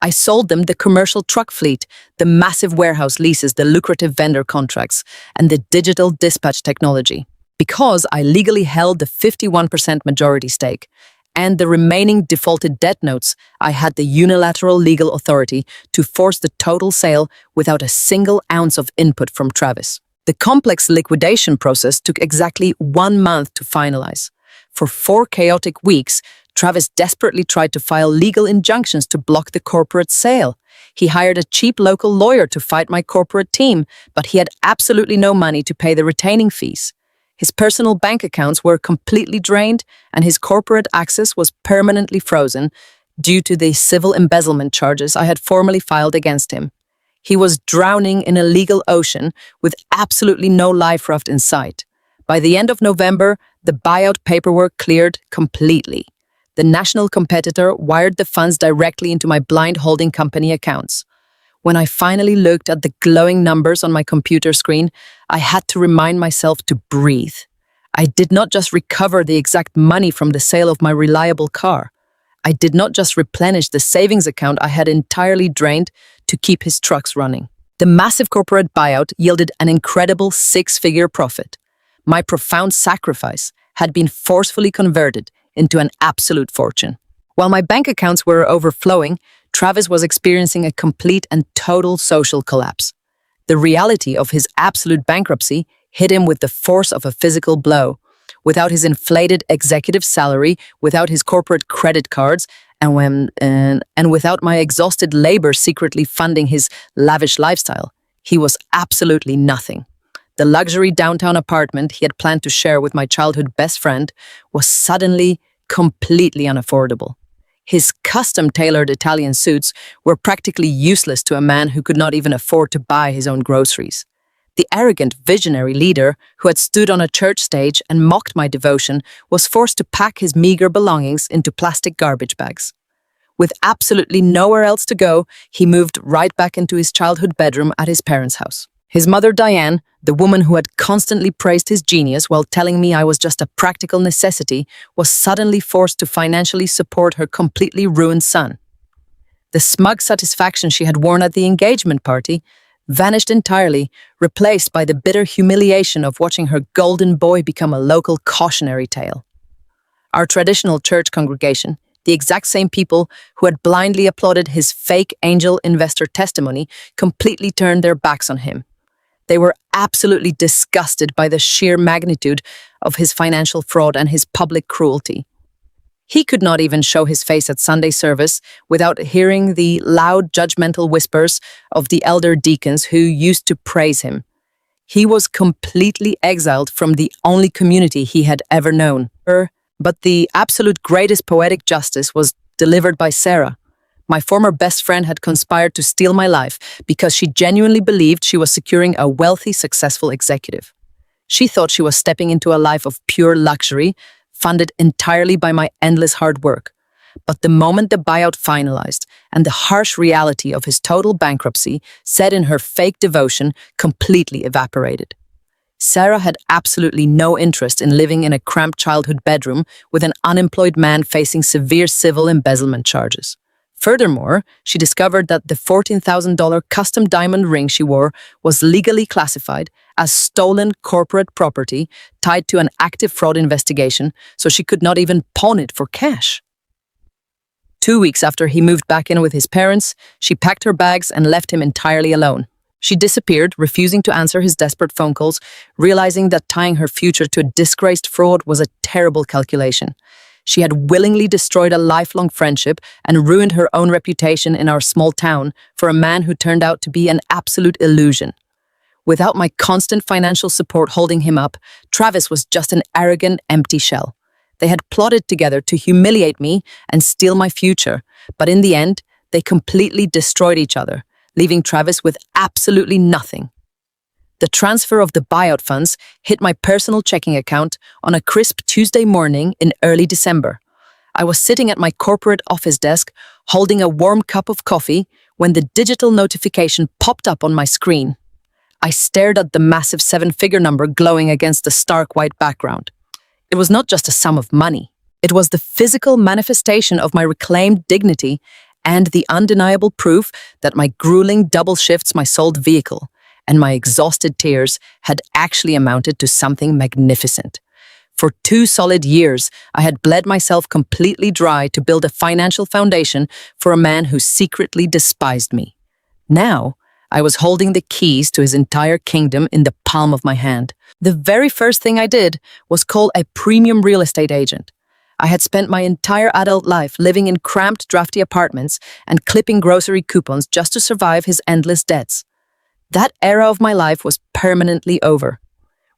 A: I sold them the commercial truck fleet, the massive warehouse leases, the lucrative vendor contracts, and the digital dispatch technology. Because I legally held the 51% majority stake and the remaining defaulted debt notes, I had the unilateral legal authority to force the total sale without a single ounce of input from Travis. The complex liquidation process took exactly 1 month to finalize. For 4 chaotic weeks, Travis desperately tried to file legal injunctions to block the corporate sale. He hired a cheap local lawyer to fight my corporate team, but he had absolutely no money to pay the retaining fees. His personal bank accounts were completely drained, and his corporate access was permanently frozen due to the civil embezzlement charges I had formally filed against him. He was drowning in a legal ocean with absolutely no life raft in sight. By the end of November, the buyout paperwork cleared completely. The national competitor wired the funds directly into my blind holding company accounts. When I finally looked at the glowing numbers on my computer screen, I had to remind myself to breathe. I did not just recover the exact money from the sale of my reliable car. I did not just replenish the savings account I had entirely drained to keep his trucks running. The massive corporate buyout yielded an incredible 6-figure profit. My profound sacrifice had been forcefully converted into an absolute fortune. While my bank accounts were overflowing, Travis was experiencing a complete and total social collapse. The reality of his absolute bankruptcy hit him with the force of a physical blow. Without his inflated executive salary, without his corporate credit cards, and without my exhausted labor secretly funding his lavish lifestyle, he was absolutely nothing. The luxury downtown apartment he had planned to share with my childhood best friend was suddenly completely unaffordable. His custom-tailored Italian suits were practically useless to a man who could not even afford to buy his own groceries. The arrogant, visionary leader who had stood on a church stage and mocked my devotion was forced to pack his meager belongings into plastic garbage bags. With absolutely nowhere else to go, he moved right back into his childhood bedroom at his parents' house. His mother, Diane, the woman who had constantly praised his genius while telling me I was just a practical necessity, was suddenly forced to financially support her completely ruined son. The smug satisfaction she had worn at the engagement party vanished entirely, replaced by the bitter humiliation of watching her golden boy become a local cautionary tale. Our traditional church congregation, the exact same people who had blindly applauded his fake angel investor testimony, completely turned their backs on him. They were absolutely disgusted by the sheer magnitude of his financial fraud and his public cruelty. He could not even show his face at Sunday service without hearing the loud, judgmental whispers of the elder deacons who used to praise him. He was completely exiled from the only community he had ever known. But the absolute greatest poetic justice was delivered by Sarah. My former best friend had conspired to steal my life because she genuinely believed she was securing a wealthy, successful executive. She thought she was stepping into a life of pure luxury, funded entirely by my endless hard work. But the moment the buyout finalized and the harsh reality of his total bankruptcy set in, her fake devotion completely evaporated. Sarah had absolutely no interest in living in a cramped childhood bedroom with an unemployed man facing severe civil embezzlement charges. Furthermore, she discovered that the $14,000 custom diamond ring she wore was legally classified as stolen corporate property tied to an active fraud investigation, so she could not even pawn it for cash. 2 weeks after he moved back in with his parents, she packed her bags and left him entirely alone. She disappeared, refusing to answer his desperate phone calls, realizing that tying her future to a disgraced fraud was a terrible calculation. She had willingly destroyed a lifelong friendship and ruined her own reputation in our small town for a man who turned out to be an absolute illusion. Without my constant financial support holding him up, Travis was just an arrogant, empty shell. They had plotted together to humiliate me and steal my future, but in the end, they completely destroyed each other, leaving Travis with absolutely nothing. The transfer of the buyout funds hit my personal checking account on a crisp Tuesday morning in early December. I was sitting at my corporate office desk, holding a warm cup of coffee, when the digital notification popped up on my screen. I stared at the massive 7-figure number glowing against the stark white background. It was not just a sum of money. It was the physical manifestation of my reclaimed dignity and the undeniable proof that my grueling double shifts, my sold vehicle, and my exhausted tears had actually amounted to something magnificent. For 2 solid years, I had bled myself completely dry to build a financial foundation for a man who secretly despised me. Now, I was holding the keys to his entire kingdom in the palm of my hand. The very first thing I did was call a premium real estate agent. I had spent my entire adult life living in cramped, drafty apartments and clipping grocery coupons just to survive his endless debts. That era of my life was permanently over.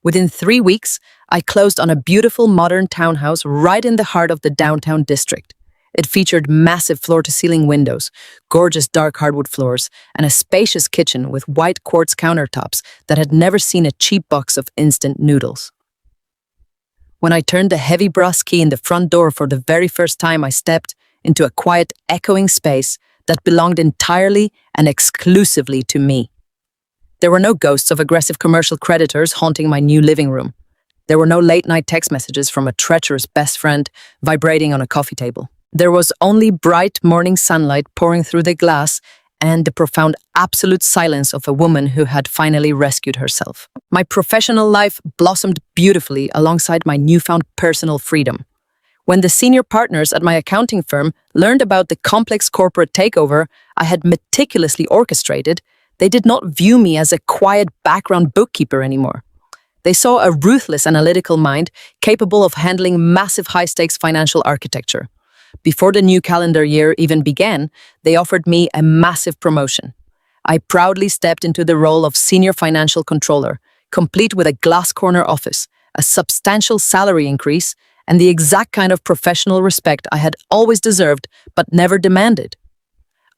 A: Within 3 weeks, I closed on a beautiful modern townhouse right in the heart of the downtown district. It featured massive floor-to-ceiling windows, gorgeous dark hardwood floors, and a spacious kitchen with white quartz countertops that had never seen a cheap box of instant noodles. When I turned the heavy brass key in the front door for the very first time, I stepped into a quiet, echoing space that belonged entirely and exclusively to me. There were no ghosts of aggressive commercial creditors haunting my new living room. There were no late-night text messages from a treacherous best friend vibrating on a coffee table. There was only bright morning sunlight pouring through the glass and the profound absolute silence of a woman who had finally rescued herself. My professional life blossomed beautifully alongside my newfound personal freedom. When the senior partners at my accounting firm learned about the complex corporate takeover I had meticulously orchestrated, they did not view me as a quiet background bookkeeper anymore. They saw a ruthless analytical mind capable of handling massive high-stakes financial architecture. Before the new calendar year even began, they offered me a massive promotion. I proudly stepped into the role of senior financial controller, complete with a glass corner office, a substantial salary increase, and the exact kind of professional respect I had always deserved but never demanded.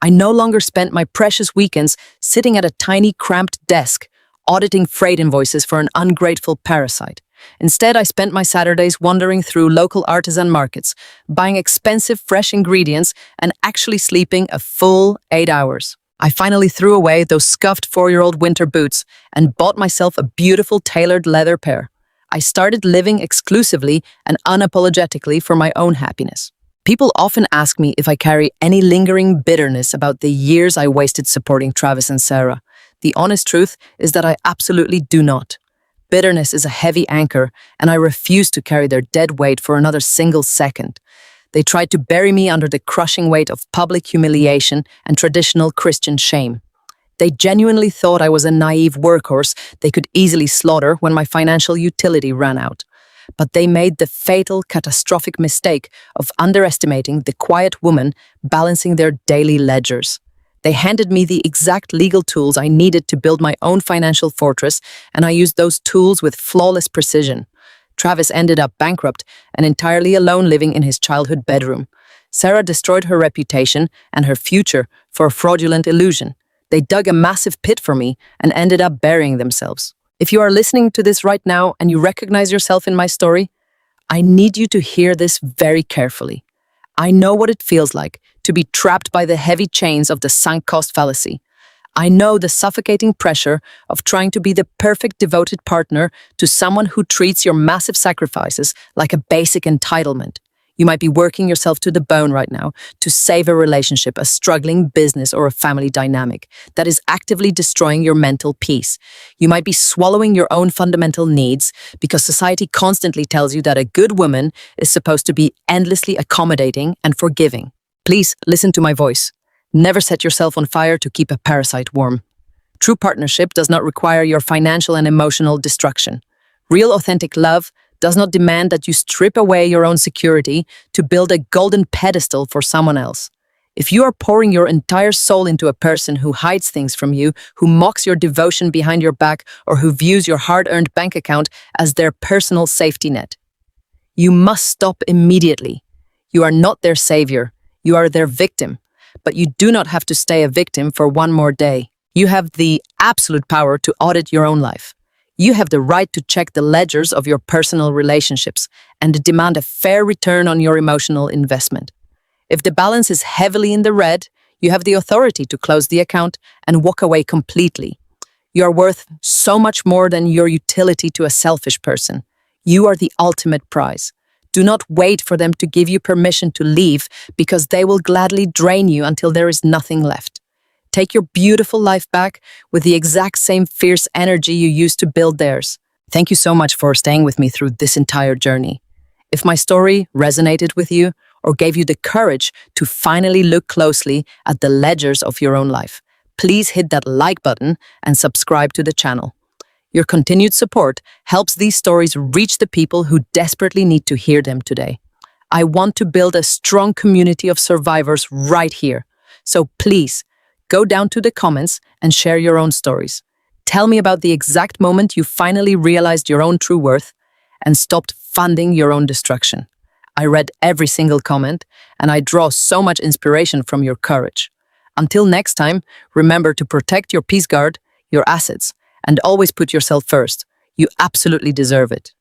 A: I no longer spent my precious weekends sitting at a tiny, cramped desk, auditing freight invoices for an ungrateful parasite. Instead, I spent my Saturdays wandering through local artisan markets, buying expensive, fresh ingredients, and actually sleeping a full 8 hours. I finally threw away those scuffed 4-year-old winter boots and bought myself a beautiful tailored leather pair. I started living exclusively and unapologetically for my own happiness. People often ask me if I carry any lingering bitterness about the years I wasted supporting Travis and Sarah. The honest truth is that I absolutely do not. Bitterness is a heavy anchor, and I refuse to carry their dead weight for another single second. They tried to bury me under the crushing weight of public humiliation and traditional Christian shame. They genuinely thought I was a naive workhorse they could easily slaughter when my financial utility ran out. But they made the fatal, catastrophic mistake of underestimating the quiet woman balancing their daily ledgers. They handed me the exact legal tools I needed to build my own financial fortress, and I used those tools with flawless precision. Travis ended up bankrupt and entirely alone living in his childhood bedroom. Sarah destroyed her reputation and her future for a fraudulent illusion. They dug a massive pit for me and ended up burying themselves. If you are listening to this right now and you recognize yourself in my story, I need you to hear this very carefully. I know what it feels like to be trapped by the heavy chains of the sunk cost fallacy. I know the suffocating pressure of trying to be the perfect devoted partner to someone who treats your massive sacrifices like a basic entitlement. You might be working yourself to the bone right now to save a relationship, a struggling business, or a family dynamic that is actively destroying your mental peace. You might be swallowing your own fundamental needs because society constantly tells you that a good woman is supposed to be endlessly accommodating and forgiving. Please listen to my voice. Never set yourself on fire to keep a parasite warm. True partnership does not require your financial and emotional destruction. Real authentic love does not demand that you strip away your own security to build a golden pedestal for someone else. If you are pouring your entire soul into a person who hides things from you, who mocks your devotion behind your back, or who views your hard-earned bank account as their personal safety net, you must stop immediately. You are not their savior. You are their victim. But you do not have to stay a victim for one more day. You have the absolute power to audit your own life. You have the right to check the ledgers of your personal relationships and demand a fair return on your emotional investment. If the balance is heavily in the red, you have the authority to close the account and walk away completely. You are worth so much more than your utility to a selfish person. You are the ultimate prize. Do not wait for them to give you permission to leave because they will gladly drain you until there is nothing left. Take your beautiful life back with the exact same fierce energy you used to build theirs. Thank you so much for staying with me through this entire journey. If my story resonated with you or gave you the courage to finally look closely at the ledgers of your own life, please hit that like button and subscribe to the channel. Your continued support helps these stories reach the people who desperately need to hear them today. I want to build a strong community of survivors right here. So please, go down to the comments and share your own stories. Tell me about the exact moment you finally realized your own true worth and stopped funding your own destruction. I read every single comment and I draw so much inspiration from your courage. Until next time, remember to protect your peace guard, your assets, and always put yourself first. You absolutely deserve it.